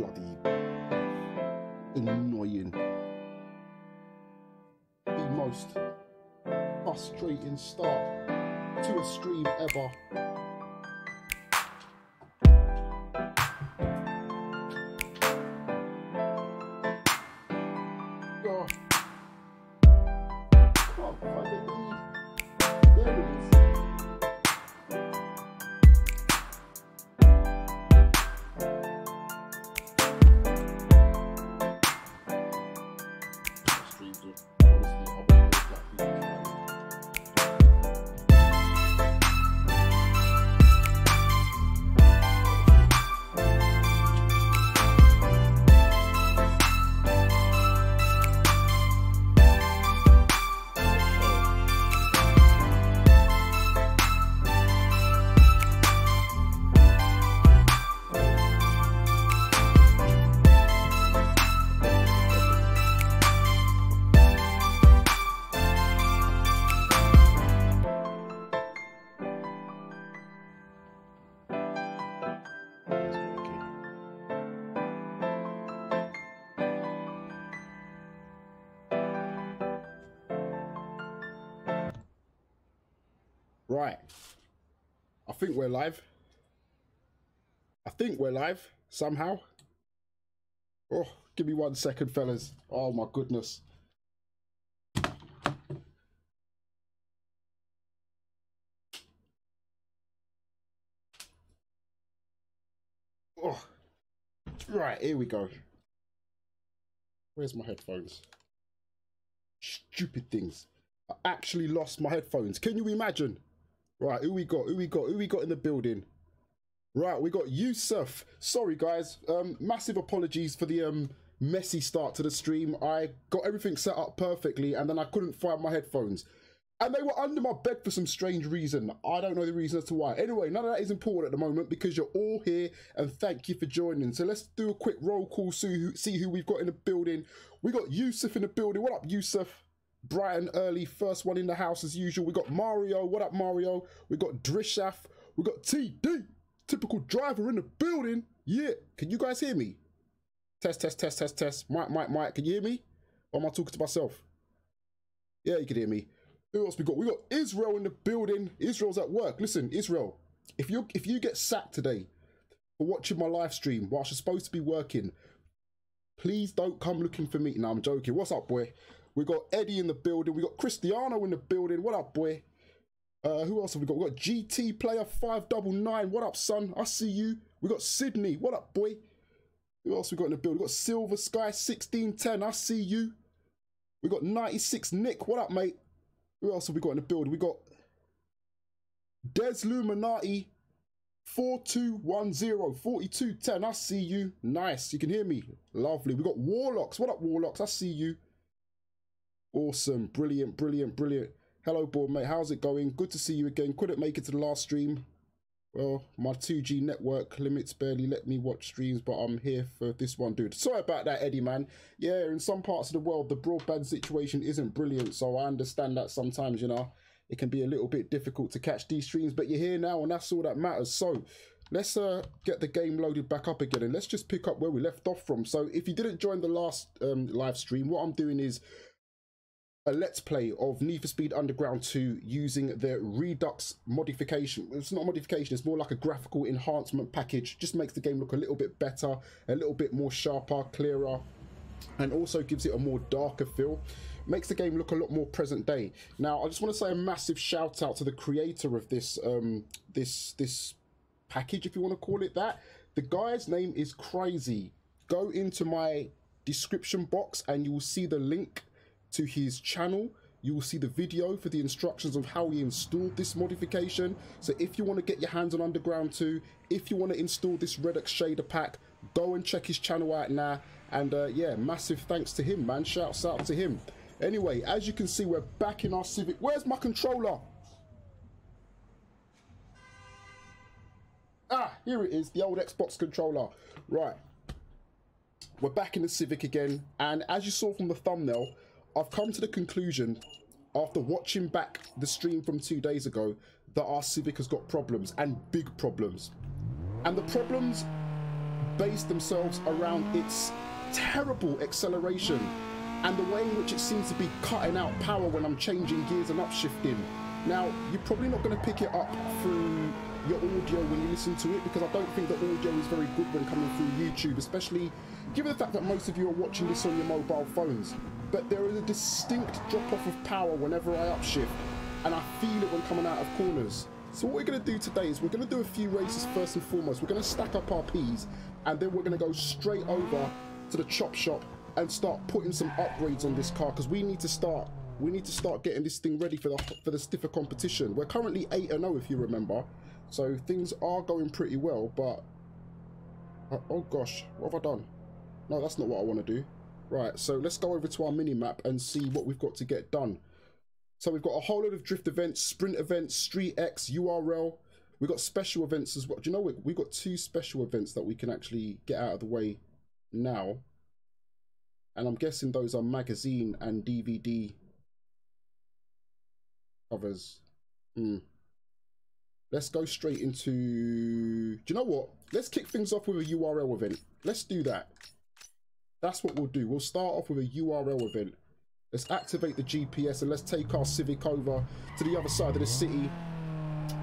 bloody annoying. The most frustrating start to a stream ever. Right, I think we're live. I think we're live somehow. Oh, give me 1 second, fellas. Oh my goodness. Oh, right, here we go. Where's my headphones? Stupid things. I actually lost my headphones. Can you imagine? Right, who we got in the building? Right, we got Yusuf. Sorry guys, massive apologies for the messy start to the stream. I got everything set up perfectly and then I couldn't find my headphones. And they were under my bed for some strange reason. I don't know the reason as to why. Anyway, none of that is important at the moment because you're all here and thank you for joining. So let's do a quick roll call, see who we've got in the building. We got Yusuf in the building. What up, Yusuf? Bright and early, first one in the house as usual. We got Mario. What up, Mario? We got Drishaf. We got TD, typical driver in the building. Yeah, can you guys hear me? Test, test, test, test, test. Mike, can you hear me? Or am I talking to myself? Yeah, you can hear me. Who else we got? We got Israel in the building. Israel's at work. Listen, Israel, if you get sacked today for watching my live stream whilst you're supposed to be working, please don't come looking for me. No, I'm joking. What's up, boy? We got Eddie in the building. We got Cristiano in the building. What up, boy? Who else have we got? We got GT Player 599. What up, son? I see you. We got Sydney. What up, boy? Who else we got in the building? We got Silver Sky 1610. I see you. We got 96 Nick. What up, mate? Who else have we got in the building? We got Des Luminati 4210 4210. I see you. Nice. You can hear me. Lovely. We got Warlocks. What up, Warlocks? I see you. Awesome, brilliant, brilliant, brilliant. Hello, Bourne, mate. How's it going? Good to see you again. Couldn't make it to the last stream. Well, my 2G network limits barely let me watch streams, but I'm here for this one, dude. Sorry about that, Eddie, man. Yeah, in some parts of the world, the broadband situation isn't brilliant, so I understand that sometimes, you know, it can be a little bit difficult to catch these streams, but you're here now, and that's all that matters. So let's get the game loaded back up again, and let's just pick up where we left off from. So if you didn't join the last live stream, what I'm doing is a let's play of Need for Speed Underground 2 using the Redux modification. It's not a modification, it's more like a graphical enhancement package. Just makes the game look a little bit better, a little bit more sharper, clearer, and also gives it a more darker feel. Makes the game look a lot more present day. Now, I just want to say a massive shout out to the creator of this this package, if you want to call it that. The guy's name is KryZee. Go into my description box and you will see the link to his channel. You will see the video for the instructions of how he installed this modification. So if you want to get your hands on Underground 2, if you want to install this Redux Shader pack, go and check his channel out now. And yeah, massive thanks to him, man. Shouts out to him. Anyway, as you can see, we're back in our Civic. Where's my controller? Ah, here it is, the old Xbox controller. Right, we're back in the Civic again. And as you saw from the thumbnail, I've come to the conclusion, after watching back the stream from 2 days ago, that our Civic has got problems, and big problems. And the problems based themselves around its terrible acceleration and the way in which it seems to be cutting out power when I'm changing gears and upshifting. Now, you're probably not going to pick it up through your audio when you listen to it, because I don't think the audio is very good when coming through YouTube, especially given the fact that most of you are watching this on your mobile phones. But there is a distinct drop-off of power whenever I upshift, and I feel it when coming out of corners. So what we're going to do today is we're going to do a few races first and foremost. We're going to stack up our Ps, and then we're going to go straight over to the chop shop and start putting some upgrades on this car, because we need to start getting this thing ready for the stiffer competition. We're currently 8-0 if you remember, so things are going pretty well. But oh gosh, what have I done? No, that's not what I want to do. Right, so let's go over to our mini map and see what we've got to get done. So we've got a whole load of drift events, sprint events, Street X, URL. We've got special events as well. Do you know we've got 2 special events that we can actually get out of the way now, and I'm guessing those are magazine and DVD covers. Let's go straight into, do you know what, let's kick things off with a URL event. Let's do that. That's what we'll do. We'll start off with a URL event. Let's activate the GPS and let's take our Civic over to the other side of the city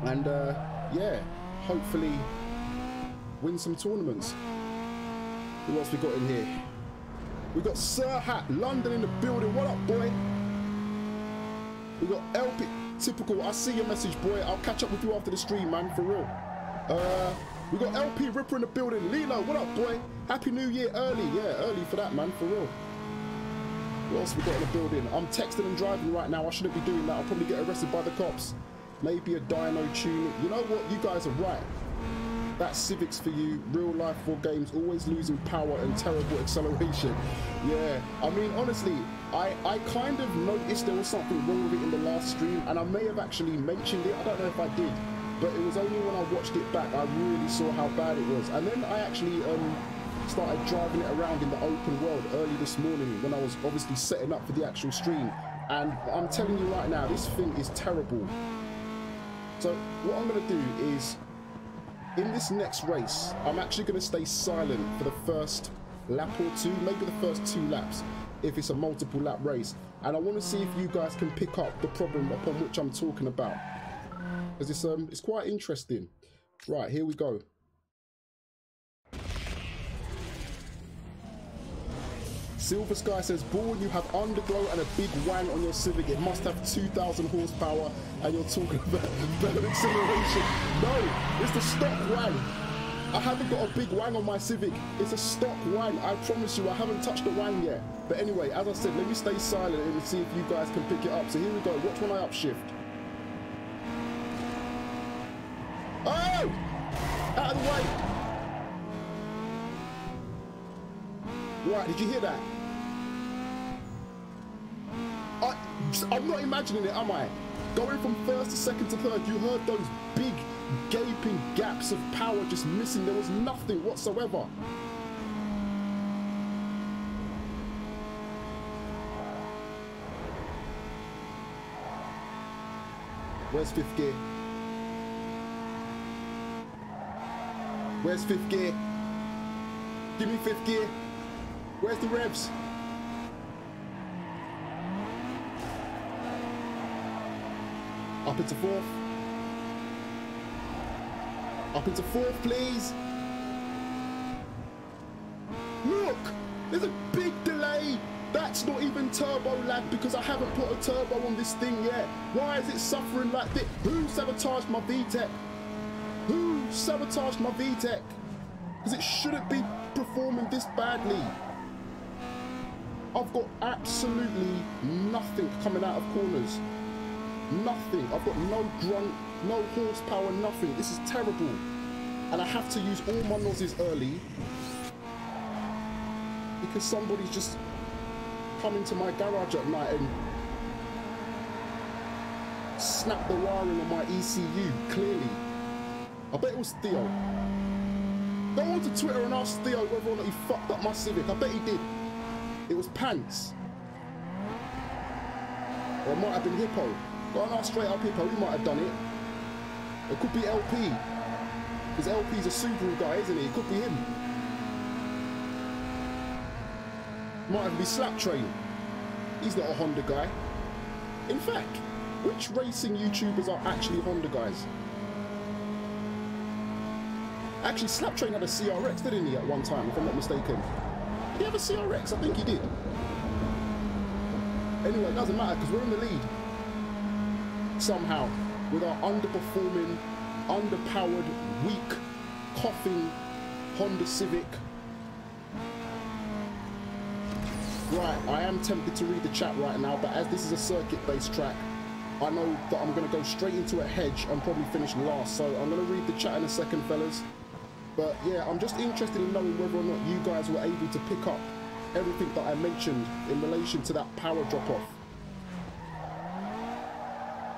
and yeah, hopefully win some tournaments. Who else we got in here? We got Sir Hat London in the building. What up, boy? We got LP. Typical. I see your message, boy. I'll catch up with you after the stream, man. For real. We got LP Ripper in the building. Lilo, what up, boy? Happy New Year early. Yeah, early for that, man. For real. What else we got in the building? I'm texting and driving right now. I shouldn't be doing that. I'll probably get arrested by the cops. Maybe a dyno tune. You know what? You guys are right. That Civic's for you. Real life for games, always losing power and terrible acceleration. Yeah, I mean, honestly, I kind of noticed there was something wrong with it in the last stream, and I may have actually mentioned it. I don't know if I did, but it was only when I watched it back I really saw how bad it was. And then I actually started driving it around in the open world early this morning when I was obviously setting up for the actual stream, and I'm telling you right now, this thing is terrible. So what I'm going to do is, in this next race, I'm actually going to stay silent for the first lap or 2, maybe the first 2 laps, if it's a multiple lap race. And I want to see if you guys can pick up the problem upon which I'm talking about, because it's quite interesting. Right, here we go. Silver Sky says, Bourne, you have underglow and a big wang on your Civic. It must have 2,000 horsepower, and you're talking about better acceleration. No, it's the stock wang. I haven't got a big wang on my Civic. It's a stock wang. I promise you, I haven't touched the wang yet. But anyway, as I said, let me stay silent and see if you guys can pick it up. So here we go. Watch when I upshift. Oh! Out of the way. Right, did you hear that? I'm not imagining it, am I? Going from first to second to third, you heard those big gaping gaps of power just missing. There was nothing whatsoever. Where's 5th gear? Where's 5th gear? Give me 5th gear. Where's the revs? Up into 4th. Up into 4th, please. Look, there's a big delay. That's not even turbo lag because I haven't put a turbo on this thing yet. Why is it suffering like this? Who sabotaged my VTEC? Who sabotaged my VTEC? Because it shouldn't be performing this badly. I've got absolutely nothing coming out of corners. Nothing. I've got no grunt, no horsepower, nothing. This is terrible. And I have to use all my nozzles early because somebody's just come into my garage at night and snapped the wiring on my ECU, clearly. I bet it was Theo. Go on to Twitter and ask Theo whether or not he fucked up my Civic. I bet he did. It was Pants. Or it might have been Hippo. Go and ask straight up Hippo, he might have done it. It could be LP. Because LP's a Subaru guy, isn't he? It could be him. Might have been Slap Train. He's not a Honda guy. In fact, which racing YouTubers are actually Honda guys? Actually, Slap Train had a CRX, didn't he, at one time, if I'm not mistaken? Did he have a CRX? I think he did. Anyway, it doesn't matter, because we're in the lead. Somehow, with our underperforming, underpowered, weak, coughing Honda Civic. Right, I am tempted to read the chat right now, but as this is a circuit-based track, I know that I'm going to go straight into a hedge and probably finish last, so I'm going to read the chat in a second, fellas. But yeah, I'm just interested in knowing whether or not you guys were able to pick up everything that I mentioned in relation to that power drop-off.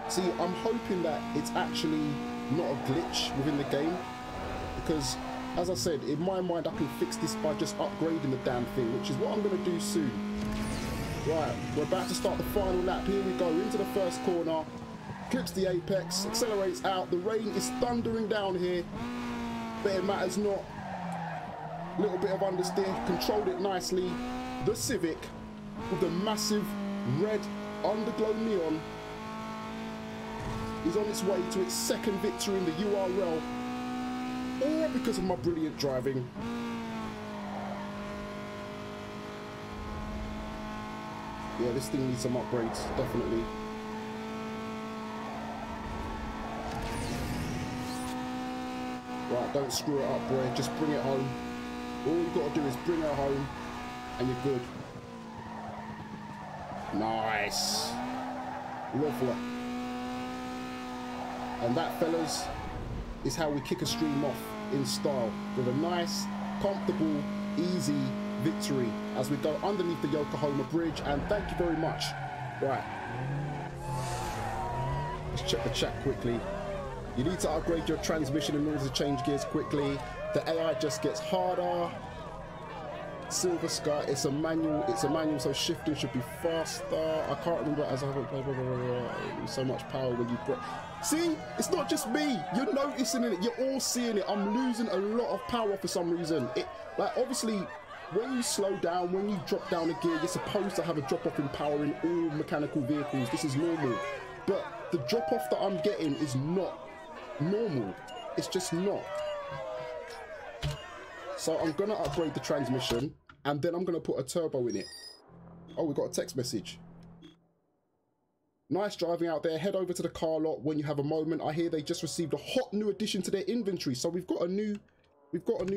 See, I'm hoping that it's actually not a glitch within the game, because, as I said, in my mind, I can fix this by just upgrading the damn thing, which is what I'm going to do soon. Right, we're about to start the final lap. Here we go, into the first corner, clips the apex, accelerates out. The rain is thundering down here, but it matters not. Little bit of understeer, controlled it nicely. The Civic, with the massive red underglow neon, is on its way to its second victory in the URL, all because of my brilliant driving. Yeah, this thing needs some upgrades, definitely. Right, don't screw it up, boy. Just bring it home. All you've got to do is bring her home, and you're good. Nice. Lovely. And that, fellas, is how we kick a stream off in style, with a nice, comfortable, easy victory as we go underneath the Yokohama Bridge. And thank you very much. Right. Let's check the chat quickly. You need to upgrade your transmission in order to change gears quickly. The AI just gets harder. Silver Sky, it's a manual, so shifting should be faster. I can't remember, as I haven't played, so much power when you break. See, it's not just me, you're noticing it, you're all seeing it. I'm losing a lot of power for some reason. Like, obviously, when you slow down, when you drop down a gear, you're supposed to have a drop off in power in all mechanical vehicles. This is normal, but the drop off that I'm getting is not normal. It's just not. So I'm gonna upgrade the transmission, and then I'm gonna put a turbo in it. Oh, we got a text message. Nice driving out there. Head over to the car lot when you have a moment. I hear they just received a hot new addition to their inventory, so we've got a new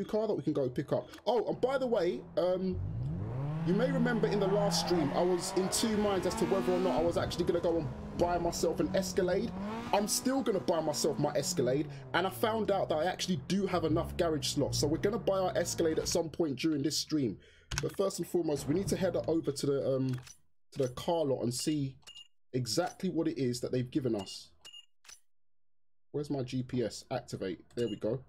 car that we can go pick up. Oh, and by the way, you may remember in the last stream I was in two minds as to whether or not I was actually gonna go and buy myself an Escalade. I'm still gonna buy myself my Escalade, and I found out that I actually do have enough garage slots, so we're gonna buy our Escalade at some point during this stream. But first and foremost, we need to head over to the car lot and see exactly what it is that they've given us. Where's my GPS? Activate. There we go.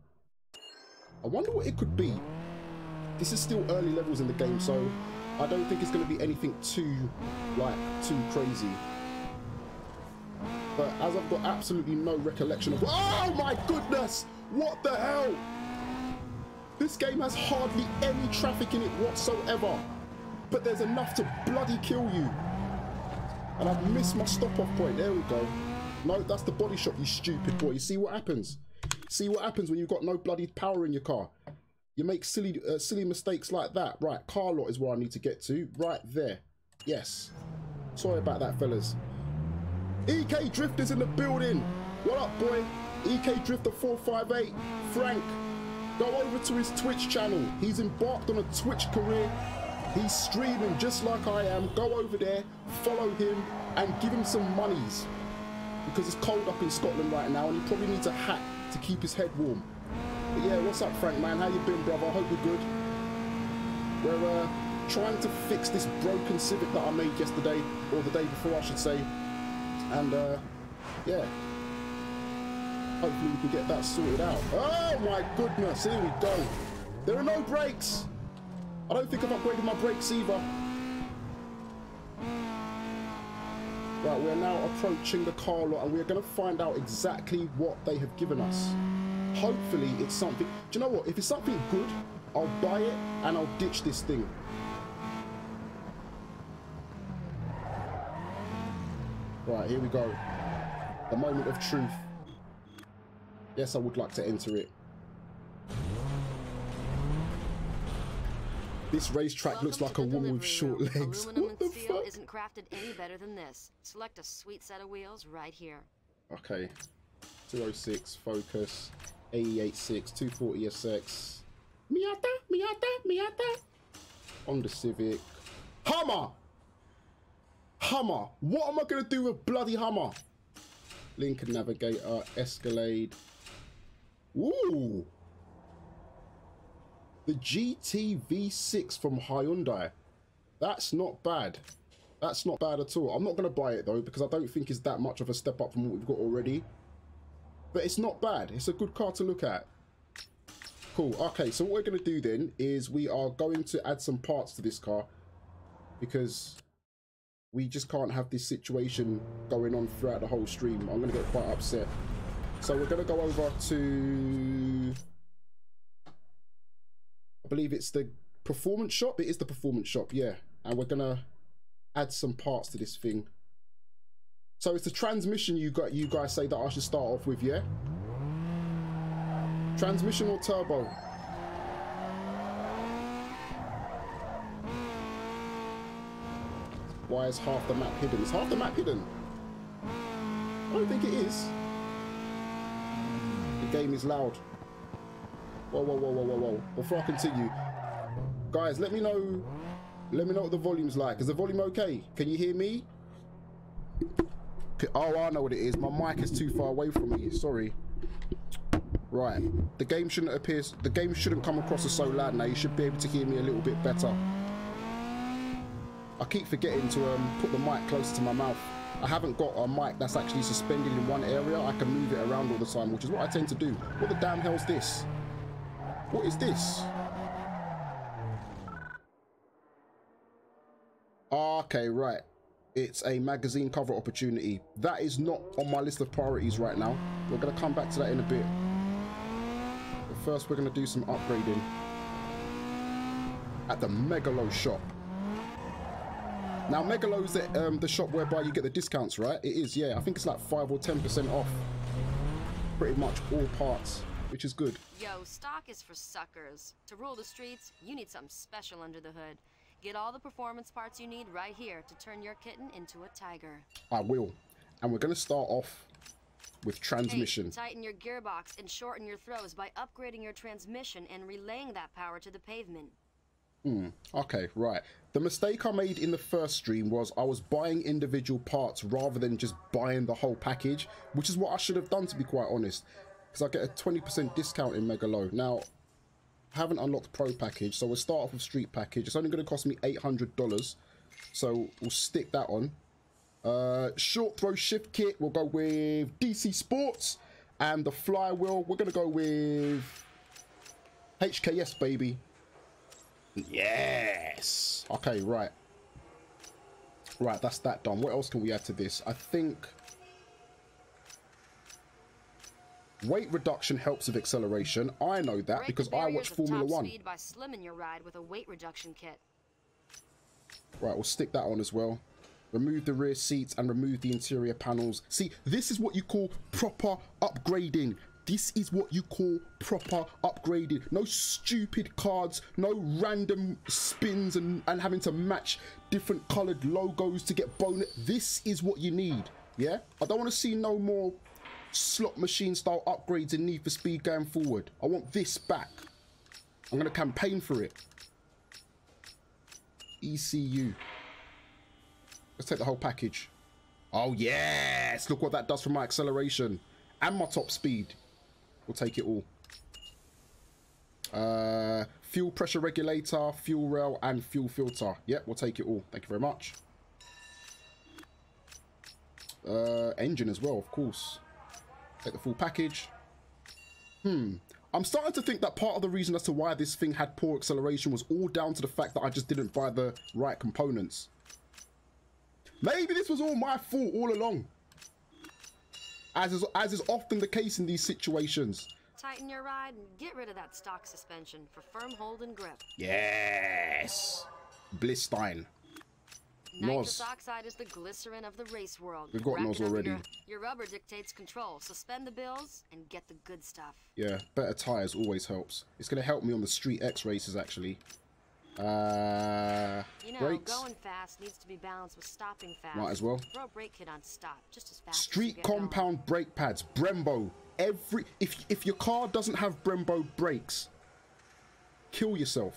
I wonder what it could be. This is still early levels in the game, so I don't think it's going to be anything too crazy. But as I've got absolutely no recollection of... Oh my goodness! What the hell? This game has hardly any traffic in it whatsoever. But there's enough to bloody kill you. And I've missed my stop-off point. There we go. No, that's the body shop, you stupid boy. You see what happens? See what happens when you've got no bloody power in your car? You make silly mistakes like that. Right, car lot is where I need to get to. Right there. Yes. Sorry about that, fellas. EK Drifter's in the building. What up, boy? EK Drifter 458. Frank, go over to his Twitch channel. He's embarked on a Twitch career. He's streaming just like I am. Go over there, follow him, and give him some monies. Because it's cold up in Scotland right now, and he probably needs a hat to keep his head warm. But yeah, what's up, Frank, man? How you been, brother? I hope you're good. We're trying to fix this broken Civic that I made yesterday, or the day before, I should say. And, yeah. Hopefully we can get that sorted out. Oh, my goodness. Here we go. There are no brakes. I don't think I've upgraded my brakes either. Right, we're now approaching the car lot, and we're going to find out exactly what they have given us. Hopefully it's something... Do you know what? If it's something good, I'll buy it and I'll ditch this thing. Right, here we go. The moment of truth. Yes, I would like to enter it. This racetrack looks like a woman with short legs. Aluminum What the and steel fuck? isn't crafted any better than this. Select a sweet set of wheels right here. Okay. 206, Focus, AE86, 240 SX. Miata. On the Civic. Hummer! What am I going to do with bloody Hummer? Lincoln Navigator, Escalade. Ooh! The GT V6 from Hyundai. That's not bad. That's not bad at all. I'm not going to buy it though, because I don't think it's that much of a step up from what we've got already. But it's not bad. It's a good car to look at. Cool. Okay, so what we're going to do then is we are going to add some parts to this car, because we just can't have this situation going on throughout the whole stream. I'm going to get quite upset. So we're going to go over to, I believe it's the performance shop. It is the performance shop, yeah. And we're going to add some parts to this thing. So it's the transmission you guys say that I should start off with, yeah? Transmission or turbo? Why is half the map hidden? Is half the map hidden? I don't think it is. The game is loud. Whoa. Before I continue, guys, let me know what the volume's like. Is the volume okay? Can you hear me? Oh, I know what it is. My mic is too far away from me. Sorry. Right. The game shouldn't come across as so loud now. You should be able to hear me a little bit better. I keep forgetting to put the mic closer to my mouth. I haven't got a mic that's actually suspended in one area. I can move it around all the time, which is what I tend to do. What the damn hell's this? What is this? Okay, right. It's a magazine cover opportunity. That is not on my list of priorities right now. We're going to come back to that in a bit. But first, we're going to do some upgrading at the Megalo shop. Now, Megalo's the shop whereby you get the discounts, right? It is, yeah. I think it's like 5 or 10% off pretty much all parts, which is good. Yo, stock is for suckers. To rule the streets, you need something special under the hood. Get all the performance parts you need right here to turn your kitten into a tiger. I will. And we're going to start off with transmission. Hey, tighten your gearbox and shorten your throws by upgrading your transmission and relaying that power to the pavement. Okay, right. The mistake I made in the first stream was I was buying individual parts rather than just buying the whole package, which is what I should have done, to be quite honest, because I get a 20% discount in Megalo. Now, I haven't unlocked Pro package, so we'll start off with Street package. It's only going to cost me $800, so we'll stick that on. Short throw shift kit, we'll go with DC Sports, and the flywheel, we're going to go with HKS, baby. Yes. Okay, right. Right, that's that done. What else can we add to this? I think weight reduction helps with acceleration. I know that because I watch Formula 1. Speed by slimming your ride with a weight reduction kit. Right, we'll stick that on as well. Remove the rear seats and remove the interior panels. See, this is what you call proper upgrading. This is what you call proper upgrading. No stupid cards, no random spins and having to match different coloured logos to get bonus. This is what you need, yeah? I don't want to see no more slot machine style upgrades in Need for Speed going forward. I want this back. I'm going to campaign for it. ECU. Let's take the whole package. Oh yes, look what that does for my acceleration and my top speed. We'll take it all. Fuel pressure regulator, fuel rail, and fuel filter. Yep, we'll take it all. Thank you very much. Engine as well, of course. Take the full package. I'm starting to think that part of the reason as to why this thing had poor acceleration was all down to the fact that I just didn't buy the right components. Maybe this was all my fault all along. As is often the case in these situations. Tighten your ride and get rid of that stock suspension for firm hold and grip. Yes. Blisstein. Nitrous oxide is the glycerin of the race world. We've got NOS already. Your rubber dictates control, so spend the bills and get the good stuff. Yeah, better tires always helps. It's going to help me on the Street X races, actually. You know, brakes. going fast needs to be balanced with stopping fast. Might as well. Throw a brake kit on stop, just as fast Street as you get compound brake pads, Brembo. If your car doesn't have Brembo brakes, kill yourself.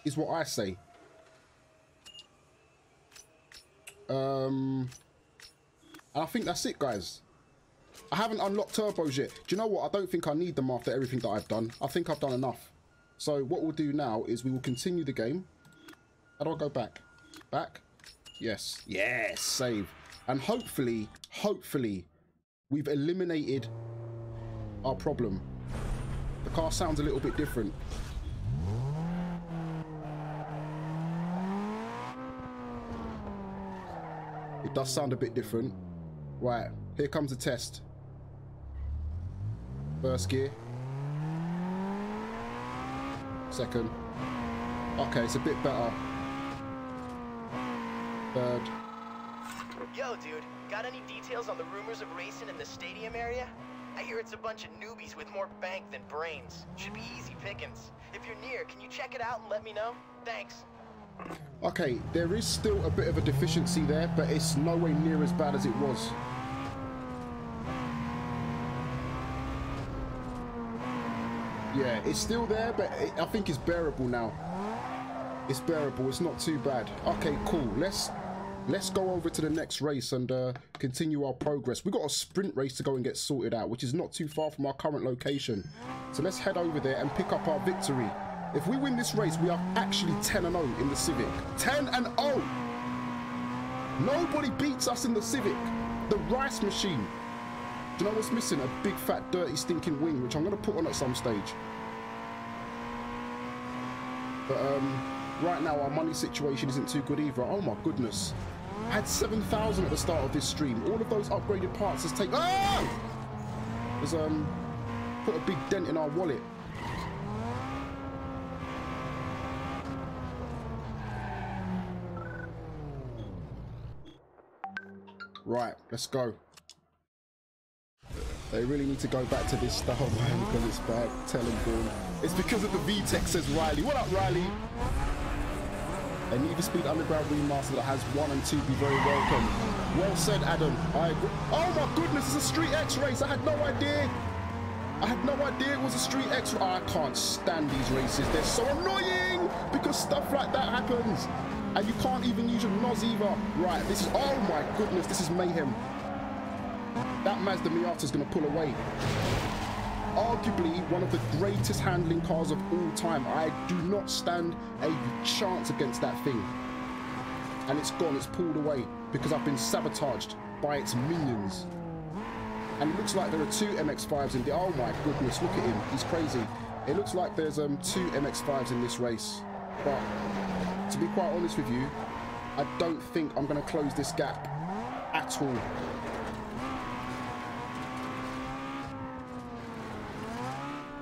Is what I say. And I think that's it, guys. I haven't unlocked turbos yet. Do you know what? I don't think I need them after everything that I've done. I think I've done enough. So what we'll do now is we will continue the game. How do I go back? Back? Yes. Yes, save. And hopefully, we've eliminated our problem. The car sounds a little bit different. It does sound a bit different. Right, here comes the test. First gear. Second. Okay, it's a bit better. Third. Yo, dude, got any details on the rumors of racing in the stadium area? I hear it's a bunch of newbies with more bank than brains. Should be easy pickings. If you're near, can you check it out and let me know? Thanks. Okay, there is still a bit of a deficiency there, but it's nowhere near as bad as it was. Yeah, it's still there, but I think it's bearable now. It's bearable, it's not too bad. Okay, cool. Let's go over to the next race and continue our progress. We've got a sprint race to go and get sorted out, which is not too far from our current location. So let's head over there and pick up our victory. If we win this race, we are actually 10-0 in the Civic. 10-0! Nobody beats us in the Civic. The rice machine. Do you know what's missing? A big, fat, dirty, stinking wing, which I'm going to put on at some stage. But right now, our money situation isn't too good either. Oh my goodness. I had 7,000 at the start of this stream. All of those upgraded parts has taken... Ah! Has put a big dent in our wallet. Right, let's go. They really need to go back to this style, man, because it's bad. Tell them, Bourne. It's because of the VTEC, says Riley. What up, Riley? A Need for Speed Underground remaster that has 1 and 2 be very welcome. Well said, Adam. I agree. Oh my goodness, it's a Street X race. I had no idea. I had no idea it was a Street X race. I can't stand these races. They're so annoying because stuff like that happens. And you can't even use your NOS either. Right, this is, oh my goodness, this is mayhem. That Mazda Miata is going to pull away. Arguably one of the greatest handling cars of all time. I do not stand a chance against that thing. And it's gone, it's pulled away because I've been sabotaged by its minions. And it looks like there are 2 MX-5s in the, oh my goodness, look at him, he's crazy. It looks like there's 2 MX-5s in this race. But to be quite honest with you, I don't think I'm going to close this gap at all.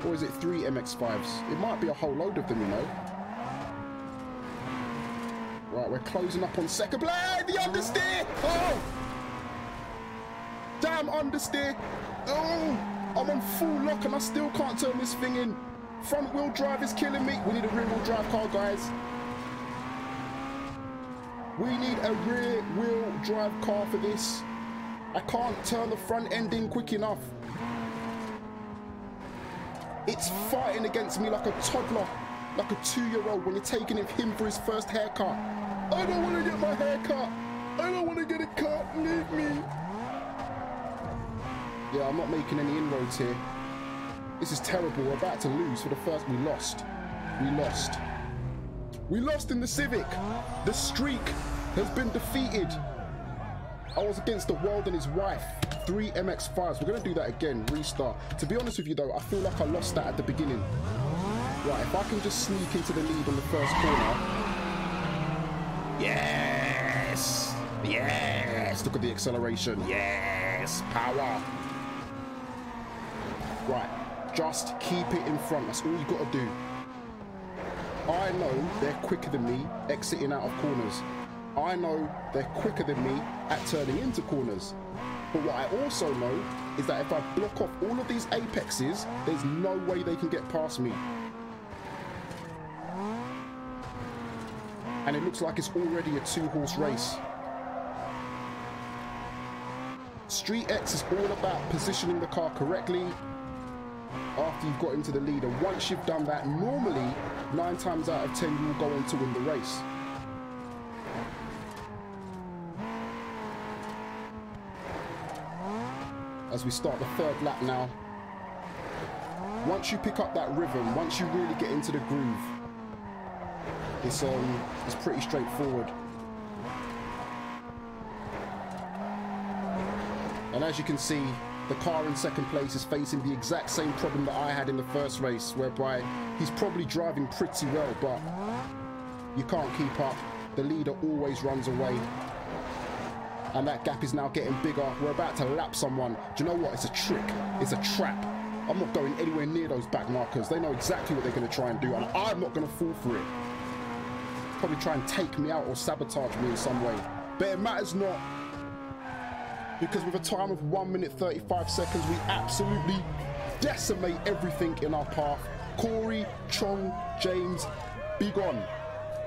Or is it 3 MX-5s? It might be a whole load of them, you know. Right, we're closing up on second. Blade, the understeer! Oh! Damn understeer! Oh! I'm on full lock and I still can't turn this thing in. Front wheel drive is killing me. We need a rear wheel drive car, guys. We need a rear wheel drive car for this. I can't turn the front end in quick enough. It's fighting against me like a toddler, like a 2-year-old when you're taking him for his first haircut. I don't want to get my hair cut. I don't want to get it cut. Leave me. Yeah, I'm not making any inroads here. This is terrible. We're about to lose for the first. We lost. We lost. We lost in the Civic. The streak has been defeated. I was against the world and his wife. 3 MX-5s. We're going to do that again. Restart. To be honest with you, though, I feel like I lost that at the beginning. Right, if I can just sneak into the lead on the first corner. Yes! Yes! Look at the acceleration. Yes! Power! Right. Just keep it in front. That's all you got to do. I know they're quicker than me exiting out of corners. I know they're quicker than me at turning into corners. But what I also know is that if I block off all of these apexes, there's no way they can get past me. And it looks like it's already a 2-horse race. Street X is all about positioning the car correctly after you've got into the lead. And once you've done that, normally 9 times out of 10 you will go on to win the race. As we start the 3rd lap now. Once you pick up that rhythm, once you really get into the groove, it's pretty straightforward. And as you can see, the car in 2nd place is facing the exact same problem that I had in the first race, whereby he's probably driving pretty well, but you can't keep up. The leader always runs away. And that gap is now getting bigger. We're about to lap someone. Do you know what? It's a trick. It's a trap. I'm not going anywhere near those back markers. They know exactly what they're going to try and do, and I'm not going to fall for it. Probably try and take me out or sabotage me in some way. But it matters not, because with a time of 1 minute 35 seconds, we absolutely decimate everything in our path. Corey, Chong, James, be gone.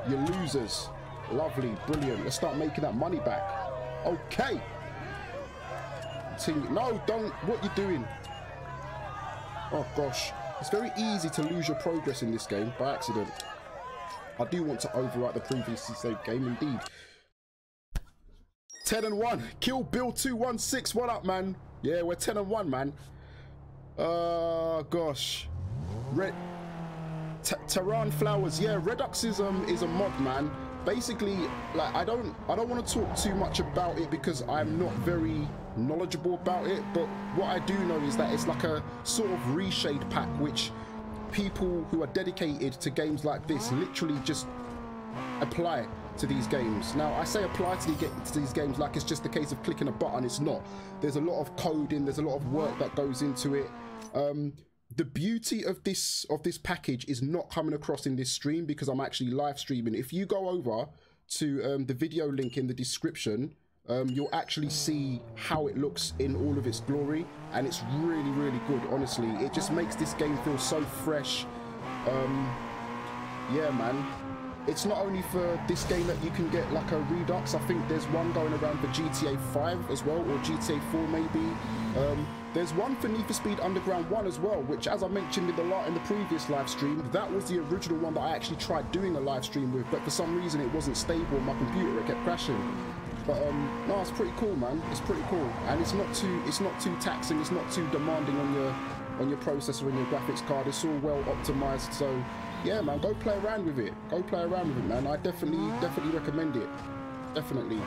You losers. Lovely, brilliant. Let's start making that money back. Okay. Continue. No, don't. What you doing? Oh gosh. It's very easy to lose your progress in this game by accident. I do want to overwrite the previously saved game, indeed. 10-1. Kill Bill 216. What up, man? Yeah, we're 10-1, man. Gosh. Tehran Flowers. Yeah, Redux is a mod, man. Basically, like, I don't want to talk too much about it because I'm not very knowledgeable about it, but what I do know is that it's like a sort of reshade pack which people who are dedicated to games like this literally just apply to these games. Now, I say apply to these games like it's just a case of clicking a button. It's not. There's a lot of coding, there's a lot of work that goes into it. The beauty of this package is not coming across in this stream because I'm actually live streaming. If you go over to the video link in the description, you'll actually see how it looks in all of its glory, and it's really, really good. Honestly, it just makes this game feel so fresh. Yeah, man. It's not only for this game that you can get like a Redux. I think there's one going around for GTA 5 as well, or GTA 4 maybe. There's one for Need for Speed Underground 1 as well, which, as I mentioned in the previous live stream, that was the original one that I actually tried doing a live stream with, but for some reason it wasn't stable on my computer. It kept crashing. But no, it's pretty cool, man. It's pretty cool, and it's not too taxing. It's not too demanding on your processor and your graphics card. It's all well optimized. So yeah, man, go play around with it. Go play around with it, man. I definitely recommend it. Definitely.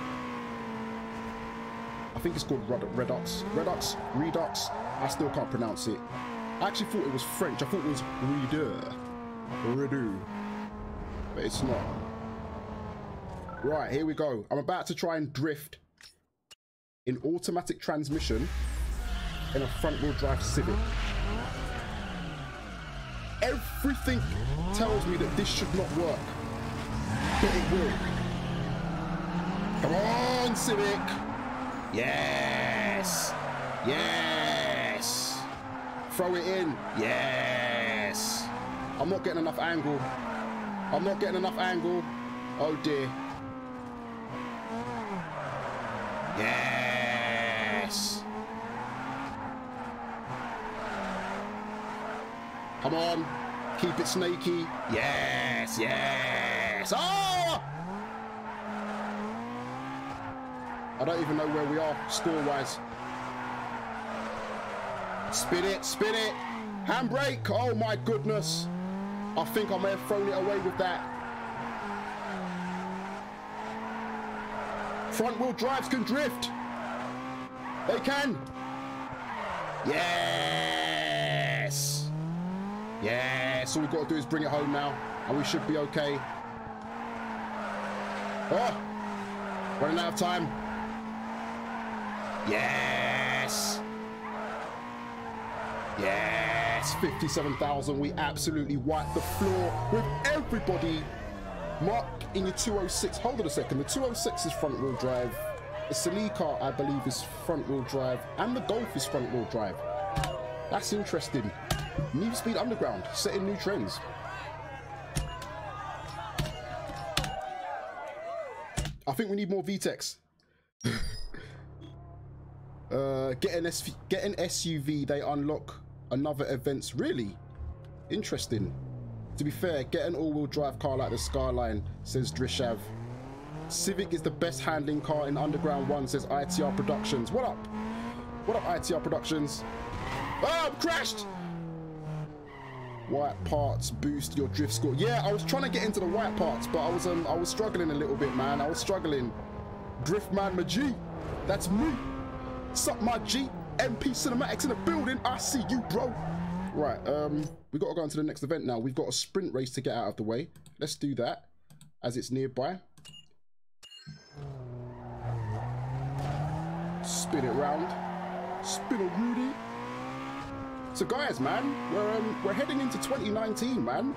I think it's called Redux. Redux. I still can't pronounce it. I actually thought it was French. I thought it was Redu. But it's not. Right, here we go. I'm about to try and drift in automatic transmission in a front-wheel drive Civic. Everything tells me that this should not work, but it will. Come on, Civic. Yes. Yes. Throw it in. Yes. I'm not getting enough angle. I'm not getting enough angle. Oh dear. Yes. Come on. Keep it snaky. Yes. Yes. Oh! I don't even know where we are score-wise. Spin it. Spin it. Handbrake. Oh my goodness. I think I may have thrown it away with that. Front wheel drives can drift. They can. Yes. Yes. All we've got to do is bring it home now, and we should be okay. Oh, running out of time. Yes. Yes. 57,000. We absolutely wiped the floor with everybody Mark in your 206. Hold on a second. The 206 is front wheel drive. The Celica, I believe, is front wheel drive. And the Golf is front wheel drive. That's interesting. Need for Speed Underground, setting new trends. I think we need more VTECs. Get an SUV, they unlock another events. Really? Interesting. To be fair, get an all-wheel drive car like the Skyline, says Drishav. Civic is the best handling car in Underground 1, says ITR Productions. What up? What up, ITR Productions? Oh, I'm crashed! White parts boost your drift score. Yeah, I was trying to get into the white parts, but I was struggling a little bit, man. I was struggling. Driftman, my G. That's me. Sup, my G. MP Cinematics in the building. I see you, bro. Right, we got to go on to the next event now. We've got a sprint race to get out of the way. Let's do that as it's nearby. Spin it round. Spin a Rudy. So guys, man, we're heading into 2019, man.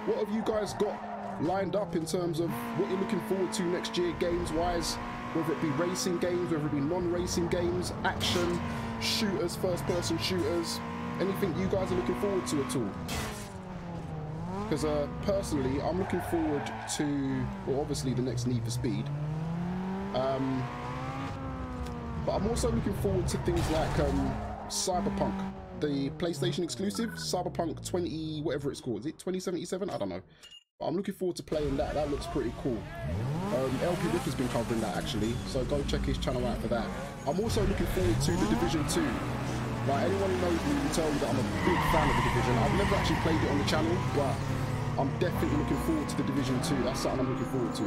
What have you guys got lined up in terms of what you're looking forward to next year, games-wise? Whether it be racing games, whether it be non-racing games, action, shooters, first-person shooters, anything you guys are looking forward to at all? Because personally, I'm looking forward to, well, obviously the next Need for Speed. But I'm also looking forward to things like Cyberpunk, the PlayStation exclusive, Cyberpunk 20, whatever it's called. Is it 2077? I don't know. But I'm looking forward to playing that. That looks pretty cool. LP Rick has been covering that actually, so go check his channel out for that. I'm also looking forward to The Division 2. Like, anyone who knows me will tell you that I'm a big fan of The Division. I've never actually played it on the channel, but I'm definitely looking forward to The Division 2. That's something I'm looking forward to.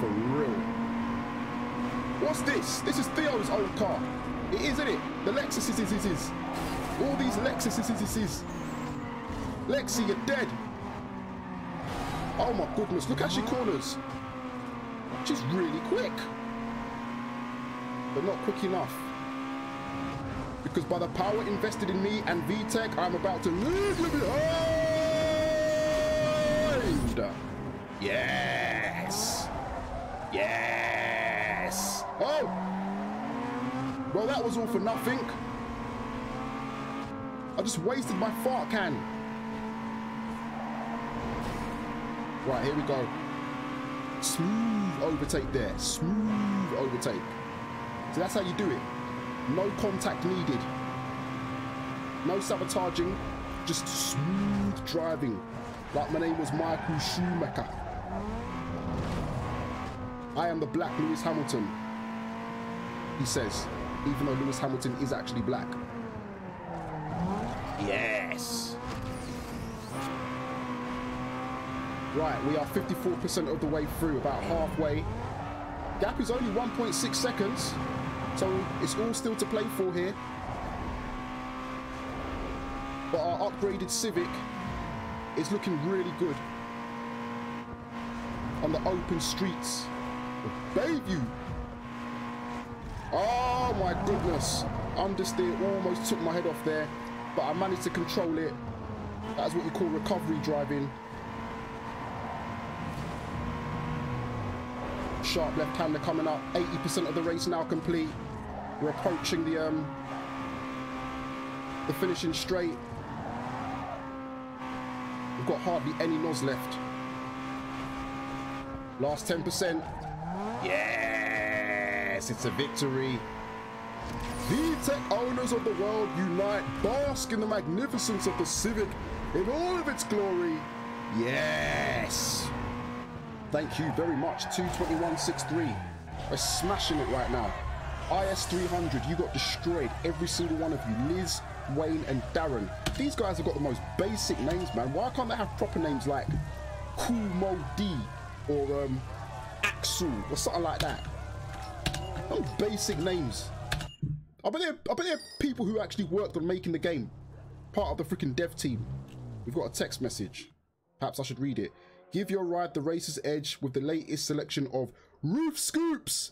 For real. What's this? This is Theo's old car. It is, isn't it? The Lexus is. All these Lexuses is. Lexi, you're dead. Oh my goodness, look how she corners. She's really quick. But not quick enough. Because by the power invested in me and VTEC, I'm about to leave you behind. Yes. Yes. Oh. Well, that was all for nothing. I just wasted my fart can. Right, here we go. Smooth overtake there. Smooth overtake. So that's how you do it. No contact needed. No sabotaging. Just smooth driving. Like my name was Michael Schumacher. I am the Black Lewis Hamilton, he says, even though Lewis Hamilton is actually black. Yes. Right, we are 54% of the way through, about halfway. Gap is only 1.6 seconds, so it's all still to play for here. But our upgraded Civic is looking really good on the open streets of Bayview. Oh my goodness. Understeer almost took my head off there, but I managed to control it. That's what you call recovery driving. Sharp left-hander coming up. 80% of the race now complete. We're approaching the finishing straight. We've got hardly any NOS left. Last 10%. Yes, it's a victory. VTEC owners of the world unite. Bask in the magnificence of the Civic in all of its glory. Yes. Thank you very much. 22163. We're smashing it right now. IS300, you got destroyed. Every single one of you. Liz, Wayne, and Darren. These guys have got the most basic names, man. Why can't they have proper names like Kumo D or Axel or something like that? Those basic names. I bet there are people who actually worked on making the game. Part of the freaking dev team. We've got a text message. Perhaps I should read it. Give your ride the racer's edge with the latest selection of roof scoops.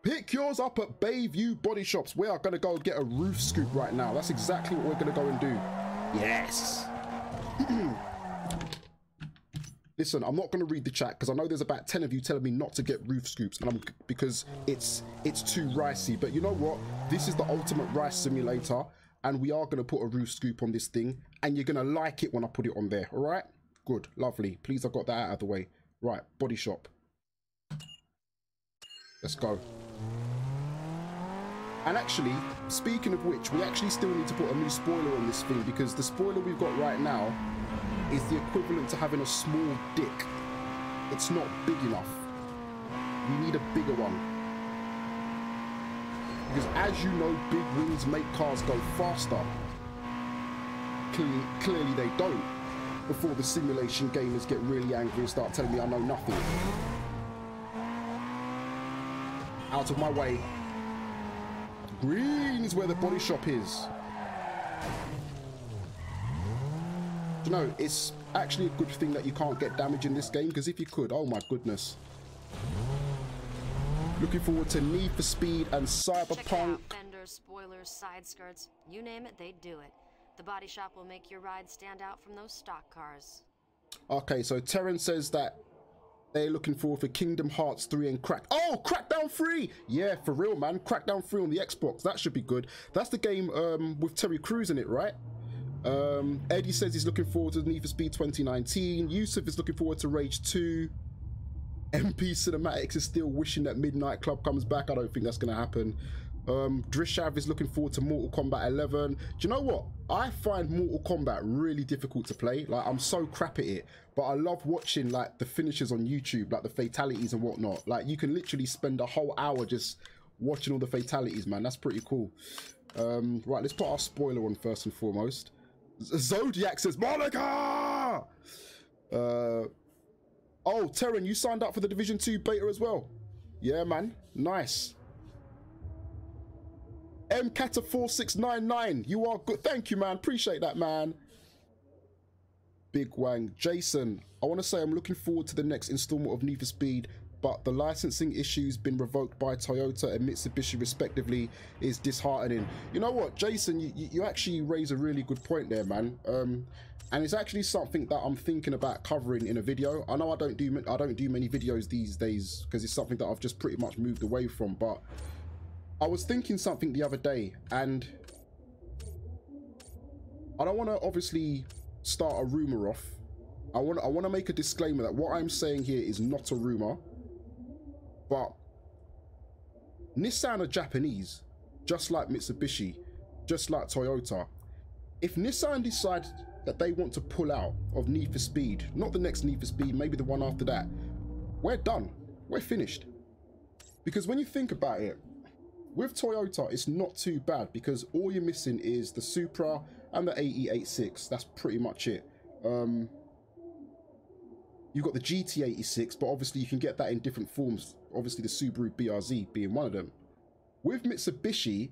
Pick yours up at Bayview Body Shops. We are going to go get a roof scoop right now. That's exactly what we're going to go and do. Yes. Listen, I'm not going to read the chat because I know there's about 10 of you telling me not to get roof scoops, and because it's too ricey. But you know what? This is the ultimate rice simulator, and we are going to put a roof scoop on this thing, and you're going to like it when I put it on there. All right? Good, lovely. Please, I got that out of the way. Right, body shop. Let's go. And actually, speaking of which, we actually still need to put a new spoiler on this thing, because the spoiler we've got right now is the equivalent to having a small dick. It's not big enough. We need a bigger one. Because as you know, big wings make cars go faster. Clearly they don't. Before the simulation gamers get really angry and start telling me I know nothing. Out of my way. Green is where the body shop is. You know, it's actually a good thing that you can't get damage in this game, because if you could, oh my goodness. Looking forward to Need for Speed and Cyberpunk. Check out fenders, spoilers, side skirts, you name it, they do it. The body shop will make your ride stand out from those stock cars. Okay, so Terran says that they're looking forward for Kingdom Hearts 3 and Crackdown 3! Yeah, for real, man. Crackdown 3 on the Xbox. That should be good. That's the game with Terry Crews in it, right? Eddie says he's looking forward to Need for Speed 2019. Yusuf is looking forward to Rage 2. MP Cinematics is still wishing that Midnight Club comes back. I don't think that's going to happen. Drishav is looking forward to Mortal Kombat 11. Do you know what? I find Mortal Kombat really difficult to play. Like, I'm so crap at it. But I love watching, like, the finishes on YouTube, like the fatalities and whatnot. Like, you can literally spend a whole hour just watching all the fatalities, man. That's pretty cool. Right, let's put our spoiler on first and foremost. Zodiac says, Monica! Oh, Terran, you signed up for the Division 2 beta as well. Yeah, man. Nice. MCata4699, you are good. Thank you, man. Appreciate that, man. Big Wang. Jason, I want to say I'm looking forward to the next installment of Need for Speed, but the licensing issues been revoked by Toyota and Mitsubishi respectively is disheartening. You know what, Jason, you actually raise a really good point there, man. And it's actually something that I'm thinking about covering in a video. I know I don't do many videos these days because it's something that I've just pretty much moved away from, but I was thinking something the other day, and I don't want to obviously start a rumor off. I want to make a disclaimer that what I'm saying here is not a rumor, but Nissan are Japanese, just like Mitsubishi, just like Toyota. If Nissan decide that they want to pull out of Need for Speed, not the next Need for Speed, maybe the one after that, we're done. We're finished. Because when you think about it, with Toyota, it's not too bad because all you're missing is the Supra and the AE86. That's pretty much it. You've got the GT86, but obviously you can get that in different forms. Obviously the Subaru BRZ being one of them. With Mitsubishi,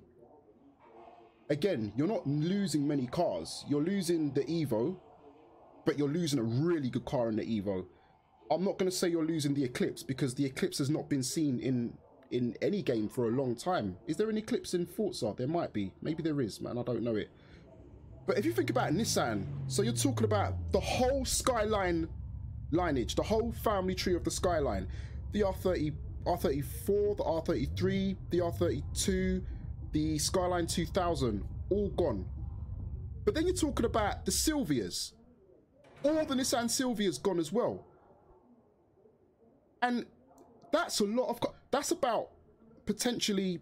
again, you're not losing many cars. You're losing the Evo, but you're losing a really good car in the Evo. I'm not going to say you're losing the Eclipse because the Eclipse has not been seen in any game for a long time. Is there any Eclipse in Forza? There might be. Maybe there is, man. I don't know it. But if you think about Nissan, so you're talking about the whole Skyline lineage, the whole family tree of the Skyline. The R30, R34, the R33, the R32, the Skyline 2000, all gone. But then you're talking about the Silvias. All the Nissan Silvias gone as well. And that's a lot of... That's about potentially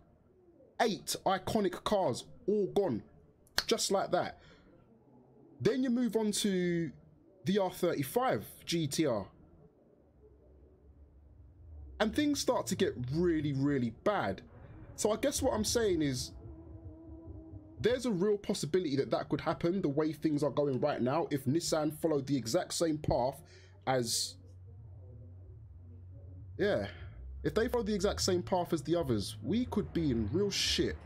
8 iconic cars all gone. Just like that. Then you move on to the R35 GTR. And things start to get really, really bad. So I guess what I'm saying is there's a real possibility that that could happen the way things are going right now if Nissan followed the exact same path as... Yeah. If they follow the exact same path as the others, we could be in real shit.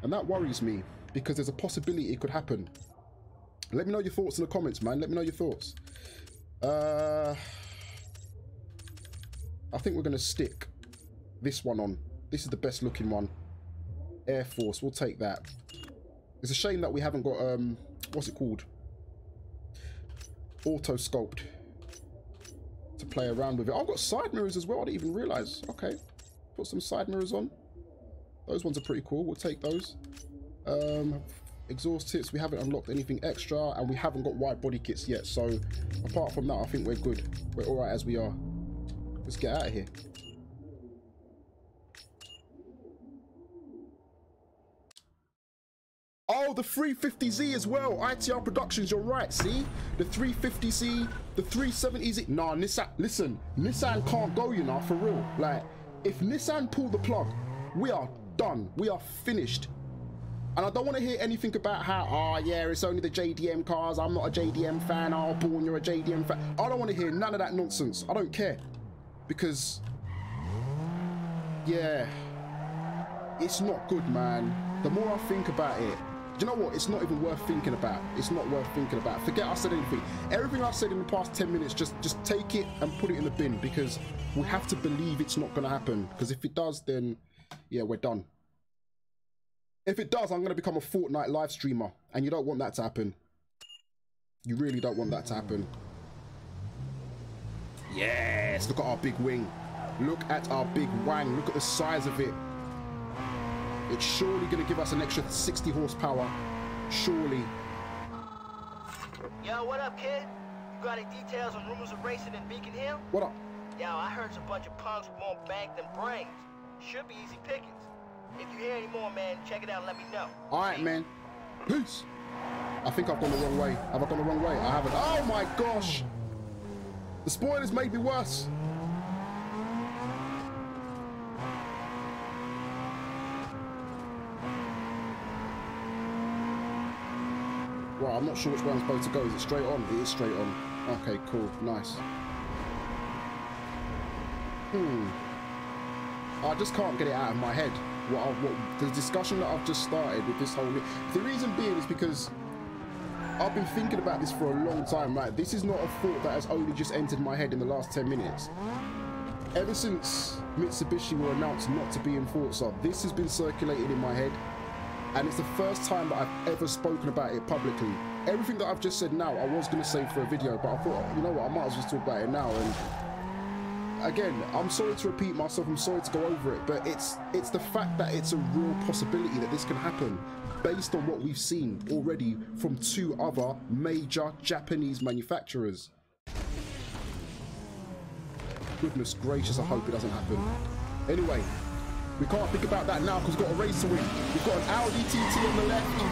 And that worries me because there's a possibility it could happen. Let me know your thoughts in the comments, man. Let me know your thoughts. I think we're going to stick this one on. This is the best looking one. Air Force, we'll take that. It's a shame that we haven't got, what's it called? Auto Sculpt. to play around with it. I've got side mirrors as well. I didn't even realize. Okay, put some side mirrors on. Those ones are pretty cool. We'll take those. Exhaust tips, we haven't unlocked anything extra, and we haven't got wide body kits yet. So apart from that, I think we're good. We're all right as we are. Let's get out of here. Oh, the 350Z as well. ITR Productions, you're right. See, the 350Z, the 370Z. Nah, Nissan. Listen, Nissan can't go, you know, for real. Like, if Nissan pull the plug, we are done. We are finished. And I don't want to hear anything about how, oh yeah, it's only the JDM cars. I'm not a JDM fan. Oh, Bourne, you're a JDM fan. I don't want to hear none of that nonsense. I don't care. Because, yeah, it's not good, man. The more I think about it, do you know what? It's not even worth thinking about. It's not worth thinking about. Forget I said anything. Everything I've said in the past 10 minutes, just take it and put it in the bin, because we have to believe it's not going to happen. Because if it does, then, yeah, we're done. If it does, I'm going to become a Fortnite live streamer, and you don't want that to happen. You really don't want that to happen. Yes, look at our big wing. Look at our big wang. Look at the size of it. It's surely going to give us an extra 60 horsepower. Surely. Yo, what up, kid? You got any details on rumors of racing in Beacon Hill? What up? Yo, I heard it's a bunch of punks with more bank than brains. Should be easy pickings. If you hear any more, man, check it out and let me know. Alright, man. Peace. I think I've gone the wrong way. Have I gone the wrong way? I haven't. Oh my gosh. The spoilers made me worse. Well, I'm not sure which way I'm supposed to go. Is it straight on? It is straight on. Okay, cool. Nice. I just can't get it out of my head. What the discussion that I've just started with this whole... The reason being is because I've been thinking about this for a long time. Right? This is not a thought that has only just entered my head in the last 10 minutes. Ever since Mitsubishi were announced not to be in Forza, this has been circulating in my head. And it's the first time that I've ever spoken about it publicly. Everything that I've just said now, I was going to say for a video, but I thought, you know what, I might as well just talk about it now. And again, I'm sorry to repeat myself, I'm sorry to go over it, but it's the fact that it's a real possibility that this can happen based on what we've seen already from 2 other major Japanese manufacturers. Goodness gracious, I hope it doesn't happen. Anyway, we can't think about that now because we've got a race to win. We've got an Audi TT on the left.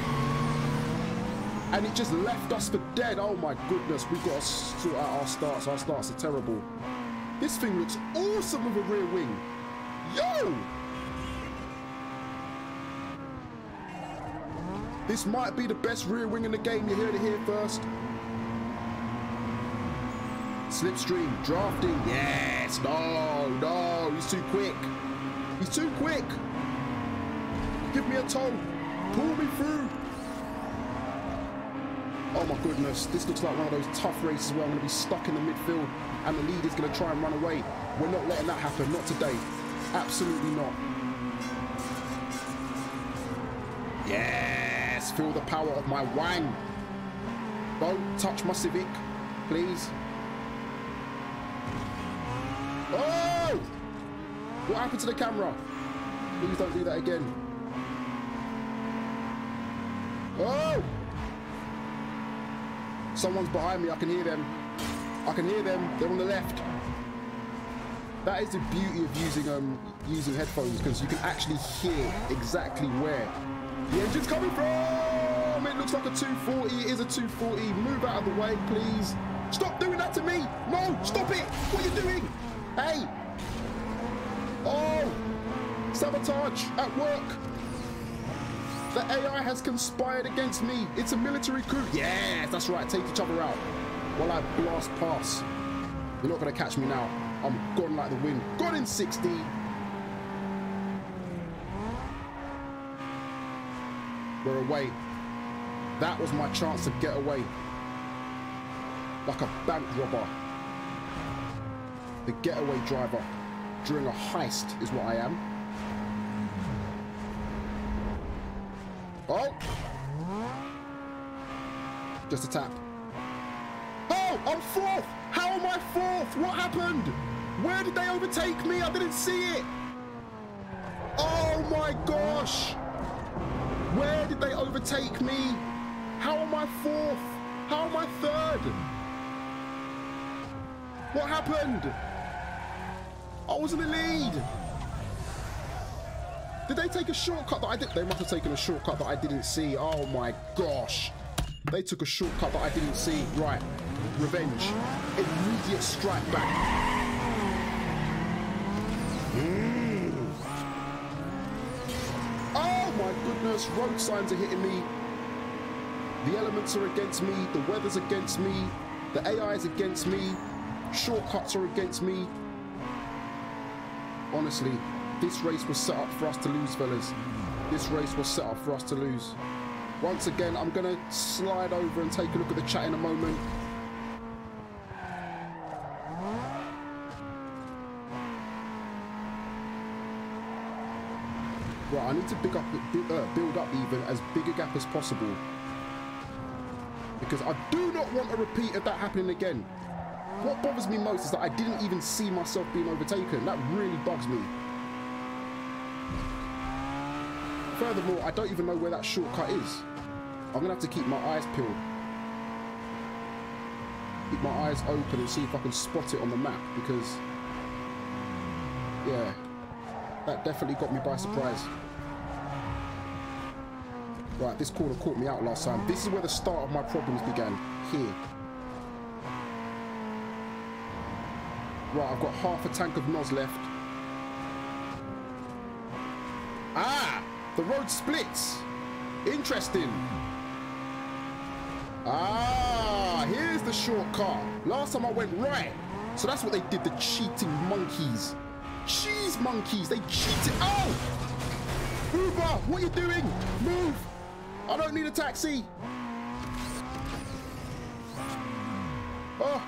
And it just left us for dead. Oh my goodness, we've got to sort out our starts. Our starts are terrible. This thing looks awesome with a rear wing. Yo! This might be the best rear wing in the game. You heard it here first. Slipstream, drafting. Yes, no, he's too quick. He's too quick. Give me a tow. Pull me through. Oh my goodness. This looks like one of those tough races where I'm going to be stuck in the midfield and the leader's going to try and run away. We're not letting that happen. Not today. Absolutely not. Yes. Feel the power of my wang. Don't touch my Civic, please. Oh! What happened to the camera? Please don't do that again. Oh! Someone's behind me. I can hear them. I can hear them. They're on the left. That is the beauty of using headphones, because you can actually hear exactly where the engine's coming from. It looks like a 240. It is a 240. Move out of the way, please. Stop doing that to me. No, stop it. What are you doing? Hey. Oh, sabotage at work. The AI has conspired against me. It's a military coup. Yes, that's right. Take each other out while I blast past. You're not going to catch me now. I'm gone like the wind. Gone in 60. We're away. That was my chance to get away. Like a bank robber. The getaway driver during a heist is what I am. Oh! Just a tap. Oh, I'm fourth! How How am I fourth? What happened? Where did they overtake me? I didn't see it. Oh my gosh. Where did they overtake me? How am I fourth? How am I third? What happened? I was in the lead. Did they take a shortcut that I didn't? They must have taken a shortcut that I didn't see. Oh my gosh. They took a shortcut that I didn't see. Right. Revenge. Immediate strike back. Oh my goodness. Road signs are hitting me. The elements are against me. The weather's against me. The AI is against me. Shortcuts are against me. Honestly, this race was set up for us to lose, fellas. This race was set up for us to lose. Once again, I'm going to slide over and take a look at the chat in a moment. Right, I need to build up even as big a gap as possible. Because I do not want a repeat of that happening again. What bothers me most is that I didn't even see myself being overtaken. That really bugs me. Furthermore, I don't even know where that shortcut is. I'm gonna have to keep my eyes peeled. Keep my eyes open and see if I can spot it on the map, because yeah, that definitely got me by surprise. Right, this corner caught me out last time. This is where the start of my problems began, here. Right, I've got half a tank of NOS left. Ah! The road splits. Interesting. Ah, here's the shortcut. Last time I went right. So that's what they did, the cheating monkeys. Cheese monkeys, they cheated. Oh! Uber, what are you doing? Move. I don't need a taxi. Oh.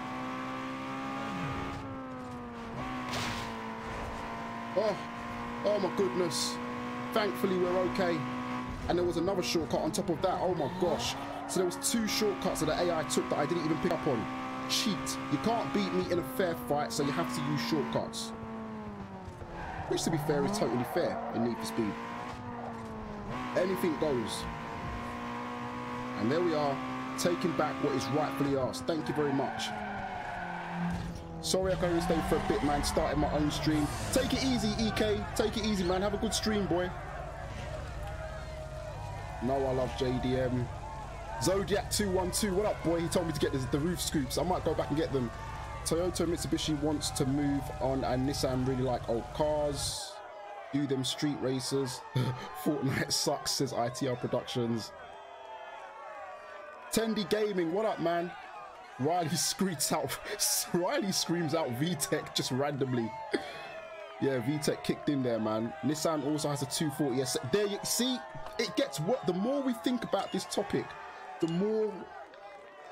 Oh. Oh my goodness. Thankfully we're okay. And there was another shortcut on top of that. Oh my gosh. So there was two shortcuts that the AI took that I didn't even pick up on. Cheat. You can't beat me in a fair fight, so you have to use shortcuts. Which, to be fair, is totally fair in Need for Speed. Anything goes. And there we are, taking back what is rightfully ours. Thank you very much. Sorry I can only stay for a bit, man. Starting my own stream. Take it easy, EK. Take it easy, man. Have a good stream, boy. No, I love JDM. Zodiac212, what up, boy? He told me to get the roof scoops. I might go back and get them. Toyota Mitsubishi wants to move on, and Nissan really like old cars. Do them street racers. Fortnite sucks, says ITL Productions. Tendy Gaming, what up, man? Riley screams out VTEC just randomly. Yeah, VTEC kicked in there, man. Nissan also has a 240S. There you see, it gets what the more we think about this topic, the more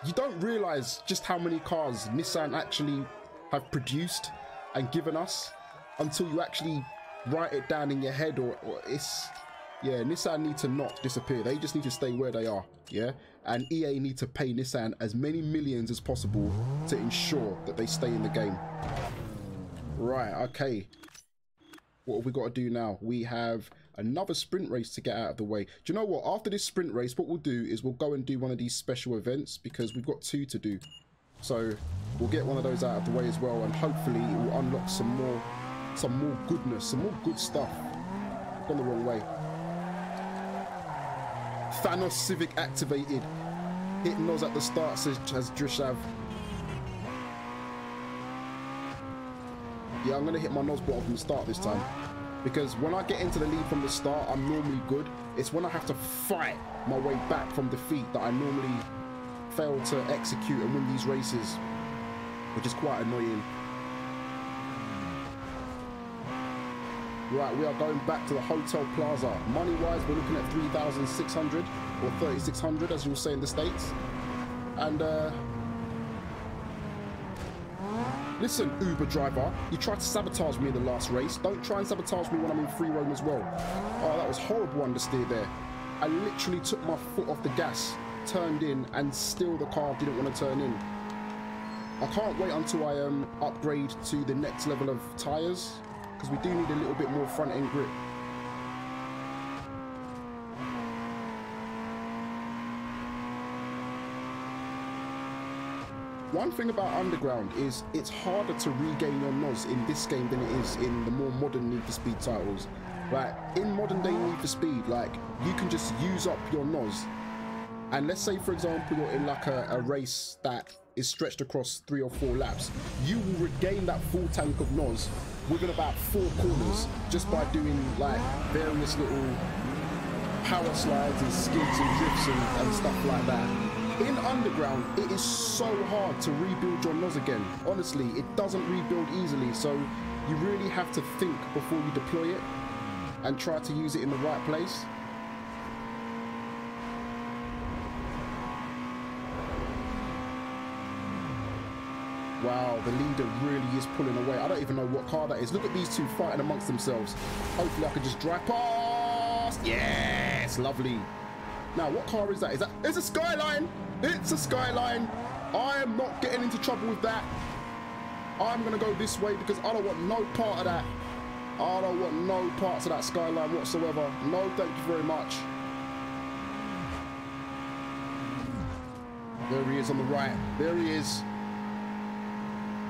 you don't realize just how many cars Nissan actually have produced and given us until you actually write it down in your head, or it's, yeah, Nissan need to not disappear. They just need to stay where they are, yeah? And EA need to pay Nissan as many millions as possible to ensure that they stay in the game. Right, okay. What have we got to do now? We have another sprint race to get out of the way. Do you know what? After this sprint race, what we'll do is we'll go and do one of these special events, because we've got 2 to do. So we'll get one of those out of the way as well, and hopefully it will unlock some more goodness, some more good stuff. Gone the wrong way. Thanos Civic activated. Hit NOS at the start, says Drishav. Yeah, I'm going to hit my NOS button from the start this time. Because when I get into the lead from the start, I'm normally good. It's when I have to fight my way back from defeat that I normally fail to execute and win these races, which is quite annoying. Right, we are going back to the Hotel Plaza. Money-wise, we're looking at 3,600 or 3,600, as you will say in the States. And listen, Uber driver, you tried to sabotage me in the last race. Don't try and sabotage me when I'm in free roam as well. Oh, that was horrible understeer there. I literally took my foot off the gas, turned in, and still the car didn't want to turn in. I can't wait until I upgrade to the next level of tyres, because we do need a little bit more front end grip. One thing about Underground is it's harder to regain your NOS in this game than it is in the more modern Need for Speed titles. Like, in modern day Need for Speed, like, you can just use up your NOS. And let's say, for example, you're in like a race that is stretched across 3 or 4 laps. You will regain that full tank of NOS within about 4 corners just by doing like various little power slides and skids and drifts and stuff like that. In Underground, it is so hard to rebuild your NOS again. Honestly, it doesn't rebuild easily, so you really have to think before you deploy it and try to use it in the right place. Wow, the leader really is pulling away. I don't even know what car that is. Look at these two fighting amongst themselves. Hopefully I can just drive past. Yes, lovely. Now, what car is that? It's a Skyline. It's a Skyline. I am not getting into trouble with that. I'm going to go this way because I don't want no part of that. I don't want no parts of that Skyline whatsoever. No, thank you very much. There he is on the right. There he is.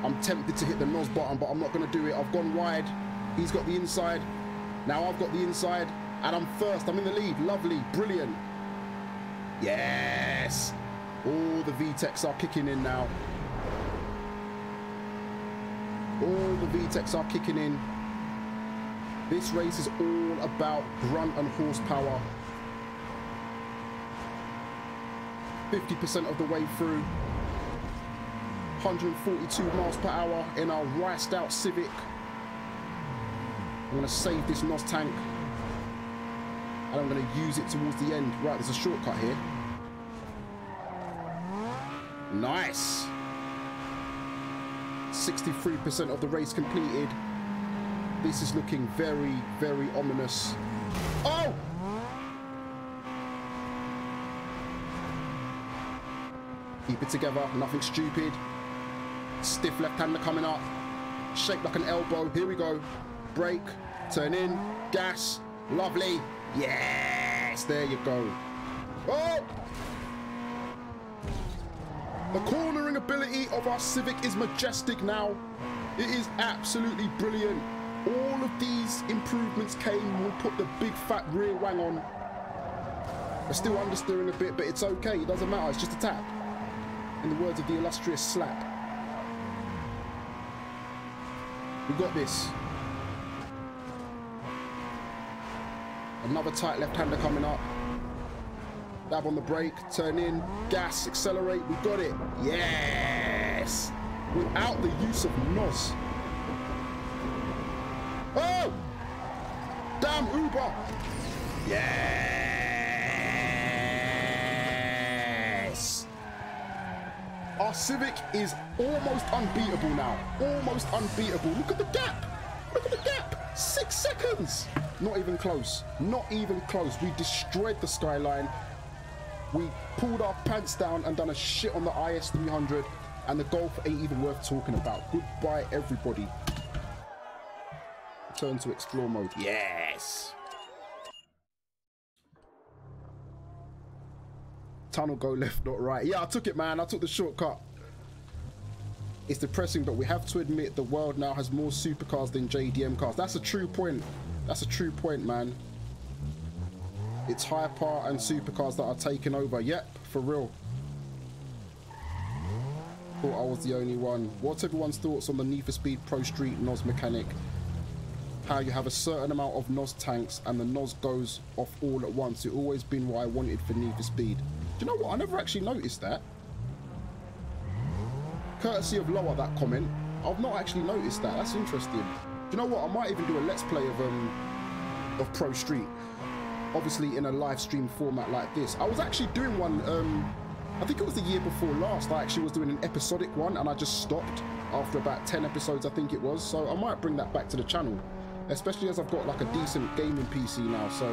I'm tempted to hit the NOS button, but I'm not going to do it. I've gone wide. He's got the inside. Now I've got the inside, and I'm first. I'm in the lead. Lovely. Brilliant. Yes. All the VTECs are kicking in now. All the VTECs are kicking in. This race is all about grunt and horsepower. 50% of the way through. 142 miles per hour in our riced out Civic. I'm going to save this NOS tank and I'm going to use it towards the end. Right, there's a shortcut here. Nice. 63% of the race completed. This is looking very, very ominous. Oh! Keep it together, nothing stupid. Stiff left-hander coming up. Shaped like an elbow. Here we go. Brake. Turn in. Gas. Lovely. Yes! There you go. Oh! The cornering ability of our Civic is majestic now. It is absolutely brilliant. All of these improvements came when we put the big fat rear wang on. We're still understeering a bit, but it's okay. It doesn't matter. It's just a tap. In the words of the illustrious Slap. We got this. Another tight left-hander coming up. Dab on the brake, turn in, gas, accelerate. We got it. Yes! Without the use of NOS. Oh! Damn Uber! Yes! Our Civic is almost unbeatable now. Almost unbeatable. Look at the gap. Look at the gap. 6 seconds. Not even close. Not even close. We destroyed the Skyline. We pulled our pants down and done a shit on the IS300. And the Golf ain't even worth talking about. Goodbye, everybody. Turn to explore mode. Yes. Tunnel go left, not right. Yeah, I took it, man. I took the shortcut. It's depressing, but we have to admit the world now has more supercars than JDM cars. That's a true point. That's a true point, man. It's hyper and supercars that are taking over. Yep, for real. Thought I was the only one. What's everyone's thoughts on the Need for Speed Pro Street NOS mechanic? How you have a certain amount of NOS tanks and the NOS goes off all at once. It's always been what I wanted for Need for Speed. Do you know what? I never actually noticed that. Courtesy of Lower, that comment. I've not actually noticed that. That's interesting. Do you know what? I might even do a let's play of Pro Street. Obviously in a live stream format like this. I was actually doing one, I think it was the year before last. I actually was doing an episodic one and I just stopped after about 10 episodes, I think it was. So I might bring that back to the channel. Especially as I've got like a decent gaming PC now. So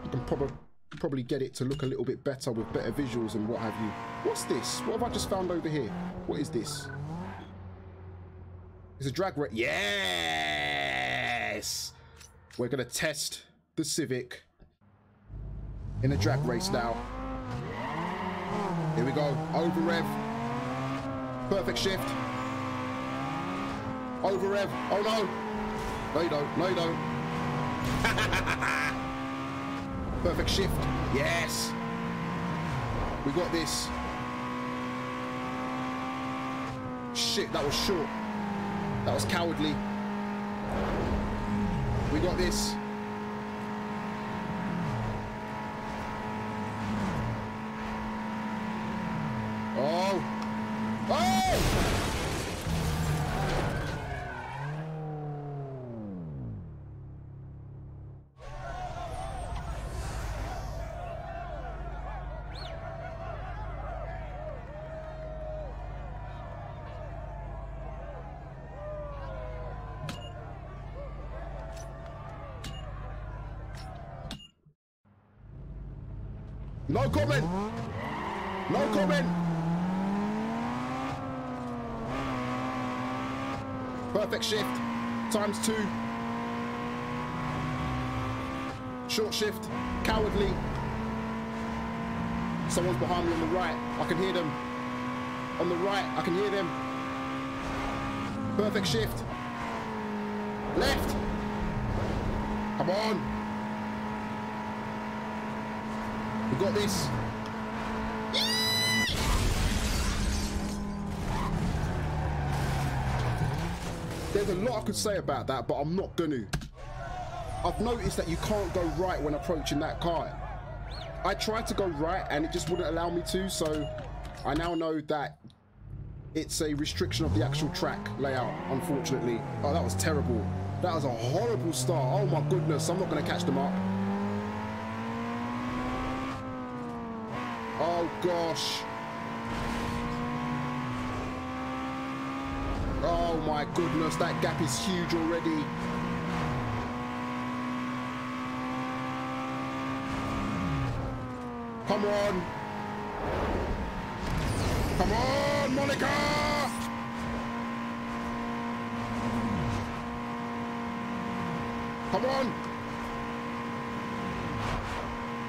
you can probably get it to look a little bit better with better visuals and what have you. What's this? What have I just found over here? What is this? It's a drag race. Yes! We're going to test the Civic in a drag race now. Here we go. Over rev. Perfect shift. Over rev. Oh no. No you don't. No you don't. Perfect shift. Yes. We got this. Shit, that was short. That was cowardly. We got this. Oh. Oh! No comment! No comment! Perfect shift. ×2. Short shift. Cowardly. Someone's behind me on the right. I can hear them. On the right, I can hear them. Perfect shift. Left. Come on. We got this. There's a lot I could say about that, but I'm not gonna. I've noticed that you can't go right when approaching that car. I tried to go right and it just wouldn't allow me to, so I now know that it's a restriction of the actual track layout, unfortunately. Oh, that was terrible. That was a horrible start. Oh my goodness, I'm not gonna catch them up. Oh gosh. Oh my goodness, that gap is huge already. Come on. Come on, Monica! Come on.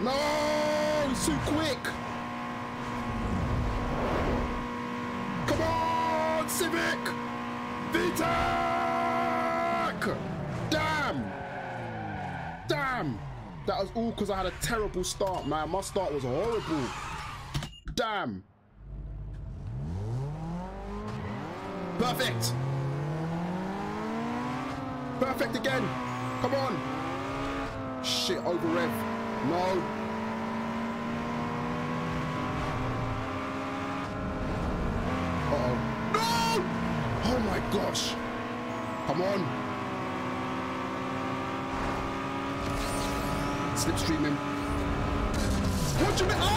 No, it's too quick. Come on, Civic! VTEC! Damn! Damn! That was all because I had a terrible start, man. My start was horrible. Damn! Perfect! Perfect again! Come on! Shit, over rev. No. Uh-oh. No! Oh my gosh! Come on! Slipstream him. What do you mean? Oh!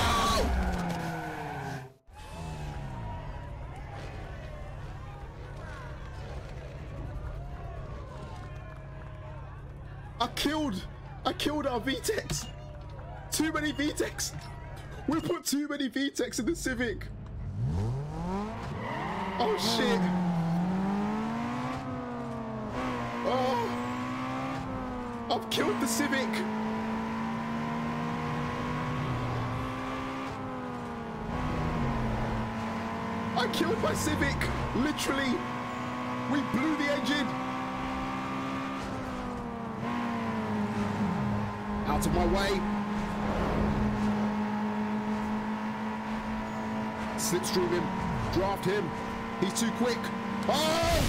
I killed our VTECs. Too many VTECs. We put too many VTECs in the Civic. Oh shit. Oh. I've killed the Civic. I killed my Civic. Literally. We blew the engine. Out of my way. Slipstream him. Draft him. He's too quick. Oh!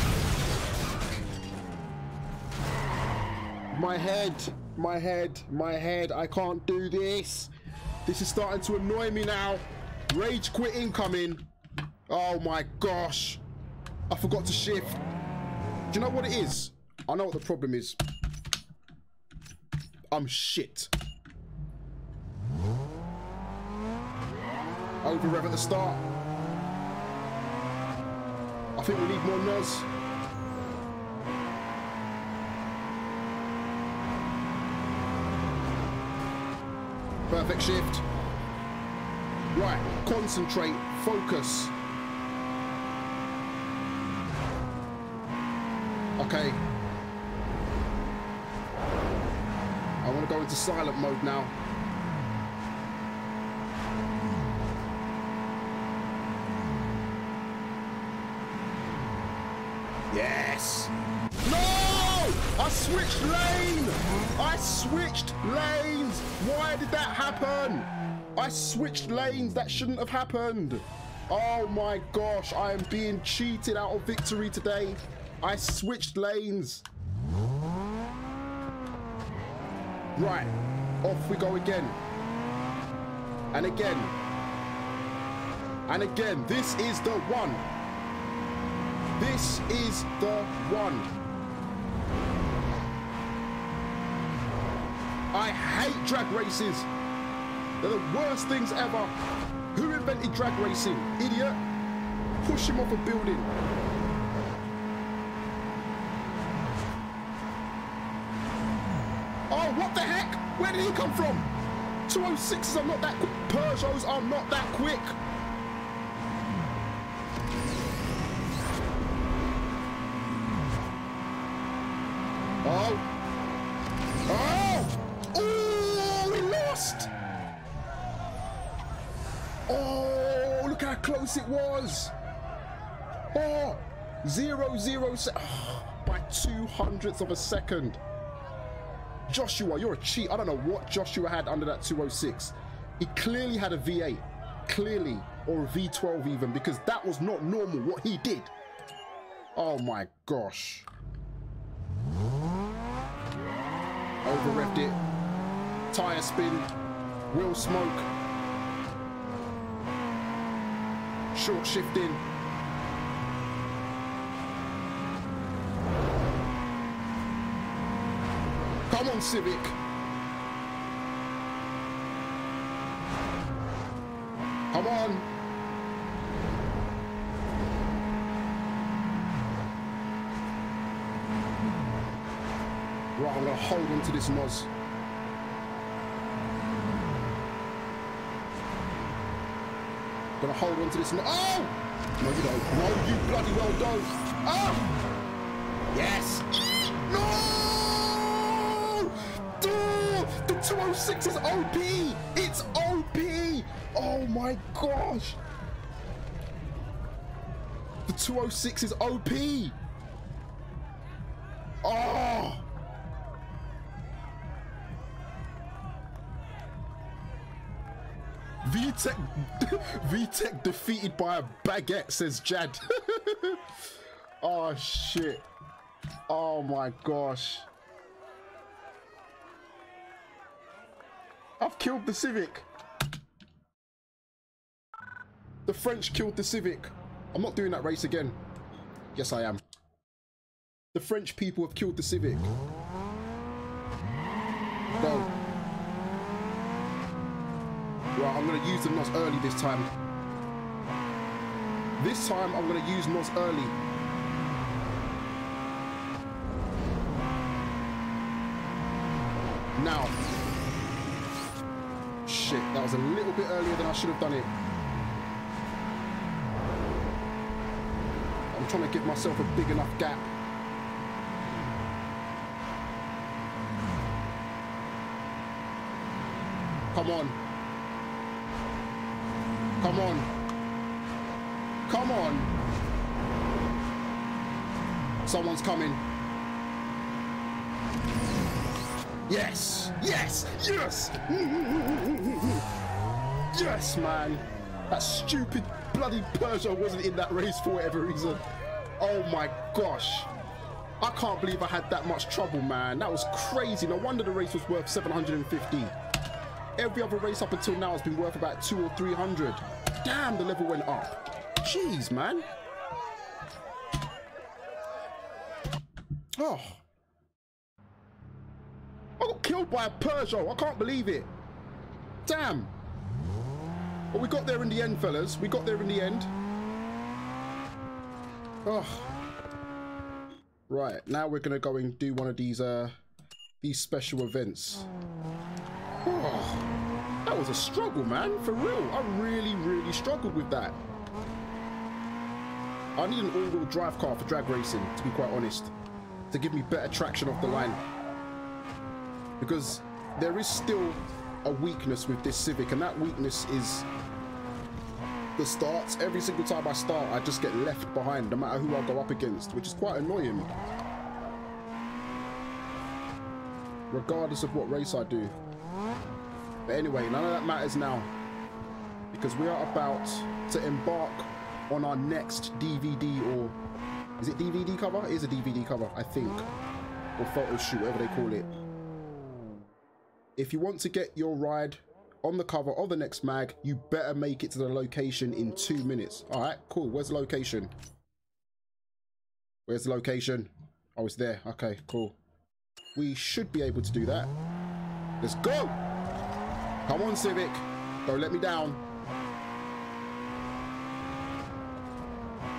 My head. My head. My head. I can't do this. This is starting to annoy me now. Rage quit incoming. Oh my gosh. I forgot to shift. Do you know what it is? I know what the problem is. I'm shit. Over rev at the start. I think we need more nos. Perfect shift. Right, concentrate, focus. Okay. I want to go into silent mode now. Yes! No! I switched lane! I switched lanes! Why did that happen? I switched lanes. That shouldn't have happened. Oh my gosh, I am being cheated out of victory today. I switched lanes. Right, off we go again. And again. And again, this is the one. This is the one. I hate drag races. They're the worst things ever. Who invented drag racing? Idiot. Push him off a building. Oh, what the heck? Where did he come from? 206s are not that quick. Peugeots are not that quick. Oh. Oh! Oh, we lost! Oh, look how close it was. Oh, 0.0 by 200ths of a second. Joshua, you're a cheat. I don't know what Joshua had under that 206. He clearly had a V8, clearly, or a V12 even, because that was not normal what he did. Oh my gosh. Over-revved it. Tire spin. Wheel smoke. Short shifting. Come on, Civic. Come on. Right, I'm going to hold on to this nose. Gonna hold on to this. Oh! No, you don't. No, you bloody well don't. Oh! Yes! No! Oh, the 206 is OP! It's OP! Oh my gosh! The 206 is OP! Oh! VTEC defeated by a baguette, says Jad. Oh shit. Oh my gosh. I've killed the Civic. The French killed the Civic. I'm not doing that race again. Yes, I am. The French people have killed the Civic. Go. Right, I'm going to use the NOS early this time. This time, I'm going to use NOS early. Now. Shit, that was a little bit earlier than I should have done it. I'm trying to give myself a big enough gap. Come on. Come on. Come on. Someone's coming. Yes. Yes. Yes. Yes, man. That stupid bloody Peugeot wasn't in that race for whatever reason. Oh my gosh. I can't believe I had that much trouble, man. That was crazy. No wonder the race was worth 750. Every other race up until now has been worth about 200 or 300. Damn, the level went up. Jeez, man. Oh. I got killed by a Peugeot. I can't believe it. Damn. But we got there in the end, fellas. We got there in the end. Oh. Right, now we're going to go and do one of these special events. Oh, that was a struggle, man, for real. I really struggled with that. I need an all-wheel drive car for drag racing, to be quite honest. to give me better traction off the line. Because there is still a weakness with this Civic, and that weakness is the starts. Every single time I start, I just get left behind, no matter who I go up against, which is quite annoying. Regardless of what race I do. But anyway, none of that matters now, because we are about to embark on our next DVD, or is it DVD cover? It is a DVD cover, I think, or photo shoot, whatever they call it. If you want to get your ride on the cover of the next mag, you better make it to the location in 2 minutes. All right, cool. Where's the location? Where's the location? Oh, it's there. Okay, cool. We should be able to do that. Let's go. Come on, Civic. Don't let me down.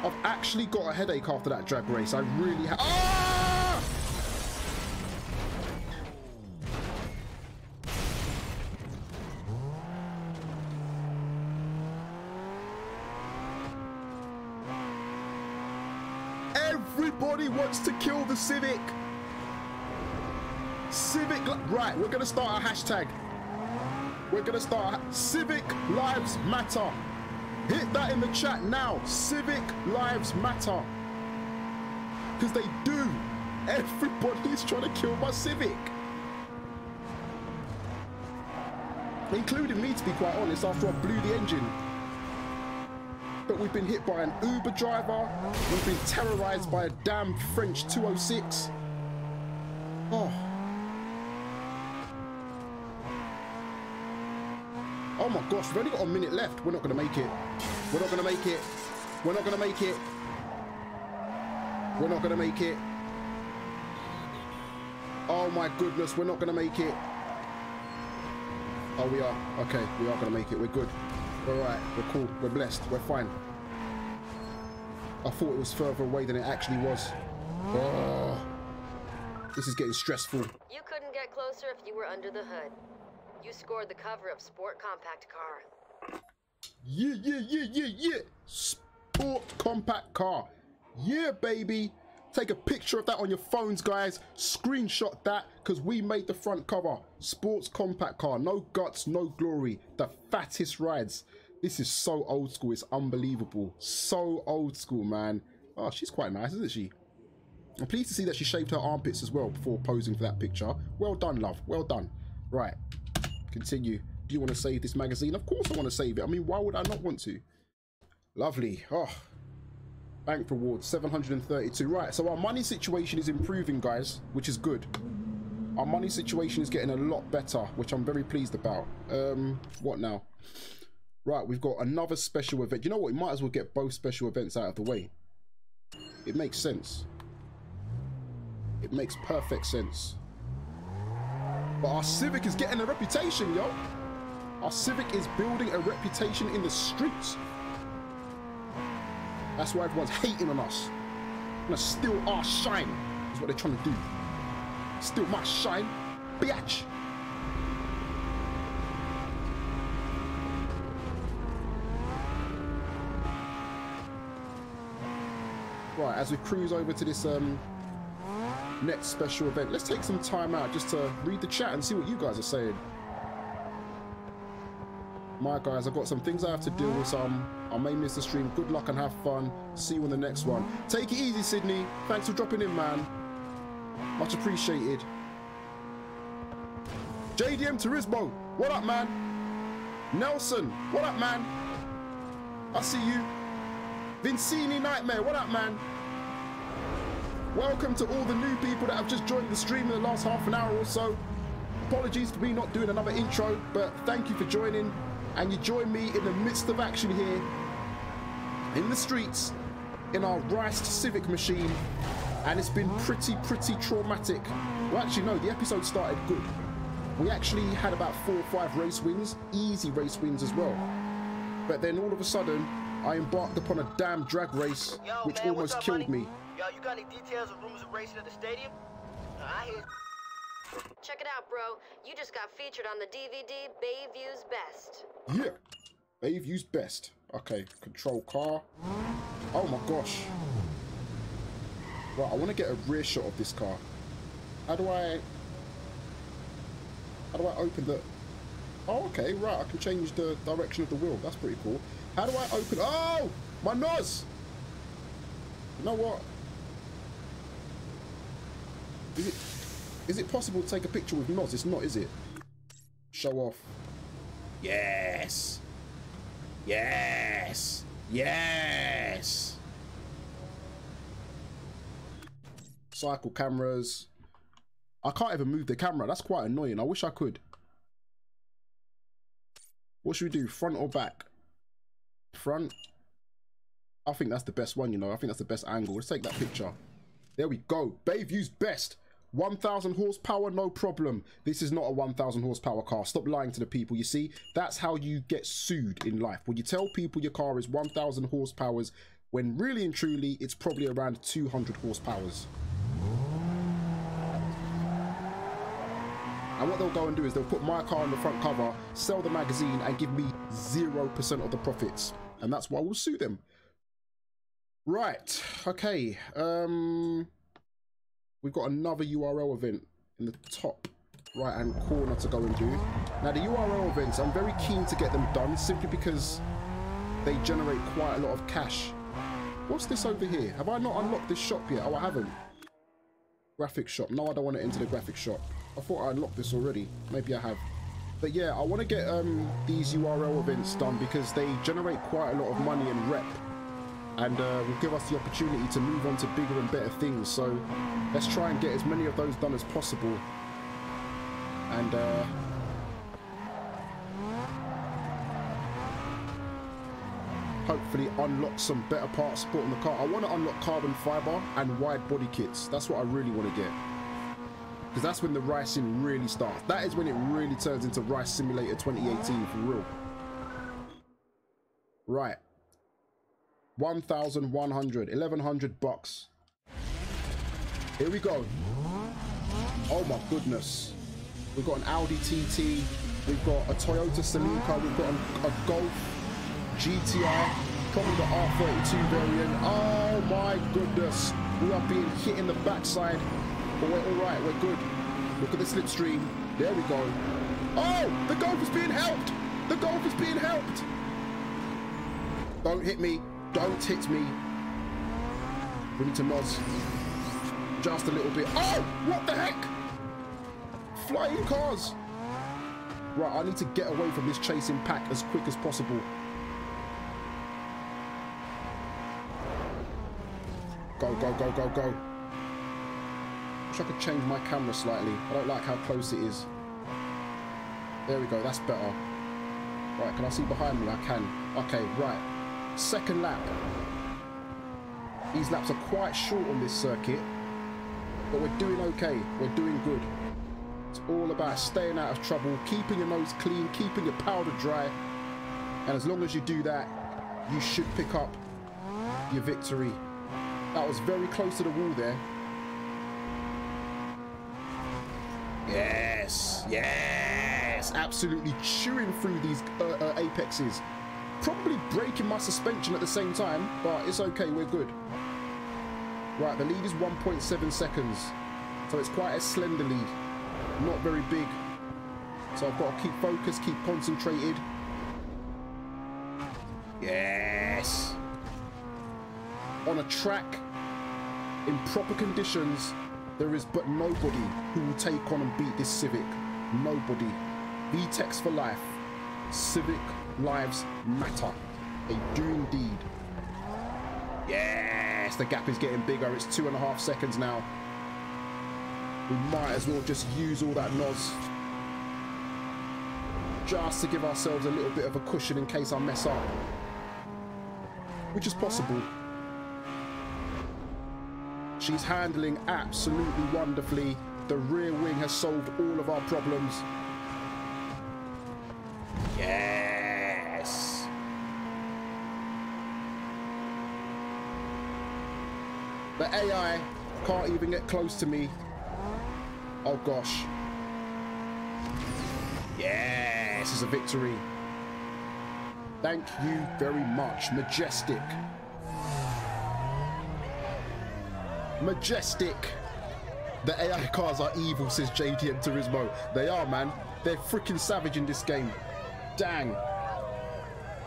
I've actually got a headache after that drag race. I really have. Ah! Everybody wants to kill the Civic. Civic, right, we're gonna start a hashtag. We're gonna start Civic Lives Matter. Hit that in the chat now. Civic Lives Matter. Because they do. Everybody's trying to kill my Civic. Including me, to be quite honest, after I blew the engine. But we've been hit by an Uber driver. We've been terrorized by a damn French 206. Oh. Oh my gosh, we've only got a minute left. We're not going to make it. We're not going to make it. We're not going to make it. We're not going to make it. Oh my goodness, we're not going to make it. Oh, we are. Okay, we are going to make it. We're good. We're all right. We're cool. We're blessed. We're fine. I thought it was further away than it actually was. Oh, this is getting stressful. You couldn't get closer if you were under the hood. You scored the cover of Sport Compact Car. Yeah, yeah, yeah, yeah, yeah. Sport Compact Car. Yeah, baby. Take a picture of that on your phones, guys. Screenshot that, because we made the front cover. Sports Compact Car. No guts, no glory. The fattest rides. This is so old school. It's unbelievable. So old school, man. Oh, she's quite nice, isn't she? I'm pleased to see that she shaved her armpits as well before posing for that picture. Well done, love. Well done. Right. Continue. Do you want to save this magazine? Of course I want to save it. I mean, why would I not want to? Lovely. Oh. Bank reward 732. Right, so our money situation is improving, guys, which is good. Our money situation is getting a lot better, which I'm very pleased about. What now? Right, we've got another special event. You know what? We might as well get both special events out of the way. It makes sense. It makes perfect sense. But our Civic is getting a reputation, yo. Our Civic is building a reputation in the streets. That's why everyone's hating on us. Gonna steal our shine, is what they're trying to do. Steal my shine, bitch. Right, as we cruise over to this next special event, let's take some time out just to read the chat and see what you guys are saying. My guys, I've got some things I have to deal with, I may miss the stream. Good luck and have fun. See you on the next one. Take it easy, Sydney. Thanks for dropping in, man. Much appreciated. JDM Turismo, what up, man? Nelson, what up, man? I see you. Vincini Nightmare, what up, man? Welcome to all the new people that have just joined the stream in the last half an hour or so. Apologies for me not doing another intro, but thank you for joining. And you join me in the midst of action here in the streets in our riced Civic machine, and it's been pretty traumatic. Well, actually no, the episode started good. We actually had about 4 or 5 race wins, easy race wins as well. But then all of a sudden, I embarked upon a damn drag race, which man, almost killed me. Yo, you got any details of rumors of racing at the stadium? I hear. Check it out, bro. You just got featured on the DVD Bayview's Best. Yeah, Bayview's Best. Okay, control car. Oh my gosh. Right, I want to get a rear shot of this car. How do I open the... Oh, okay, right, I can change the direction of the wheel. That's pretty cool. How do I open... Oh, my nose! You know what? Is it possible to take a picture with NOS? It's not, is it? Show off. Yes! Yes! Yes! Cycle cameras. I can't even move the camera. That's quite annoying. I wish I could. What should we do? Front or back? Front. I think that's the best one, you know. I think that's the best angle. Let's take that picture. There we go. Bayview's best. 1,000 horsepower, no problem. This is not a 1,000 horsepower car. Stop lying to the people. You see, that's how you get sued in life. When you tell people your car is 1,000 horsepowers, when really and truly, it's probably around 200 horsepowers. And what they'll go and do is they'll put my car on the front cover, sell the magazine, and give me 0% of the profits. And that's why we'll sue them. Right, okay. We've got another URL event in the top right-hand corner to go and do. Now, the URL events, I'm very keen to get them done simply because they generate quite a lot of cash. What's this over here? Have I not unlocked this shop yet? Oh, I haven't. Graphics shop. No, I don't want to enter the graphics shop. I thought I unlocked this already. Maybe I have. But yeah, I want to get these URL events done because they generate quite a lot of money and rep. And will give us the opportunity to move on to bigger and better things. So let's try and get as many of those done as possible. And hopefully unlock some better part support on the car. I want to unlock carbon fiber and wide body kits. That's what I really want to get. Because that's when the racing really starts. That is when it really turns into Rice Simulator 2018 for real. Right. 1,100, 1,100 bucks. Here we go. Oh my goodness. We've got an Audi TT. We've got a Toyota Celica. We've got a Golf GTI. Probably the R32 variant. Oh my goodness. We are being hit in the backside. But we're all right. We're good. Look at the slipstream. There we go. Oh, the Golf is being helped. The Golf is being helped. Don't hit me. Don't hit me. We need to NOS. Just a little bit. Oh, what the heck? Flying cars. Right, I need to get away from this chasing pack as quick as possible. Go, go, go, go, go. Wish I could change my camera slightly. I don't like how close it is. There we go, that's better. Right, can I see behind me? I can. Okay, right. Second lap. These laps are quite short on this circuit, but we're doing okay. We're doing good. It's all about staying out of trouble, keeping your nose clean, keeping your powder dry, and as long as you do that, you should pick up your victory. That was very close to the wall there. Yes, yes, absolutely chewing through these apexes. Probably breaking my suspension at the same time, but it's okay, we're good. Right, the lead is 1.7 seconds, so it's quite a slender lead, not very big. So I've got to keep focused, keep concentrated. Yes. On a track, in proper conditions, there is but nobody who will take on and beat this Civic. Nobody. VTECs for life. Civic lives matter. They do indeed. Yes, the gap is getting bigger. It's 2.5 seconds now. We might as well just use all that NOS just to give ourselves a little bit of a cushion in case I mess up, which is possible. She's handling absolutely wonderfully. The rear wing has solved all of our problems. Yes. The AI can't even get close to me. Oh gosh. Yes, it's a victory. Thank you very much, Majestic. Majestic. The AI cars are evil, says JDM Turismo. They are, man. They're freaking savage in this game. Dang.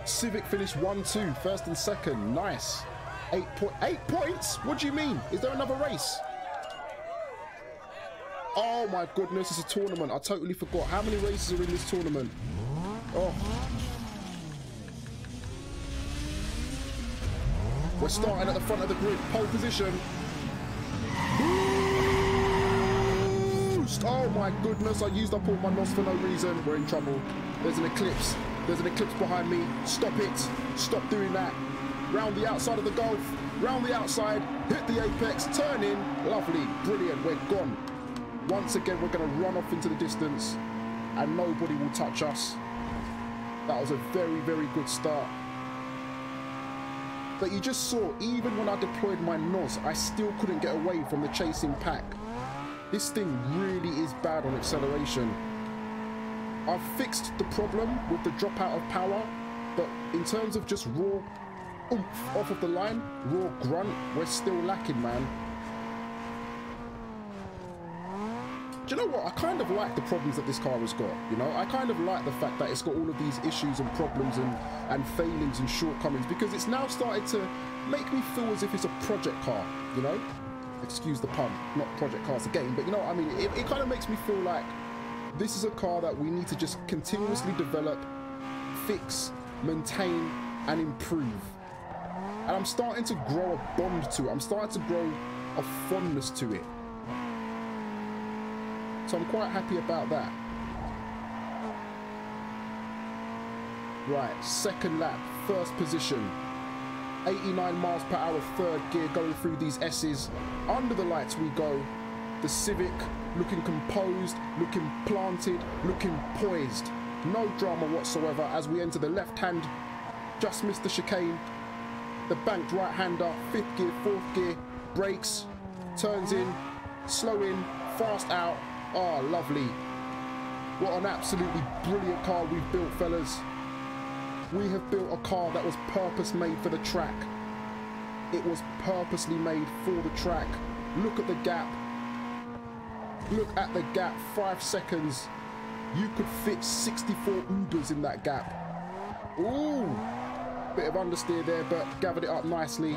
Civic finished 1-2, first and second. Nice. 8 points? What do you mean? Is there another race? Oh my goodness, it's a tournament. I totally forgot. How many races are in this tournament? Oh. We're starting at the front of the grid. Pole position. Boost! Oh my goodness, I used up all my NOS for no reason. We're in trouble. There's an eclipse. There's an eclipse behind me. Stop it. Stop doing that. Round the outside of the Gulf. Round the outside. Hit the apex. Turn in. Lovely. Brilliant. We're gone. Once again, we're going to run off into the distance and nobody will touch us. That was a very, very good start. But you just saw, even when I deployed my NOS, I still couldn't get away from the chasing pack. This thing really is bad on acceleration. I've fixed the problem with the dropout of power, but in terms of just raw oomph off of the line, raw grunt, we're still lacking, man. Do you know what? I kind of like the problems that this car has got, you know? I kind of like the fact that it's got all of these issues and problems and failings and shortcomings, because it's now started to make me feel as if it's a project car, you know? Excuse the pun, not project cars again, but you know what I mean? It kind of makes me feel like this is a car that we need to just continuously develop, fix, maintain, and improve. And I'm starting to grow a bond to it. I'm starting to grow a fondness to it. So I'm quite happy about that. Right, second lap, first position. 89 miles per hour, third gear, going through these S's. Under the lights we go. The Civic looking composed, looking planted, looking poised. No drama whatsoever as we enter the left hand. Just missed the chicane. The banked right-hander, fifth gear, fourth gear, brakes, turns in, slow in, fast out. Oh, lovely. What an absolutely brilliant car we've built, fellas. We have built a car that was purpose-made for the track. It was purposely made for the track. Look at the gap. Look at the gap, 5 seconds. You could fit 64 Ubers in that gap. Ooh, bit of understeer there, but gathered it up nicely.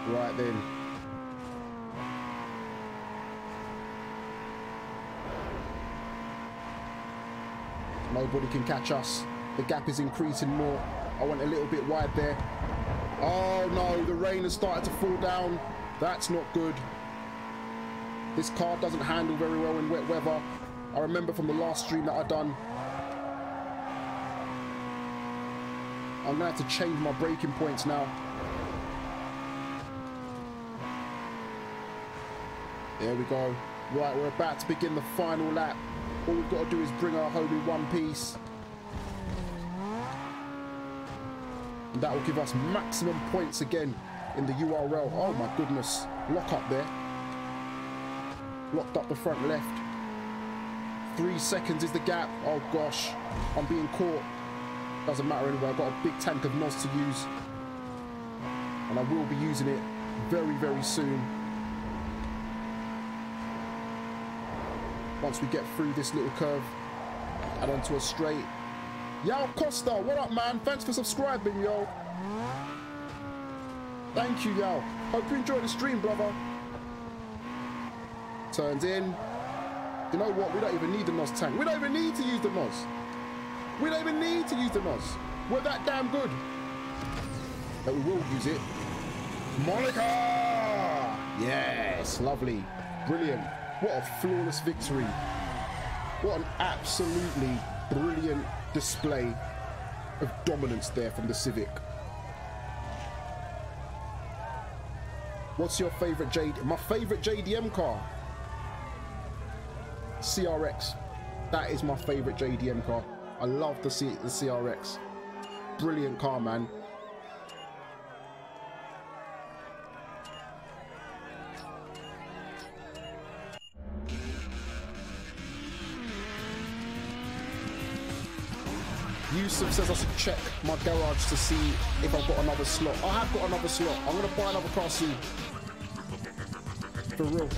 Right then. Nobody can catch us. The gap is increasing more. I went a little bit wide there. Oh no, the rain has started to fall down. That's not good. This car doesn't handle very well in wet weather. I remember from the last stream that I done. I'm gonna have to change my braking points now. There we go. Right, we're about to begin the final lap. All we've got to do is bring her home in one piece. And that will give us maximum points again in the URL. Oh my goodness. Lock up there. Locked up the front left. 3 seconds is the gap. Oh gosh. I'm being caught. Doesn't matter anyway. I've got a big tank of NOS to use. And I will be using it very, very soon. Once we get through this little curve and onto a straight. Yo, Costa, what up, man? Thanks for subscribing, yo. Thank you, yo. Hope you enjoy the stream, brother. Turns in. You know what? We don't even need the NOS tank. We don't even need to use the NOS. We don't even need to use the NOS. We're that damn good. But we will use it. Monica! Yes, lovely. Brilliant. What a flawless victory. What an absolutely brilliant display of dominance there from the Civic. What's your favorite My favorite JDM car? CRX. That is my favorite JDM car. I love the CRX. Brilliant car, man. Yusuf says I should check my garage to see if I've got another slot. I have got another slot. I'm gonna buy another car soon. For real.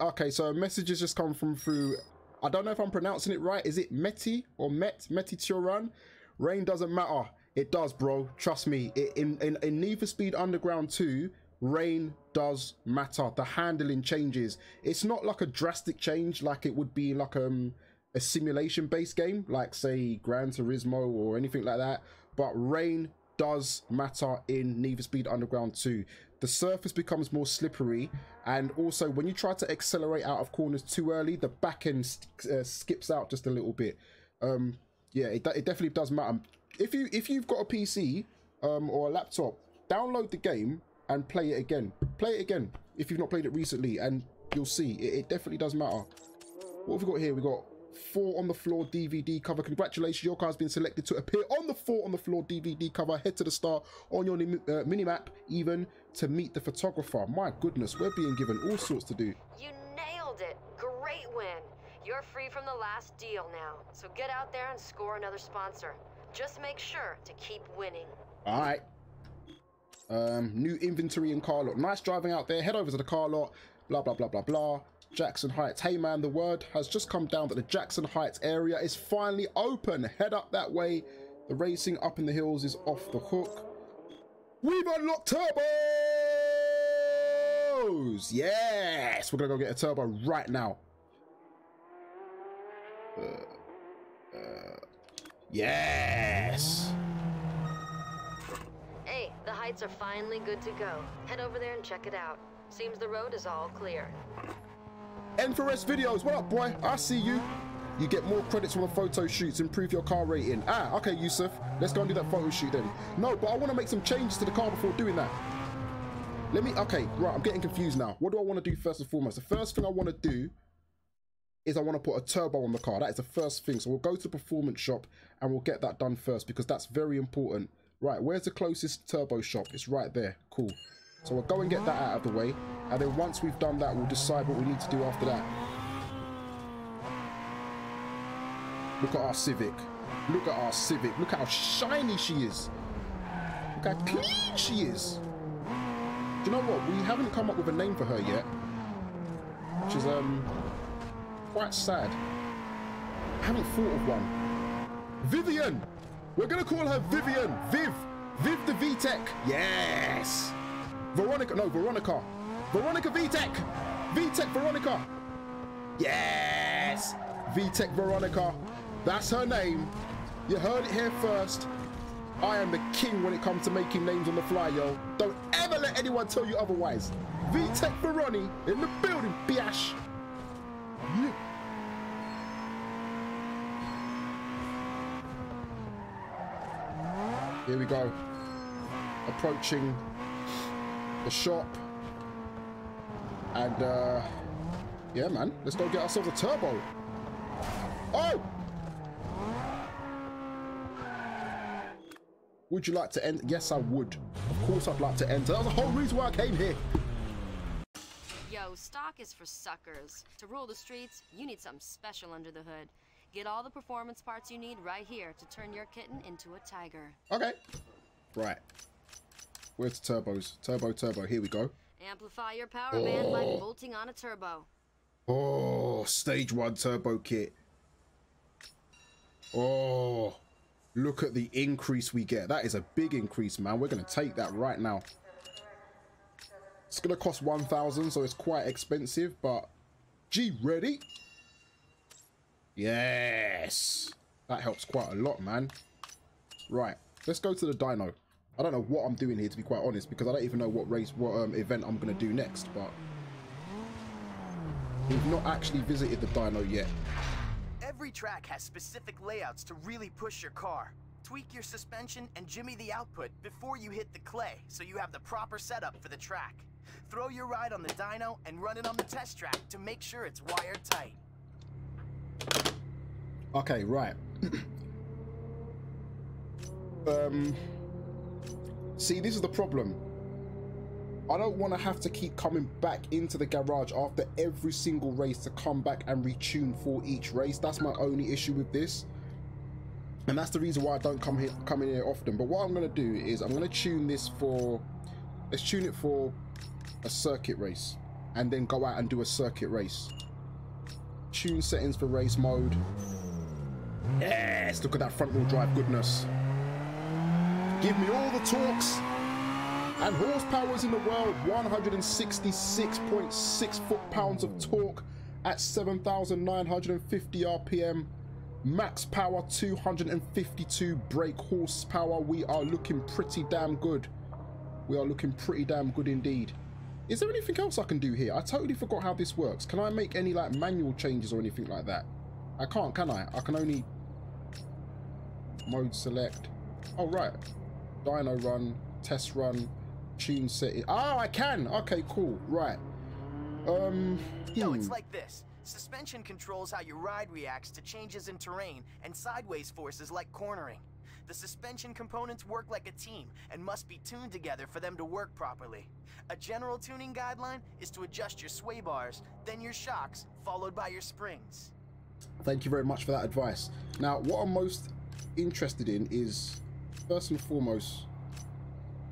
Okay, so a message has just come from through. I don't know if I'm pronouncing it right. Is it Meti or Meti Turan? Rain doesn't matter. It does, bro. Trust me. In Need for Speed Underground 2, rain does matter. The handling changes. It's not like a drastic change like it would be like a simulation-based game, like say Gran Turismo or anything like that. But rain does matter in Need for Speed Underground 2. The surface becomes more slippery, and also when you try to accelerate out of corners too early, the back end skips out just a little bit. Yeah, it definitely does matter. If you've got a PC or a laptop, download the game and play it again. Play it again if you've not played it recently, and you'll see it definitely does matter. What have we got here? We got 4 on the Floor DVD cover. Congratulations, your car's been selected to appear on the 4 on the Floor DVD cover. Head to the star on your minimap even to meet the photographer. My goodness, we're being given all sorts to do. You nailed it. Great win. You're free from the last deal now, so get out there and score another sponsor. Just make sure to keep winning. All right. New inventory and car lot. Nice driving out there. Head over to the car lot. Blah, blah, blah, blah, blah. Jackson Heights. Hey man, the word has just come down that the Jackson Heights area is finally open. Head up that way. The racing up in the hills is off the hook. We've unlocked turbos! Yes! We're gonna go get a turbo right now. Yes! Hey, the heights are finally good to go. Head over there and check it out. Seems the road is all clear. N4S Videos, what up, boy? I see you. You get more credits from the photo shoots, improve your car rating. Ah, okay, Yusuf. Let's go and do that photo shoot then. No, but I want to make some changes to the car before doing that. Okay, right, I'm getting confused now. What do I want to do first and foremost? The first thing I want to do is I want to put a turbo on the car. That is the first thing. So we'll go to the performance shop and we'll get that done first because that's very important. Right, where's the closest turbo shop? It's right there. Cool. So we'll go and get that out of the way. And then once we've done that, we'll decide what we need to do after that. Look at our Civic. Look at our Civic. Look how shiny she is. Look how clean she is. Do you know what? We haven't come up with a name for her yet. Which is quite sad. I haven't thought of one. Vivian! We're gonna call her Vivian. Viv the VTEC. Yes! Veronica, no, Veronica. Veronica VTEC. VTEC Veronica. Yes! VTEC Veronica. That's her name. You heard it here first. I am the king when it comes to making names on the fly, yo. Don't ever let anyone tell you otherwise. VTEC Veroni in the building, biash. Yeah. Here we go. Approaching the shop. And yeah, man, let's go get ourselves a turbo. Oh! Would you like to enter? Yes, I would. Of course I'd like to enter. That was the whole reason why I came here. Yo, stock is for suckers. To rule the streets, you need something special under the hood. Get all the performance parts you need right here to turn your kitten into a tiger. Okay. Right. Where's the turbos? Turbo. Here we go. Amplify your power band by bolting on a turbo. Oh, stage 1 turbo kit. Oh, look at the increase we get. That is a big increase, man. We're going to take that right now. It's going to cost 1,000, so it's quite expensive, but G ready? Yes. That helps quite a lot, man. Right, let's go to the dyno. I don't know what I'm doing here, to be quite honest, because I don't even know what event I'm going to do next, but we've not actually visited the dyno yet. Every track has specific layouts to really push your car. Tweak your suspension and jimmy the output before you hit the clay, so you have the proper setup for the track. Throw your ride on the dyno and run it on the test track to make sure it's wired tight. Okay, right. See, this is the problem. I don't want to have to keep coming back into the garage after every single race to come back and retune for each race. That's my only issue with this. And that's the reason why I don't come in here often. But what I'm going to do is I'm going to tune this for, let's tune it for a circuit race and then go out and do a circuit race. Tune settings for race mode. Yes, look at that front wheel drive goodness. Give me all the torques and horsepowers in the world. 166.6 foot-pounds of torque at 7,950 RPM. Max power 252 brake horsepower. We are looking pretty damn good. We are looking pretty damn good indeed. Is there anything else I can do here? I totally forgot how this works. Can I make any like manual changes or anything like that? I can't, can I? I can only mode select. Oh right, dyno run, test run, tune setting. Oh, I can. Okay, cool. Right. Yo, it's like this. Suspension controls how your ride reacts to changes in terrain and sideways forces like cornering. The suspension components work like a team and must be tuned together for them to work properly. A general tuning guideline is to adjust your sway bars, then your shocks, followed by your springs. Thank you very much for that advice. Now, what I'm most interested in is, first and foremost,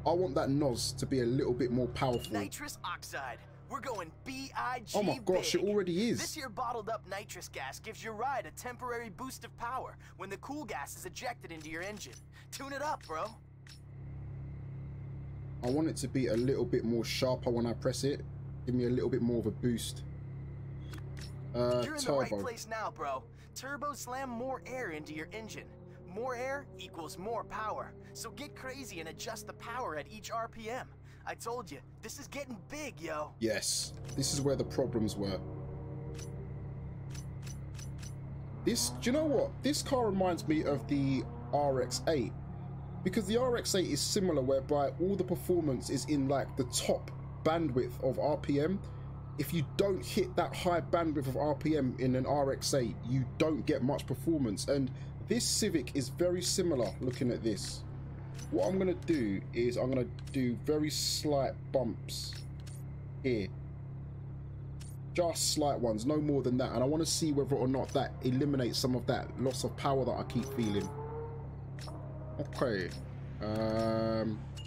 I want that NOS to be a little bit more powerful. Nitrous oxide. We're going B-I-G Oh my gosh, big. it already is. This here bottled up nitrous gas gives your ride a temporary boost of power when the cool gas is ejected into your engine. Tune it up, bro. I want it to be a little bit more sharper when I press it. Give me a little bit more of a boost. You're in turbo. the right place now, bro. Turbo slam more air into your engine. More air equals more power. So get crazy and adjust the power at each RPM. I told you, this is getting big, yo. Yes, this is where the problems were. This, do you know what? This car reminds me of the RX-8. Because the RX-8 is similar, whereby all the performance is in like the top bandwidth of RPM. If you don't hit that high bandwidth of RPM in an RX-8, you don't get much performance. And this Civic is very similar looking at this. What I'm going to do is I'm going to do very slight bumps here. Just slight ones, no more than that. And I want to see whether or not that eliminates some of that loss of power that I keep feeling. Okay.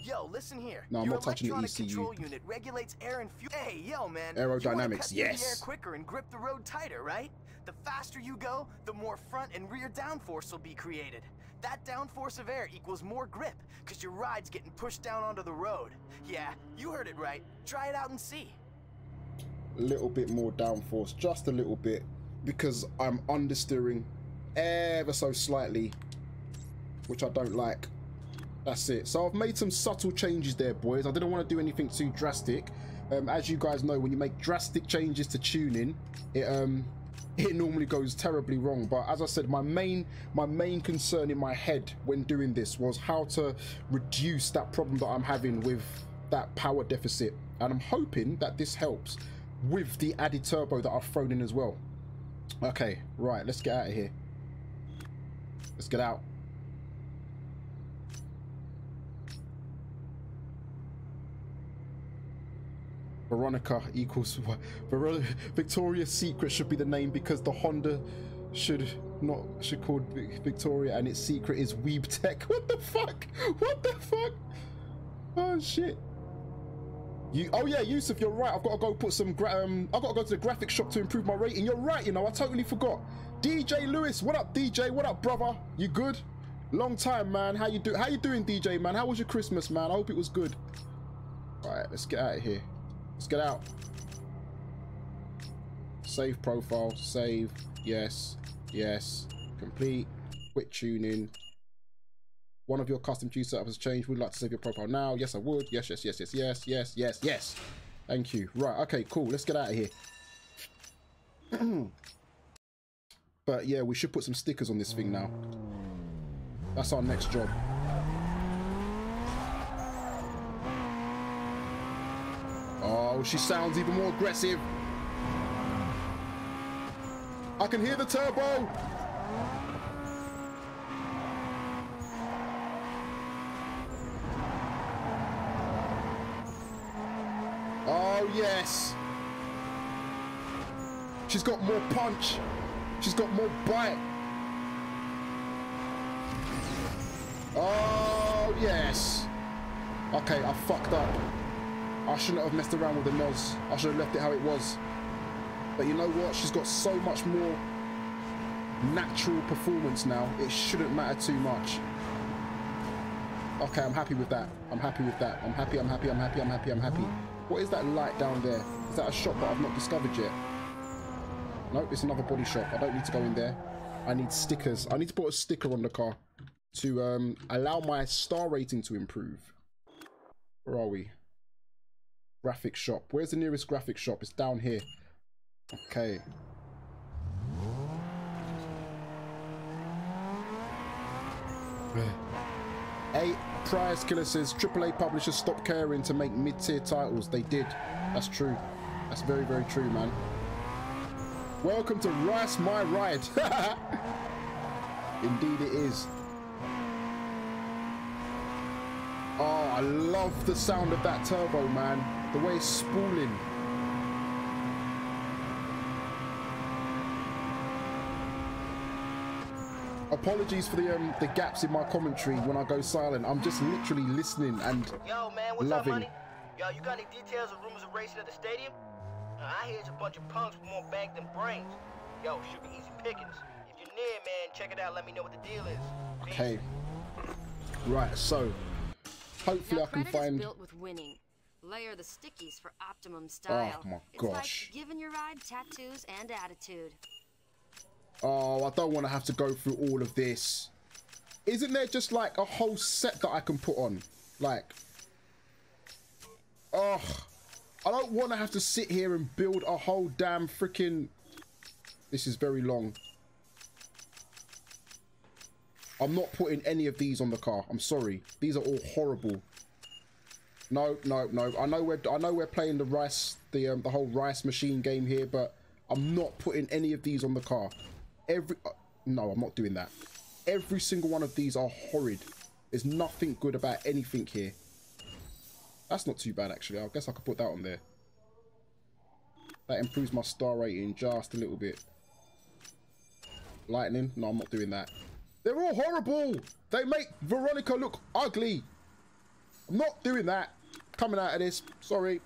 Yo, listen here. No, I'm not touching the ECU. Control unit regulates air and fuel. Hey, yo, man. Aerodynamics, you wanna cut through the air yes. quicker and grip the road tighter, right? The faster you go, the more front and rear downforce will be created. That downforce of air equals more grip, because your ride's getting pushed down onto the road. Yeah, you heard it right. Try it out and see. A little bit more downforce, just a little bit, because I'm understeering ever so slightly, which I don't like. That's it. So I've made some subtle changes there, boys. I didn't want to do anything too drastic. As you guys know, when you make drastic changes to tuning, it normally goes terribly wrong. But as I said, my main concern in my head when doing this was how to reduce that problem that I'm having with that power deficit, and I'm hoping that this helps with the added turbo that I've thrown in as well. Okay, right, let's get out of here. Let's get out. Veronica equals Victoria's Secret should be the name, because the Honda should call Victoria and its secret is VTEC. What the fuck? What the fuck? Oh shit. Oh yeah, Yusuf, you're right. I've got to go put some I've got to go to the graphics shop to improve my rating. You're right, you know, I totally forgot. DeJay Lewis, what up, DJ? What up, brother? You good? Long time, man. How you doing, DJ, man? How was your Christmas, man? I hope it was good. All right, let's get out of here. Let's get out. Save profile, save, yes, yes, complete, quit tuning. One of your custom tune setups has changed. Would like to save your profile now? Yes, I would. Yes, yes, yes, yes, yes, yes, yes, yes. Thank you. Right, okay, cool. Let's get out of here. But yeah, we should put some stickers on this thing now. That's our next job. Oh, she sounds even more aggressive. I can hear the turbo. Oh, yes. She's got more punch. She's got more bite. Oh, yes. Okay, I fucked up. I shouldn't have messed around with the nose. I should have left it how it was. But you know what? She's got so much more natural performance now. It shouldn't matter too much. Okay, I'm happy with that. I'm happy with that. I'm happy, I'm happy, I'm happy, I'm happy, I'm happy. What is that light down there? Is that a shop that I've not discovered yet? Nope, it's another body shop. I don't need to go in there. I need stickers. I need to put a sticker on the car to allow my star rating to improve. Where are we? Graphic shop. Where's the nearest graphic shop? It's down here. Okay. Prize Killer says AAA publishers stopped caring to make mid-tier titles. They did. That's true. That's very, very true, man. Welcome to Rice My Ride. Indeed it is. Oh, I love the sound of that turbo, man. The way it's spooling. Apologies for the gaps in my commentary when I go silent. I'm just literally listening and Yo, man, what's loving. up, money? Yo, you got any details or rumors of racing at the stadium? I hear it's a bunch of punks with more bank than brains. Yo, should be easy pickings. If you're near, man, check it out. Let me know what the deal is. Peace. Okay. Right, so hopefully Now, I can credit is find. built with winning. Layer the stickies for optimum style. Oh my It's gosh. like giving your ride tattoos and attitude. Oh, I don't want to have to go through all of this. Isn't there just like a whole set that I can put on? Like, oh, I don't want to have to sit here and build a whole damn freaking. This is very long. I'm not putting any of these on the car. I'm sorry. These are all horrible. No, no, no. I know we're playing the rice, the whole rice machine game here, but I'm not putting any of these on the car. No, I'm not doing that. Every single one of these are horrid. There's nothing good about anything here. That's not too bad, actually. I guess I could put that on there. That improves my star rating just a little bit. Lightning? No, I'm not doing that. They're all horrible. They make Veronica look ugly. I'm not doing that. Coming out of this. Sorry.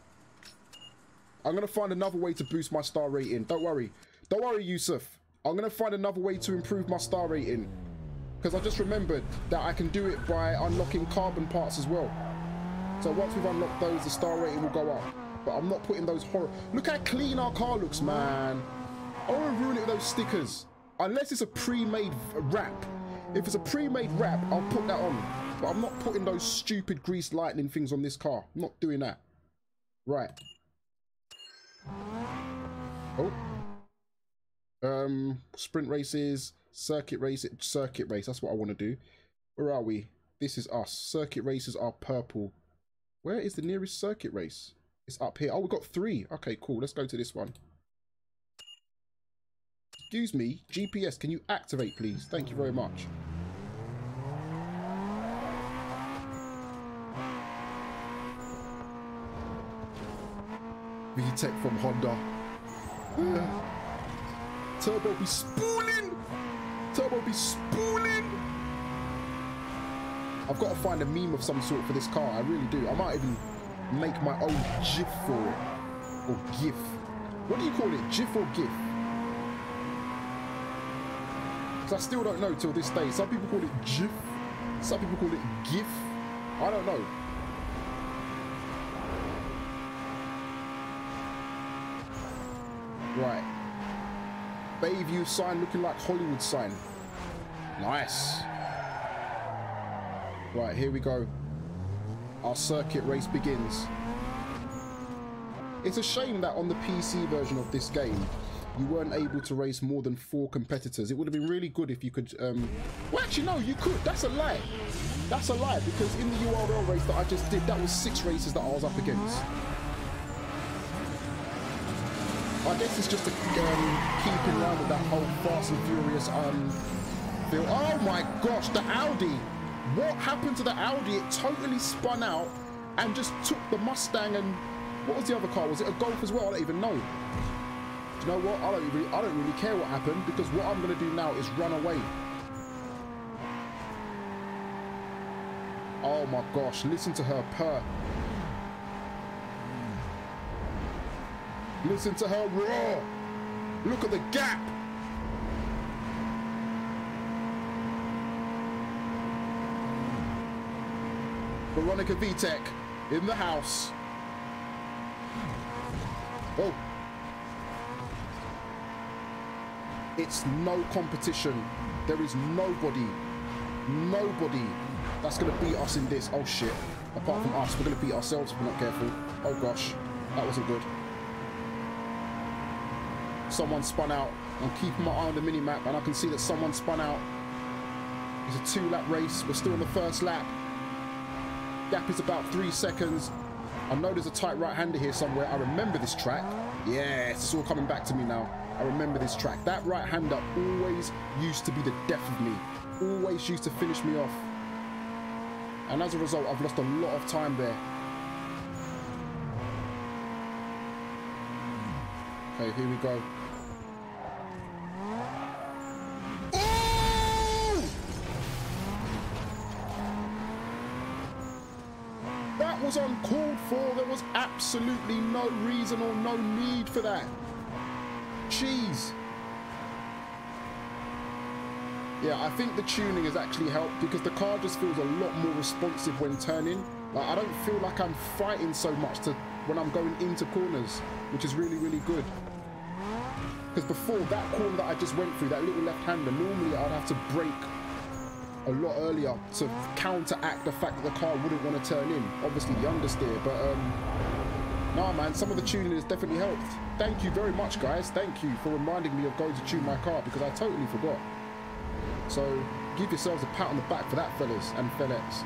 I'm going to find another way to boost my star rating. Don't worry. Don't worry, Yusuf. I'm going to find another way to improve my star rating. Because I just remembered that I can do it by unlocking carbon parts as well. So once we've unlocked those, the star rating will go up. But I'm not putting those horror... Look how clean our car looks, man. I don't want to ruin it with those stickers. Unless it's a pre-made wrap. If it's a pre-made wrap, I'll put that on. But I'm not putting those stupid greased lightning things on this car. I'm not doing that. Right. Oh. Sprint races, circuit race. That's what I want to do. Where are we? This is us. Circuit races are purple. Where is the nearest circuit race? It's up here. Oh, we've got 3. Okay, cool. Let's go to this one. Excuse me, GPS, can you activate, please? Thank you very much. VTEC from Honda. Turbo be spooling! Turbo be spooling! I've got to find a meme of some sort for this car. I really do. I might even make my own GIF for it. Or GIF. What do you call it? GIF or GIF? Because I still don't know till this day. Some people call it GIF. Some people call it GIF. I don't know. Right. Bayview sign looking like Hollywood sign. Nice. Right, here we go. Our circuit race begins. It's a shame that on the PC version of this game, you weren't able to race more than 4 competitors. It would have been really good if you could... Well, actually, no, you could. That's a lie. That's a lie, because in the URL race that I just did, that was 6 races that I was up against. I guess it's just to keep in line with that whole Fast and Furious feel. Oh my gosh, the Audi! What happened to the Audi? It totally spun out and just took the Mustang and What was the other car? Was it a Golf as well? I don't even know. Do you know what? I don't really care what happened, because what I'm going to do now is run away. Oh my gosh, listen to her purr. Listen to her roar. Look at the gap. Veronica VTEC in the house. Oh. It's no competition. There is nobody that's going to beat us in this. Oh shit. Apart from us, we're going to beat ourselves if we're not careful. Oh gosh, that wasn't good. Someone spun out. I'm keeping my eye on the mini-map and I can see that someone spun out. It's a 2-lap race. We're still on the first lap. Gap is about 3 seconds. I know there's a tight right-hander here somewhere. I remember this track. Yes, it's all coming back to me now. I remember this track. That right-hander always used to be the death of me. Always used to finish me off. And as a result, I've lost a lot of time there. Okay, here we go. Oh! That was uncalled for. There was absolutely no reason or no need for that. Jeez. Yeah, I think the tuning has actually helped, because the car just feels a lot more responsive when turning. Like, I don't feel like I'm fighting so much when I'm going into corners, which is really, really good. Because before, that corner that I just went through, that little left-hander, normally I'd have to brake a lot earlier to counteract the fact that the car wouldn't want to turn in. Obviously the understeer, but nah man, some of the tuning has definitely helped. Thank you very much guys, thank you for reminding me of going to tune my car, because I totally forgot. So give yourselves a pat on the back for that, fellas and fellas.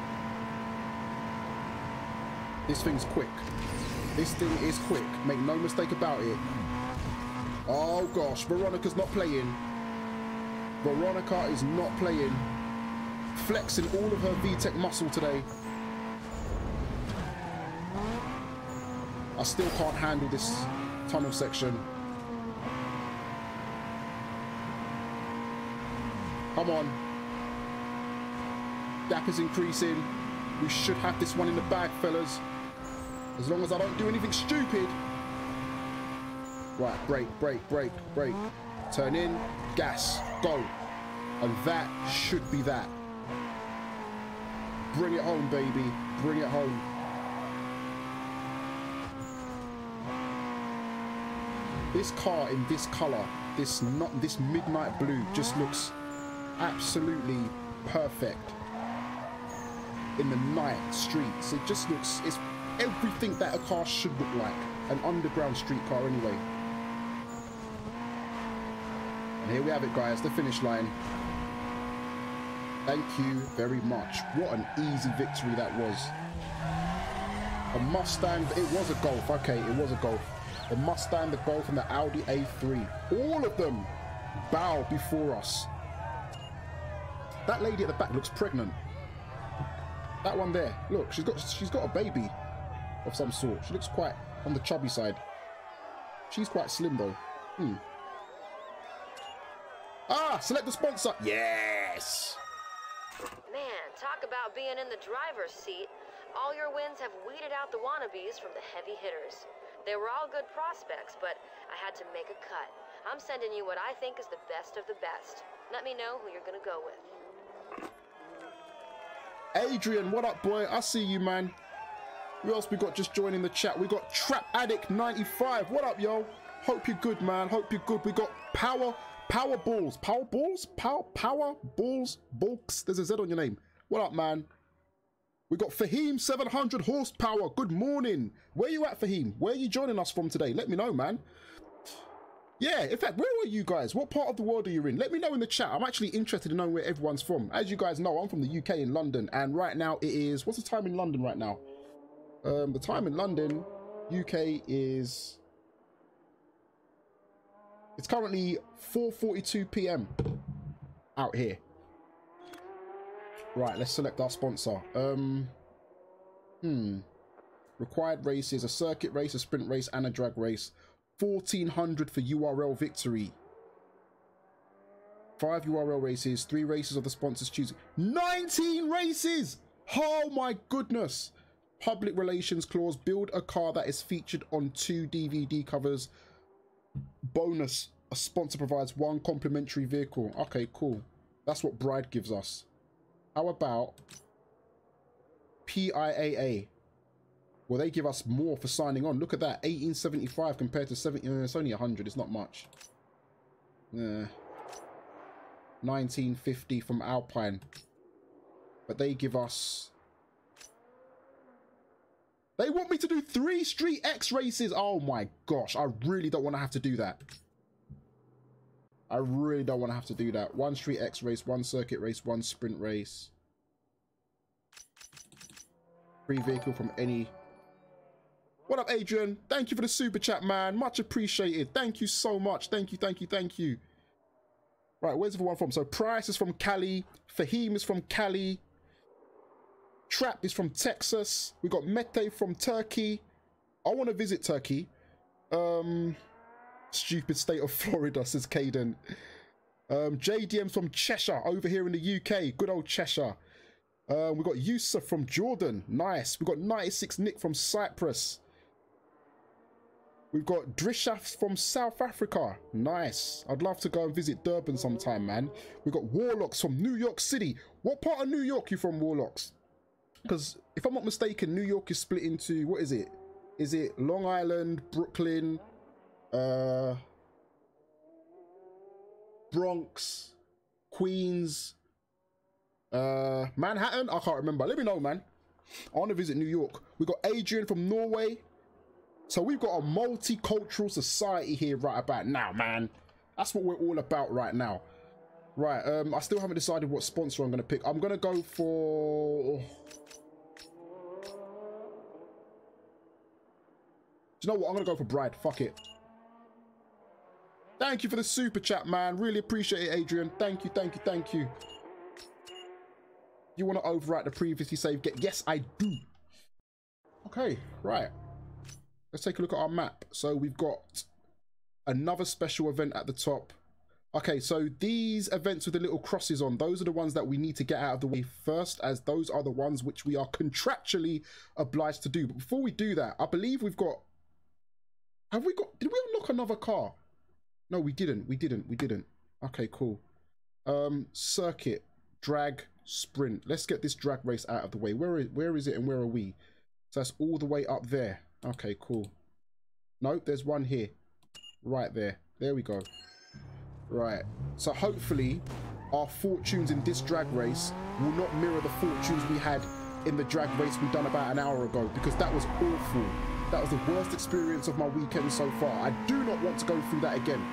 This thing's quick. This thing is quick, make no mistake about it. Oh gosh, Veronica's not playing. Veronica is not playing. Flexing all of her VTEC muscle today. I still can't handle this tunnel section. Come on. Gap is increasing. We should have this one in the bag, fellas. As long as I don't do anything stupid. Right, brake. Turn in, gas, go. And that should be that. Bring it home, baby. Bring it home. This car in this color, this midnight blue, just looks absolutely perfect in the night streets. It just looks, it's everything that a car should look like. An underground street car anyway. And here we have it guys, the finish line. Thank you very much. What an easy victory that was. A Mustang, it was a Golf, okay, it was a Golf. The Mustang, the Golf, and the Audi A3. All of them bow before us. That lady at the back looks pregnant. That one there, look, she's got a baby of some sort. She looks quite on the chubby side. She's quite slim though. Ah, select the sponsor. Yes. Man, talk about being in the driver's seat. All your wins have weeded out the wannabes from the heavy hitters. They were all good prospects, but I had to make a cut. I'm sending you what I think is the best of the best. Let me know who you're gonna go with. Adrian, what up, boy? I see you, man. Who else we got just joining the chat? We got Trap Addict 95. What up, yo? Hope you're good, man. Hope you're good. We got Power Balls. Bulks. There's a Z on your name. What up, man? We got Fahim 700 horsepower. Good morning. Where you at, Fahim? Where are you joining us from today? Let me know, man. Yeah, in fact, where are you guys? What part of the world are you in? Let me know in the chat. I'm actually interested in knowing where everyone's from. As you guys know, I'm from the UK in London, and right now it is, what's the time in London right now? The time in London, UK is, it's currently 4:42 p.m. out here. Right, let's select our sponsor. Required races, a circuit race, a sprint race, and a drag race. 1400 for URL victory. 5 URL races, 3 races of the sponsors choosing. 19 races! Oh my goodness. Public relations clause, build a car that is featured on 2 DVD covers. Bonus, a sponsor provides 1 complimentary vehicle. Okay, cool. That's what Bride gives us. How about PIAA? Well, they give us more for signing on. Look at that, 1875 compared to 70. It's only 100. It's not much. 1950 from Alpine, but they give us. They want me to do 3 Street X races. Oh my gosh, I really don't want to have to do that. I really don't want to have to do that. 1 Street X race, 1 circuit race, 1 sprint race. Free vehicle from any. What up, Adrian? Thank you for the super chat, man. Much appreciated. Thank you so much. Thank you, thank you, thank you. Right, where's the one from? So Price is from Cali. Fahim is from Cali. Trap is from Texas. We got Mete from Turkey. I want to visit Turkey. Stupid state of Florida, says Caden. JDM's from Cheshire, over here in the UK. Good old Cheshire. We got Yusuf from Jordan. Nice. We got 96 Nick from Cyprus. We've got Drishaf from South Africa. Nice. I'd love to go and visit Durban sometime, man. We've got Warlocks from New York City. What part of New York you from, Warlocks? Because if I'm not mistaken, New York is split into, what is it? Is it Long Island, Brooklyn, Bronx, Queens, Manhattan? I can't remember. Let me know, man. I want to visit New York. We got Adrian from Norway. So we've got a multicultural society here right about now, man. That's what we're all about right now. Right, I still haven't decided what sponsor I'm going to pick. I'm going to go for... Do you know what? I'm going to go for Bride. Fuck it. Thank you for the super chat, man. Really appreciate it, Adrian. Thank you, thank you, thank you. You want to overwrite the previously saved get? Yes, I do. Okay, right. Let's take a look at our map. So we've got another special event at the top. Okay, so these events with the little crosses on, those are the ones that we need to get out of the way first, as those are the ones which we are contractually obliged to do. But before we do that, I believe we've got... Have we got... Did we unlock another car? No, we didn't. We didn't. Okay, cool. Circuit, drag, sprint. Let's get this drag race out of the way. Where is it and where are we? So that's all the way up there. Okay, cool. Nope, there's one here. Right there. There we go. Right. So hopefully our fortunes in this drag race will not mirror the fortunes we had in the drag race we done about an hour ago, because that was awful. That was the worst experience of my weekend so far. I do not want to go through that again.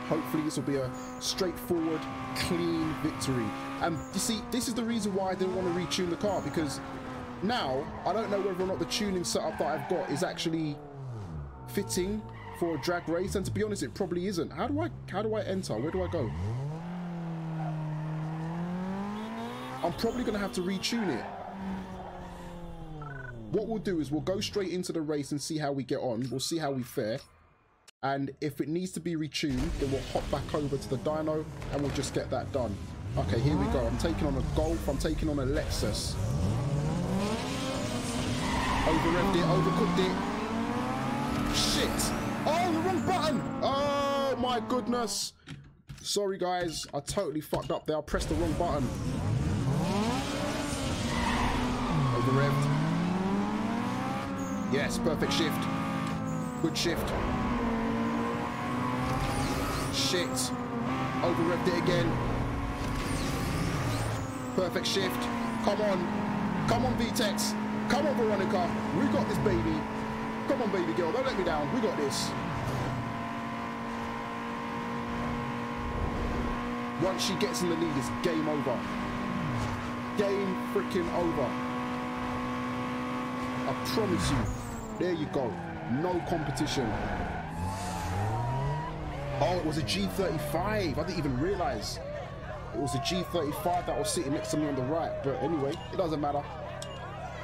Hopefully this will be a straightforward, clean victory. And you see, this is the reason why I didn't want to retune the car, because now I don't know whether or not the tuning setup that I've got is actually fitting for a drag race, and to be honest, it probably isn't. How do I enter? Where do I go? I'm probably gonna have to retune it. What we'll do is we'll go straight into the race and see how we get on. We'll see how we fare, and if it needs to be retuned, then we'll hop back over to the dyno and we'll just get that done. Okay, here we go. I'm taking on a Golf. I'm taking on a Lexus. Over-revved it, overcooked it. Shit! Oh, the wrong button! Oh my goodness! Sorry guys, I totally fucked up there. I pressed the wrong button. Over-revved. Yes, perfect shift. Good shift. Shit. Over-revved it again. Perfect shift. Come on. Come on, VTEC. Come on, Veronica. We got this, baby. Come on, baby girl. Don't let me down. We got this. Once she gets in the lead, it's game over. Game freaking over. I promise you. There you go. No competition. Oh, it was a G35. I didn't even realize. It was a G35 that was sitting next to me on the right. But anyway, it doesn't matter.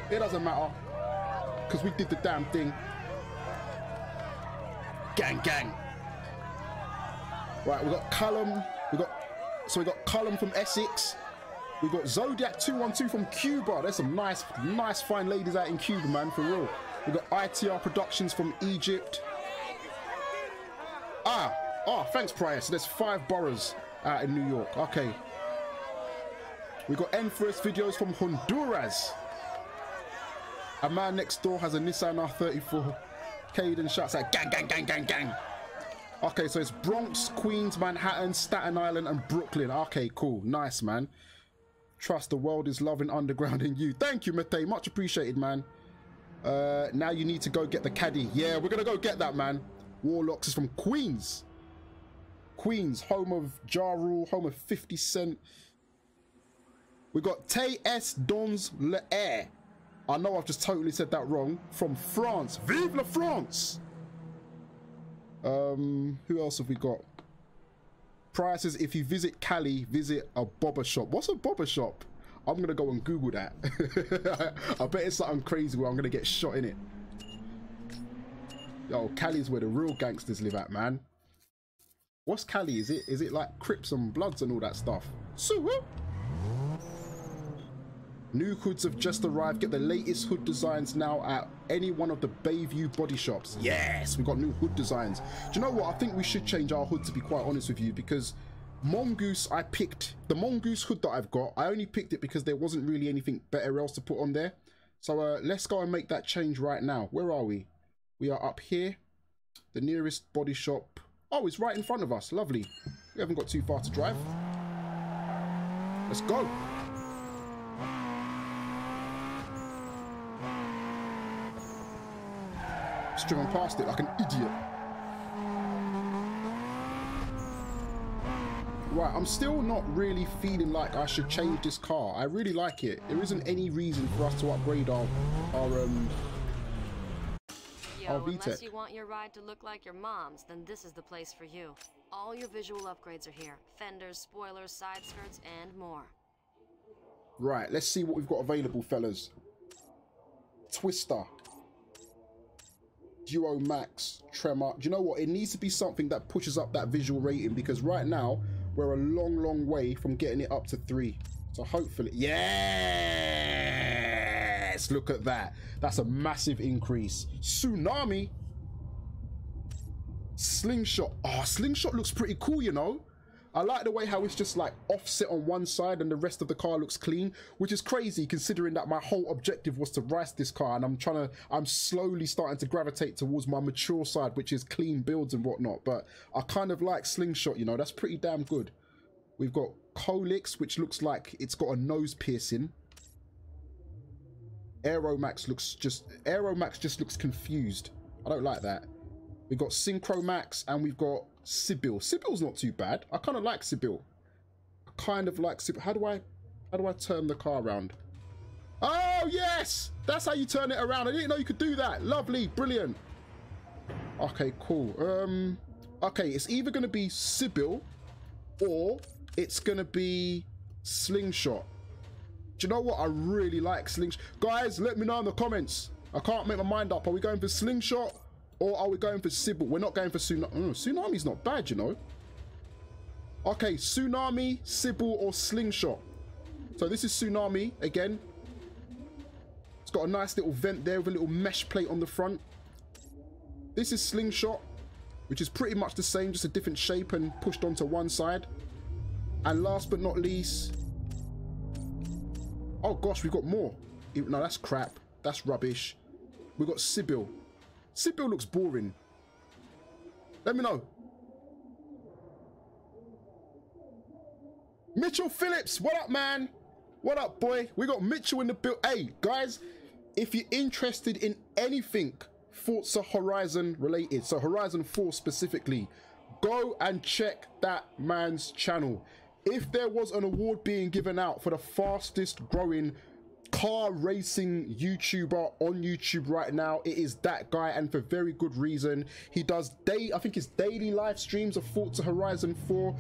It doesn't matter. because we did the damn thing. Gang, gang. Right, we got Callum. We got Callum from Essex. We got Zodiac 212 from Cuba. There's some nice fine ladies out in Cuba, man, for real. We got ITR Productions from Egypt. Thanks, Prior. So there's 5 boroughs out in New York. Okay. We got N1st Videos from Honduras. A man next door has a Nissan R34. Caden shouts out, gang, gang, gang, gang, gang. Okay, so it's Bronx, Queens, Manhattan, Staten Island, and Brooklyn. Okay, cool. Nice, man. Trust the world is loving underground in you. Thank you, Mate. Much appreciated, man. Now you need to go get the caddy. Yeah, we're going to go get that, man. Warlocks is from Queens. Queens, home of Ja Rule, home of 50 Cent. We got Tay S. Dons Le Air. I know I've just totally said that wrong. From France. Vive la France! Who else have we got? Prior says, if you visit Cali, visit a bobber shop. What's a bobber shop? I'm going to go and Google that. I bet it's something crazy where I'm going to get shot in it. Yo, Cali's where the real gangsters live at, man. What's Cali? Is it like Crips and Bloods and all that stuff? So new hoods have just arrived. Get the latest hood designs now at any one of the Bayview body shops. Yes, we got new hood designs. Do you know what? I think we should change our hood, to be quite honest with you, because Mongoose, I picked the Mongoose hood that I've got. I only picked it because there wasn't really anything better else to put on there. So let's go and make that change right now. Where are we? We are up here. The nearest body shop. Oh, it's right in front of us. Lovely. We haven't got too far to drive. Let's go. Just driven past it like an idiot. Right, I'm still not really feeling like I should change this car. I really like it. There isn't any reason for us to upgrade our VTEC. Unless you want your ride to look like your mom's, then this is the place for you. All your visual upgrades are here. Fenders, spoilers, side skirts, and more. Right, let's see what we've got available, fellas. Twister. Duo Max. Tremor. Do you know what? It needs to be something that pushes up that visual rating, because right now, we're a long way from getting it up to 3. So hopefully... Yes! Look at that. That's a massive increase. Tsunami. Slingshot. Oh, Slingshot looks pretty cool, you know. I like the way how it's just like offset on one side and the rest of the car looks clean, which is crazy considering that my whole objective was to race this car, and I'm slowly starting to gravitate towards my mature side, which is clean builds and whatnot. But I kind of like Slingshot, you know. That's pretty damn good. We've got Colix, which looks like it's got a nose piercing. Aeromax just looks confused. I don't like that. We've got Synchromax and we've got Sibyl. Sibyl's not too bad. I kind of like Sibyl. I kind of like Sibyl. How do I turn the car around? Oh yes, that's how you turn it around. I didn't know you could do that. Lovely, brilliant. Okay, cool. Okay, it's either going to be Sibyl or it's going to be Slingshot. Do you know what? I really like Slingshot. Guys, let me know in the comments. I can't make my mind up. Are we going for Slingshot or are we going for Sibyl? We're not going for Tsunami. Tsunami's not bad, you know. Okay, Tsunami, Sibyl, or Slingshot. So this is Tsunami again. It's got a nice little vent there with a little mesh plate on the front. This is Slingshot, which is pretty much the same, just a different shape and pushed onto one side. And last but not least, oh gosh, we've got more. No, that's crap. That's rubbish. We've got Sibyl. Sibyl looks boring. Let me know. Mitchell Phillips, what up, man? What up, boy? We got Mitchell in the build. Hey, guys, if you're interested in anything Forza Horizon related, so Horizon 4 specifically, go and check that man's channel. If there was an award being given out for the fastest growing car racing YouTuber on YouTube right now, it is that guy, and for very good reason. He does I think it's daily live streams of Forza Horizon 4.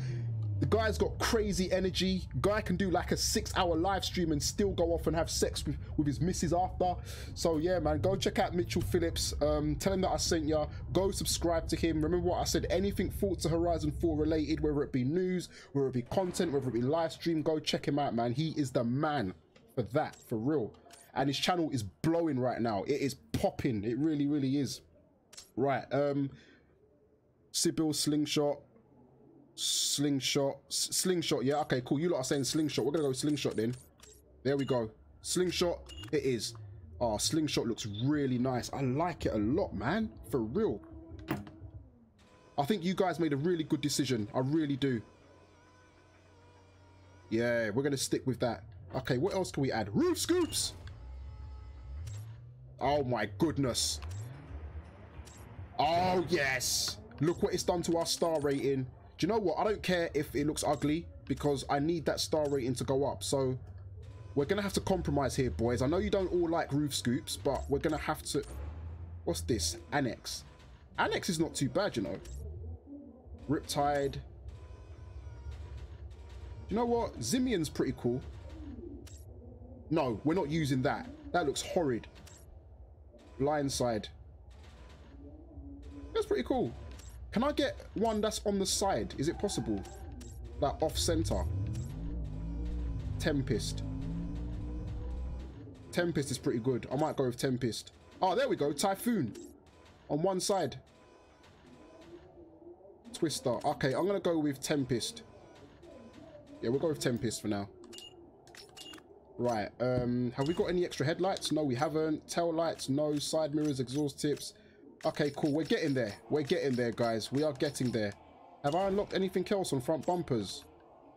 The guy's got crazy energy. Guy can do like a 6-hour live stream and still go off and have sex with his missus after. So yeah, man, go check out Mitchell Phillips. Tell him that I sent ya. Go subscribe to him. Remember what I said, anything Forza Horizon 4 related, whether it be news, whether it be content, whether it be live stream, go check him out, man. He is the man for that, for real. And his channel is blowing right now. It is popping. It really, really is. Right, Sybil Slingshot, yeah, okay, cool. You lot are saying Slingshot. We're gonna go Slingshot then. There we go. Slingshot it is. Oh, Slingshot looks really nice. I like it a lot, man, for real. I think you guys made a really good decision. I really do. Yeah, we're gonna stick with that. Okay, what else can we add? Roof scoops. Oh my goodness. Oh yes, look what it's done to our star rating. Do you know what? I don't care if it looks ugly because I need that star rating to go up. So we're gonna have to compromise here, boys. I know you don't all like roof scoops, but we're gonna have to. What's this? Annex. Annex is not too bad, you know. Riptide. You know what? Zimian's pretty cool. No, we're not using that. That looks horrid. Blindside. That's pretty cool. Can I get one that's on the side? Is it possible? Like off center. Tempest. Tempest is pretty good. I might go with Tempest. Oh, there we go. Typhoon. On one side. Twister. Okay, I'm going to go with Tempest. Yeah, we'll go with Tempest for now. Right. Have we got any extra headlights? No, we haven't. Tail lights? No. Side mirrors, exhaust tips. Okay, cool. We're getting there. We're getting there, guys. We are getting there. Have I unlocked anything else on front bumpers?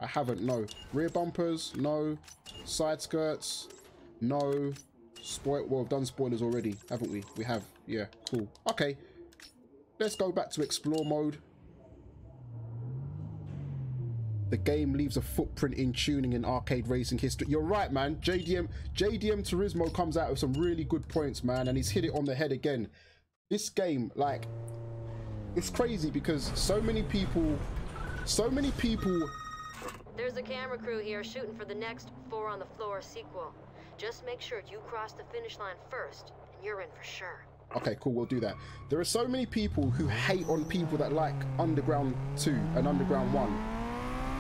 I haven't, no. Rear bumpers? No. Side skirts? No. Well, we've done spoilers already, haven't we? We have. Yeah, cool. Okay. Let's go back to explore mode. The game leaves a footprint in tuning in arcade racing history. You're right, man. JDM Turismo comes out with some really good points, man, and he's hit it on the head again. This game, like, it's crazy because so many people. There's a camera crew here shooting for the next 4 on the Floor sequel. Just make sure you cross the finish line first, and you're in for sure. Okay, cool, we'll do that. There are so many people who hate on people that like Underground 2 and Underground 1.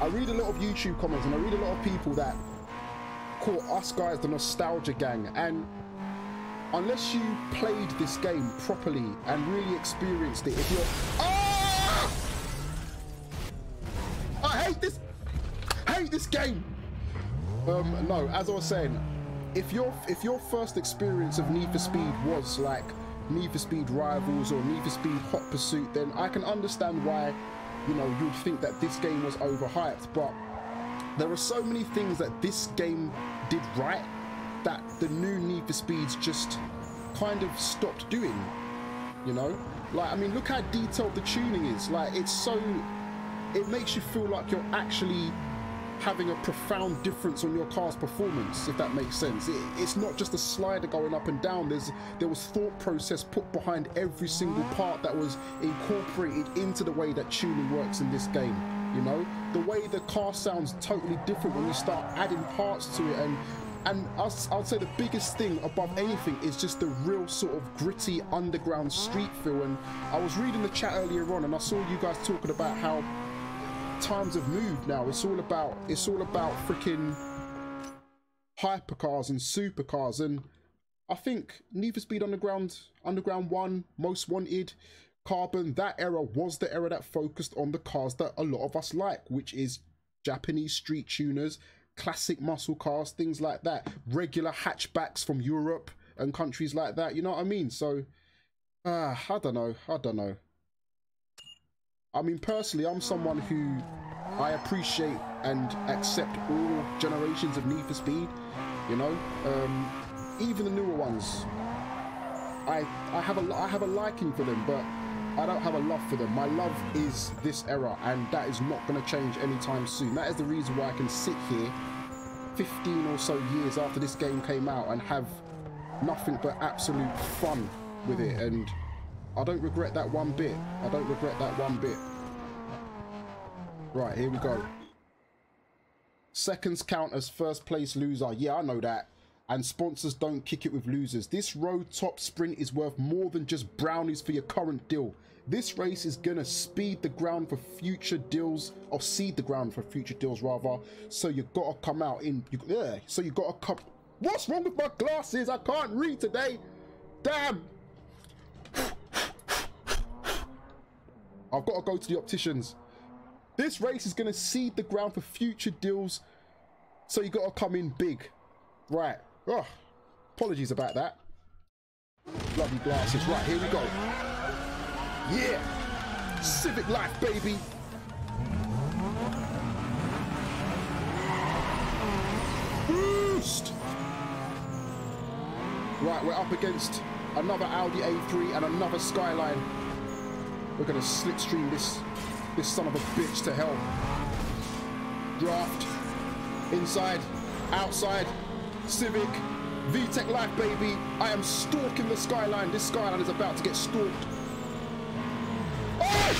I read a lot of YouTube comments and I read a lot of people that call us guys the nostalgia gang, and unless you played this game properly and really experienced it, if you're... Oh! I hate this game! No, as I was saying, if your first experience of Need for Speed was like Need for Speed Rivals or Need for Speed Hot Pursuit, then I can understand why, you know, you'd think that this game was overhyped. But there are so many things that this game did right that the new Need for Speeds just kind of stopped doing, you know? Like, I mean, look how detailed the tuning is. Like, it's so... It makes you feel like you're actually having a profound difference on your car's performance, if that makes sense. It's not just a slider going up and down. There was thought process put behind every single part that was incorporated into the way that tuning works in this game, you know? The way the car sounds totally different when you start adding parts to it, and I'd say the biggest thing above anything is just the real sort of gritty underground street feel. And I was reading the chat earlier on and I saw you guys talking about how times have moved now. It's all about freaking hypercars and supercars, and I think Need for Speed Underground 1, Most Wanted, Carbon, that era was the era that focused on the cars that a lot of us like, which is Japanese street tuners, classic muscle cars, things like that, regular hatchbacks from Europe and countries like that, you know what I mean? So I don't know. I mean, personally, I'm someone who I appreciate and accept all generations of Need for Speed, you know, even the newer ones. I have a liking for them, but I don't have a love for them. My love is this era, and that is not going to change anytime soon. That is the reason why I can sit here 15 or so years after this game came out and have nothing but absolute fun with it, and I don't regret that one bit. I don't regret that one bit. Right, here we go. Seconds count as first place loser. Yeah, I know that. And sponsors don't kick it with losers. This road top sprint is worth more than just brownies for your current deal. This race is gonna speed the ground for future deals, or seed the ground for future deals rather. So you gotta come out in, so you gotta come. What's wrong with my glasses? I can't read today. Damn. I've gotta go to the opticians. This race is gonna seed the ground for future deals. So you gotta come in big. Right. Oh, apologies about that. Bloody glasses. Right, here we go. Yeah. Civic life, baby. Boost. Right, we're up against another Audi A3 and another Skyline. We're gonna slipstream this son of a bitch to hell. Draft. Inside. Outside. Civic, VTEC life, baby. I am stalking the Skyline. This Skyline is about to get stalked. Oh!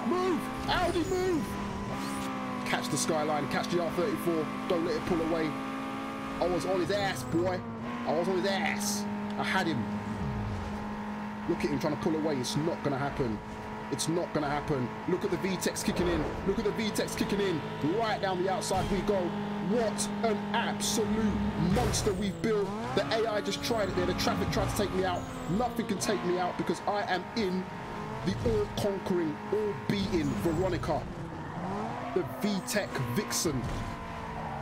Move! Audi, move! Catch the Skyline, catch the R34. Don't let it pull away. I was on his ass, boy. I was on his ass. I had him. Look at him trying to pull away. It's not going to happen. It's not going to happen. Look at the VTECs kicking in. Look at the VTECs kicking in. Right down the outside we go. What an absolute monster we've built. The AI just tried it there. The traffic tried to take me out. Nothing can take me out because I am in the all-conquering, all-beating Veronica. The VTEC Vixen.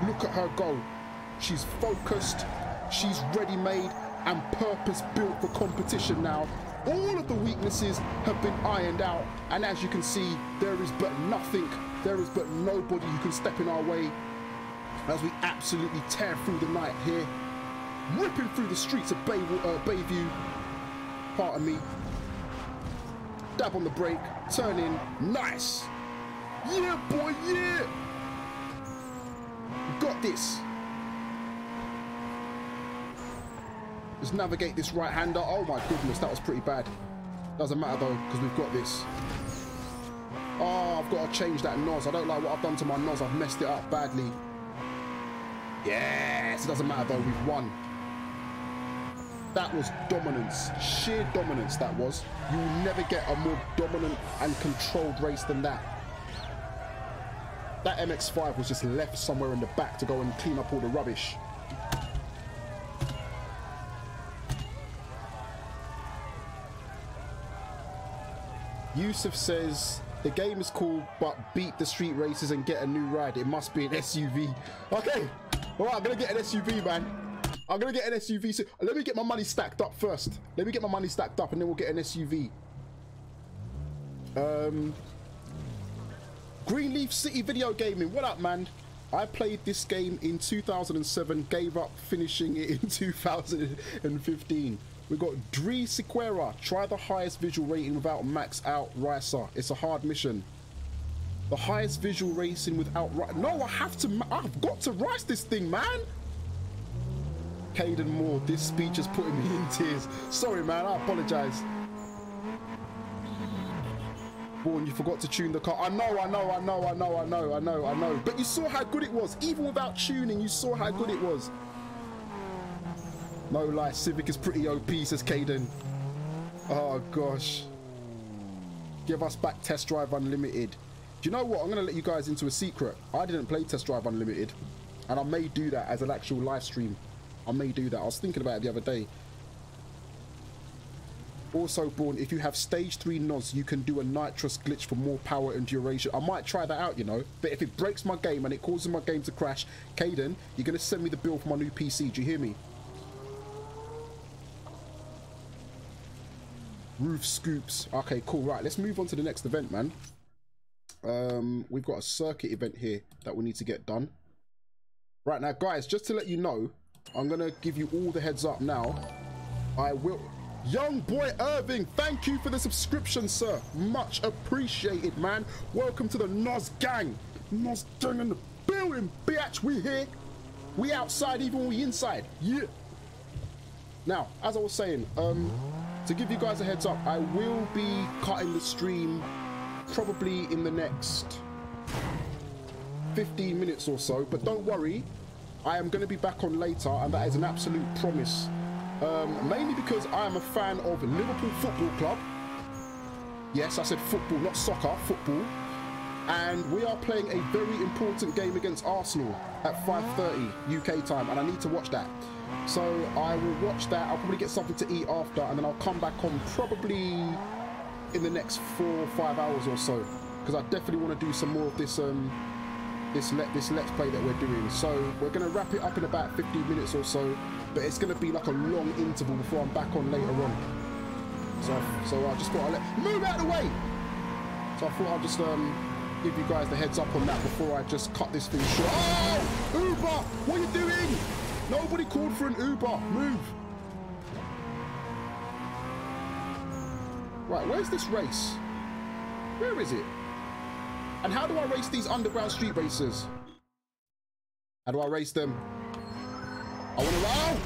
Look at her go. She's focused. She's ready-made and purpose-built for competition now. All of the weaknesses have been ironed out, and as you can see, there is but nothing, there is but nobody who can step in our way as we absolutely tear through the night here, ripping through the streets of Bayview. Pardon me. Dab on the brake, turn in, nice. Yeah, boy, yeah. Got this. Let's navigate this right-hander. Oh my goodness, that was pretty bad. Doesn't matter though, because we've got this. Oh, I've got to change that nose. I don't like what I've done to my nose. I've messed it up badly. Yes, it doesn't matter though, we've won. That was dominance, sheer dominance that was. You will never get a more dominant and controlled race than that. That MX-5 was just left somewhere in the back to go and clean up all the rubbish. Yusuf says, the game is cool, but beat the street races and get a new ride. It must be an SUV. Okay, all right, I'm gonna get an SUV, man. I'm gonna get an SUV. So let me get my money stacked up first. Let me get my money stacked up and then we'll get an SUV. Greenleaf City Video Gaming, what up, man? I played this game in 2007, gave up finishing it in 2015. We got Dre Sequera, try the highest visual rating without max out Ricer. It's a hard mission. The highest visual rating without no, I've got to rice this thing, man. Caden Moore, this speech is putting me in tears. Sorry, man, I apologize. Bourne, you forgot to tune the car. I know. But you saw how good it was. Even without tuning, you saw how good it was. No lie, Civic is pretty OP, says Caden. Oh gosh. Give us back Test Drive Unlimited. Do you know what? I'm going to let you guys into a secret. I didn't play Test Drive Unlimited. And I may do that as an actual live stream. I may do that. I was thinking about it the other day. Also, Bourne, if you have stage 3 NOS, you can do a nitrous glitch for more power and duration. I might try that out, you know. But if it breaks my game and it causes my game to crash, Caden, you're going to send me the bill for my new PC. Do you hear me? Roof scoops. Okay, cool. Right, let's move on to the next event, man. We've got a circuit event here that we need to get done. Right, now, guys, just to let you know, I'm going to give you all the heads up now. I will... Young boy Irving, thank you for the subscription, sir. Much appreciated, man. Welcome to the NOS gang. NOS gang in the building, bitch. We here. We outside even when we inside. Yeah. Now, as I was saying, to give you guys a heads up, I will be cutting the stream probably in the next 15 minutes or so, but don't worry, I am going to be back on later, and that is an absolute promise. Mainly because I am a fan of Liverpool Football Club. Yes, I said football, not soccer, football. And we are playing a very important game against Arsenal at 5:30 UK time, and I need to watch that. So I will watch that. I'll probably get something to eat after, and then I'll come back on probably in the next 4 or 5 hours or so, because I definitely want to do some more of this this let's play that we're doing. So we're going to wrap it up in about 15 minutes or so, but it's going to be like a long interval before I'm back on later on. So I just thought I'd move out of the way. So I thought I'd just give you guys the heads up on that before I just cut this thing short. Oh, Uber, what are you doing? Nobody called for an Uber. Move. Right, where's this race? Where is it? And how do I race these underground street racers? How do I race them? I want to roll.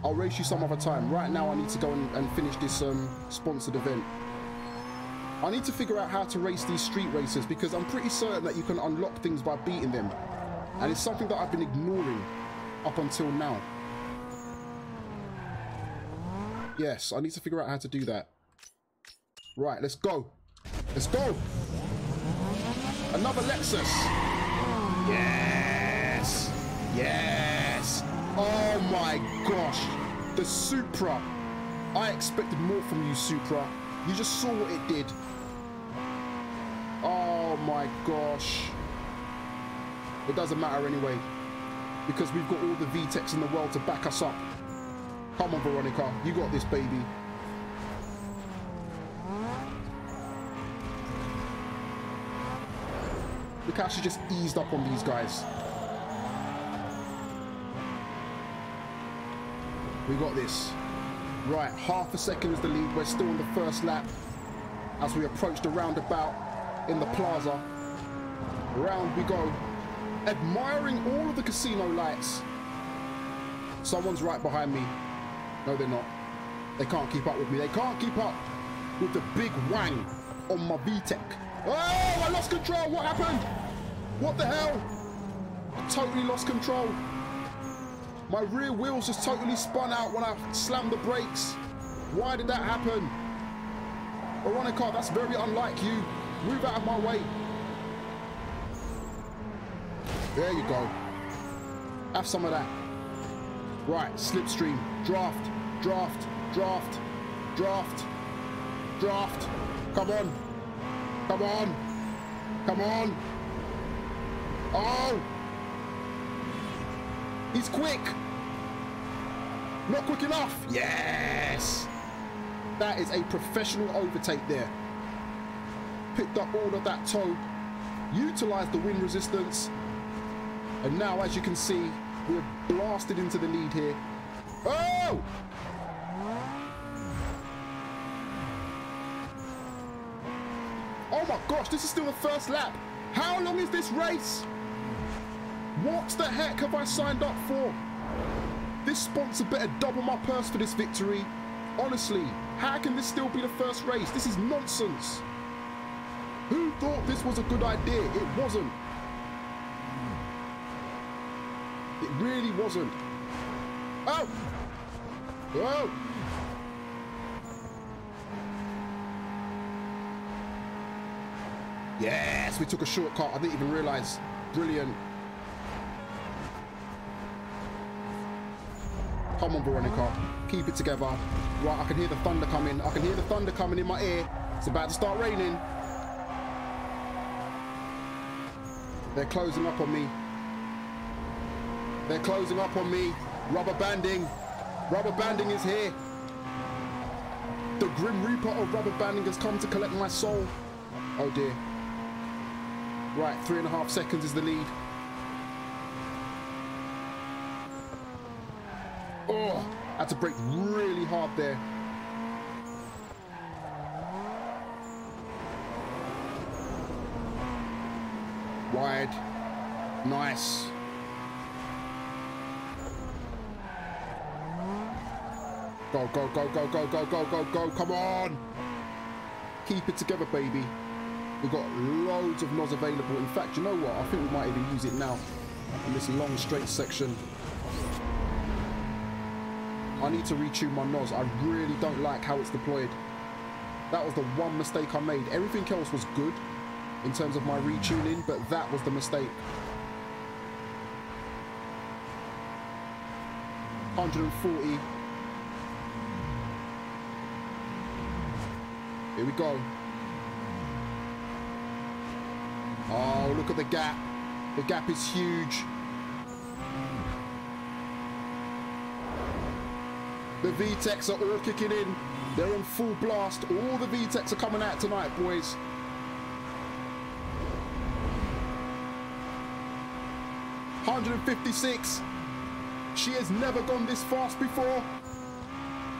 I'll race you some other time. Right now I need to go and finish this sponsored event. I need to figure out how to race these street racers, because I'm pretty certain that you can unlock things by beating them. And it's something that I've been ignoring up until now. Yes, I need to figure out how to do that. Right, let's go. Let's go. Another Lexus. Yes. Yes. Oh my gosh. The Supra. I expected more from you, Supra. You just saw what it did. Oh my gosh. It doesn't matter anyway, because we've got all the VTECs in the world to back us up. Come on, Veronica. You got this, baby. Look how she just eased up on these guys. We got this. Right, half a second is the lead. We're still on the first lap as we approach the roundabout in the plaza. Round we go. Admiring all of the casino lights. Someone's right behind me. No, they're not. They can't keep up with me. They can't keep up with the big wang on my VTEC. Oh, I lost control. What happened? What the hell? I totally lost control. My rear wheels just totally spun out when I slammed the brakes. Why did that happen? Veronica, that's very unlike you. Move out of my way. There you go. Have some of that. Right, slipstream, draft, draft, draft, draft, draft. Come on. Come on. Come on. Oh. He's quick. Not quick enough. Yes. That is a professional overtake there. Picked up all of that tow. Utilized the wind resistance. And now, as you can see, we're blasted into the lead here. Oh! Oh my gosh, this is still the first lap. How long is this race? What the heck have I signed up for? This sponsor better double my purse for this victory. Honestly, how can this still be the first race? This is nonsense. Who thought this was a good idea? It wasn't. It really wasn't. Oh! Whoa! Yes, we took a shortcut. I didn't even realize. Brilliant. Come on, Veronica. Keep it together. Right, I can hear the thunder coming. I can hear the thunder coming in my ear. It's about to start raining. They're closing up on me. They're closing up on me. Rubber banding. Rubber banding is here. The Grim Reaper of rubber banding has come to collect my soul. Oh dear. Right, 3.5 seconds is the lead. Oh, I had to brake really hard there. Wide. Nice. Go, go, go, go, go, go, go, go, go. Come on. Keep it together, baby. We've got loads of NOS available. In fact, you know what? I think we might even use it now in this long straight section. I need to retune my NOS. I really don't like how it's deployed. That was the one mistake I made. Everything else was good in terms of my retuning, but that was the mistake. 140. Here we go. Oh, look at the gap. The gap is huge. The VTECs are all kicking in. They're on full blast. All the VTECs are coming out tonight, boys. $156. She has never gone this fast before.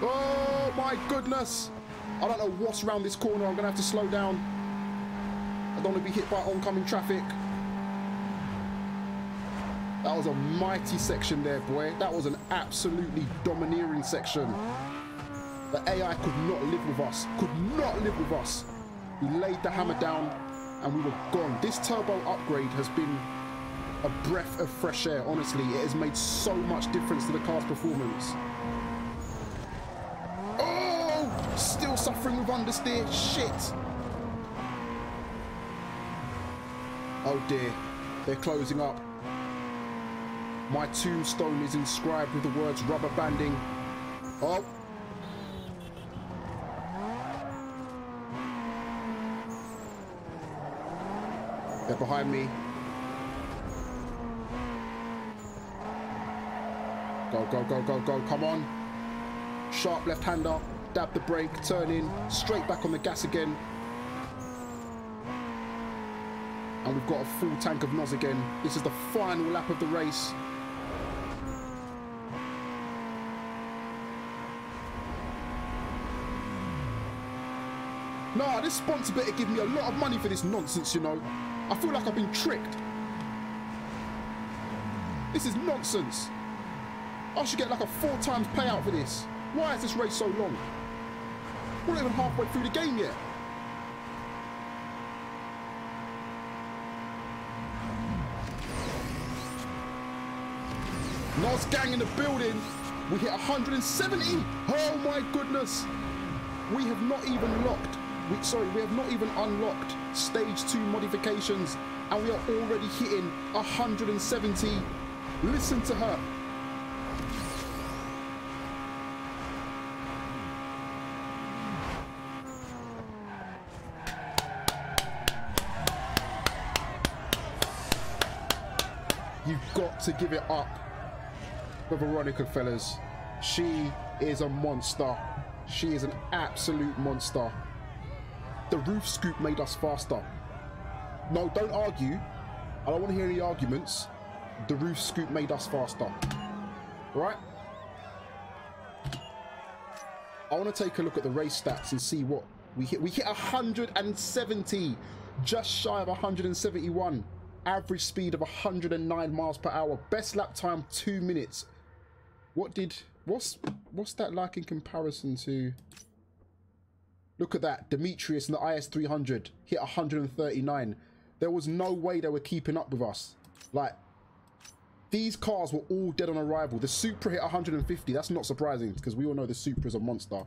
Oh my goodness. I don't know what's around this corner. I'm gonna have to slow down. I don't want to be hit by oncoming traffic. That was a mighty section there, boy. That was an absolutely domineering section. The AI could not live with us. Could not live with us. We laid the hammer down and we were gone. This turbo upgrade has been a breath of fresh air, honestly. It has made so much difference to the car's performance. Oh! Still suffering with understeer. Shit! Oh dear. They're closing up. My tombstone is inscribed with the words rubber banding. Oh! They're behind me. Go, go, go, go, go. Come on. Sharp left-hander. Dab the brake. Turn in. Straight back on the gas again. And we've got a full tank of NOS again. This is the final lap of the race. Nah, this sponsor better give me a lot of money for this nonsense, you know. I feel like I've been tricked. This is nonsense. I should get like a 4 times payout for this. Why is this race so long? We're not even halfway through the game yet. NOS gang in the building. We hit 170. Oh my goodness. We have not even locked. We have not even unlocked stage 2 modifications and we are already hitting 170. Listen to her. You've got to give it up for Veronica, fellas. She is a monster. She is an absolute monster. The roof scoop made us faster. No, don't argue. I don't want to hear any arguments. The roof scoop made us faster. Right? I want to take a look at the race stats and see what we hit. We hit 170, just shy of 171. Average speed of 109 miles per hour. Best lap time 2 minutes. What's that like in comparison to? Look at that. Demetrius and the IS300 hit 139. There was no way they were keeping up with us. Like, these cars were all dead on arrival. The Supra hit 150. That's not surprising because we all know the Supra is a monster.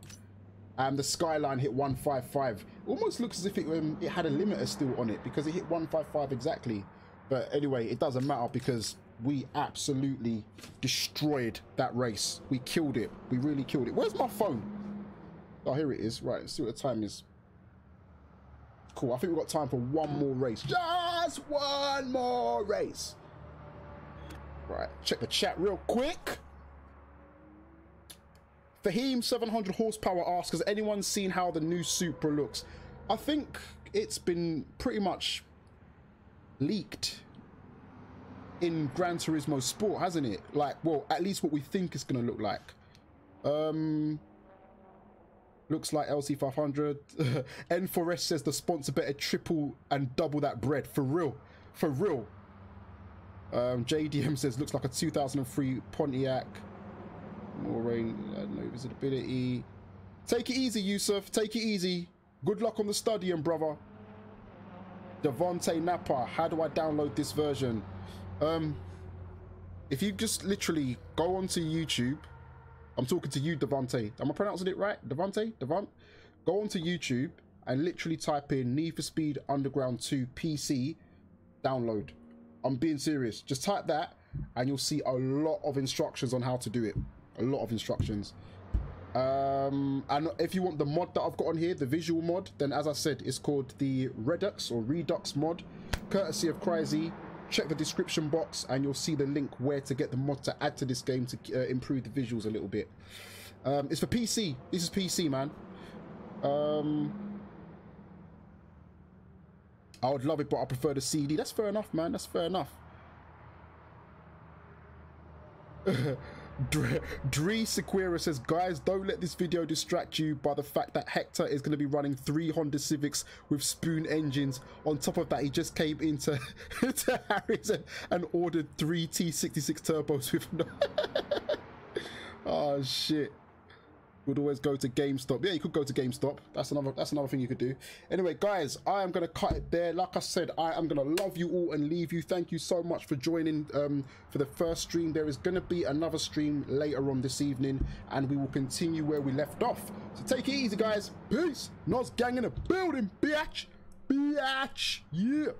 The Skyline hit 155. Almost looks as if it had a limiter still on it because it hit 155 exactly. But anyway, it doesn't matter because we absolutely destroyed that race. We killed it. We really killed it. Where's my phone? Oh, here it is. Right, let's see what the time is. Cool, I think we've got time for one more race. Just one more race. Right, check the chat real quick. Fahim 700 horsepower asks, has anyone seen how the new Supra looks? I think it's been pretty much leaked in Gran Turismo Sport, hasn't it? Like, well, at least what we think it's gonna look like. Looks like LC500. N4S says the sponsor better triple and double that bread. For real. For real. JDM says looks like a 2003 Pontiac. More rain, no visibility. Take it easy, Yusuf. Take it easy. Good luck on the studying, brother. Devontae Napa, how do I download this version? If you just literally go onto YouTube, I'm talking to you, Devontae. Am I pronouncing it right? Devontae? Go onto YouTube and literally type in Need for Speed Underground 2 PC download. I'm being serious. Just type that and you'll see a lot of instructions on how to do it. A lot of instructions. And if you want the mod that I've got on here, the visual mod, then as I said, it's called the Redux or Redux mod, courtesy of KryZee. Check the description box and you'll see the link where to get the mod to add to this game to improve the visuals a little bit. It's for PC. This is PC, man. I would love it, but I prefer the CD. That's fair enough, man. That's fair enough. Dree Sequira says, guys, don't let this video distract you by the fact that Hector is going to be running 3 Honda Civics with spoon engines. On top of that, he just came into Harry's and ordered 3 T66 turbos with no oh shit. Would always go to GameStop. Yeah, you could go to GameStop. That's another thing you could do. Anyway, guys, I am gonna cut it there. Like I said, I am gonna love you all and leave you. Thank you so much for joining for the first stream. There is gonna be another stream later on this evening, and we will continue where we left off. So take it easy, guys. Peace. Nos gang in the building, bitch. Bitch. Yeah.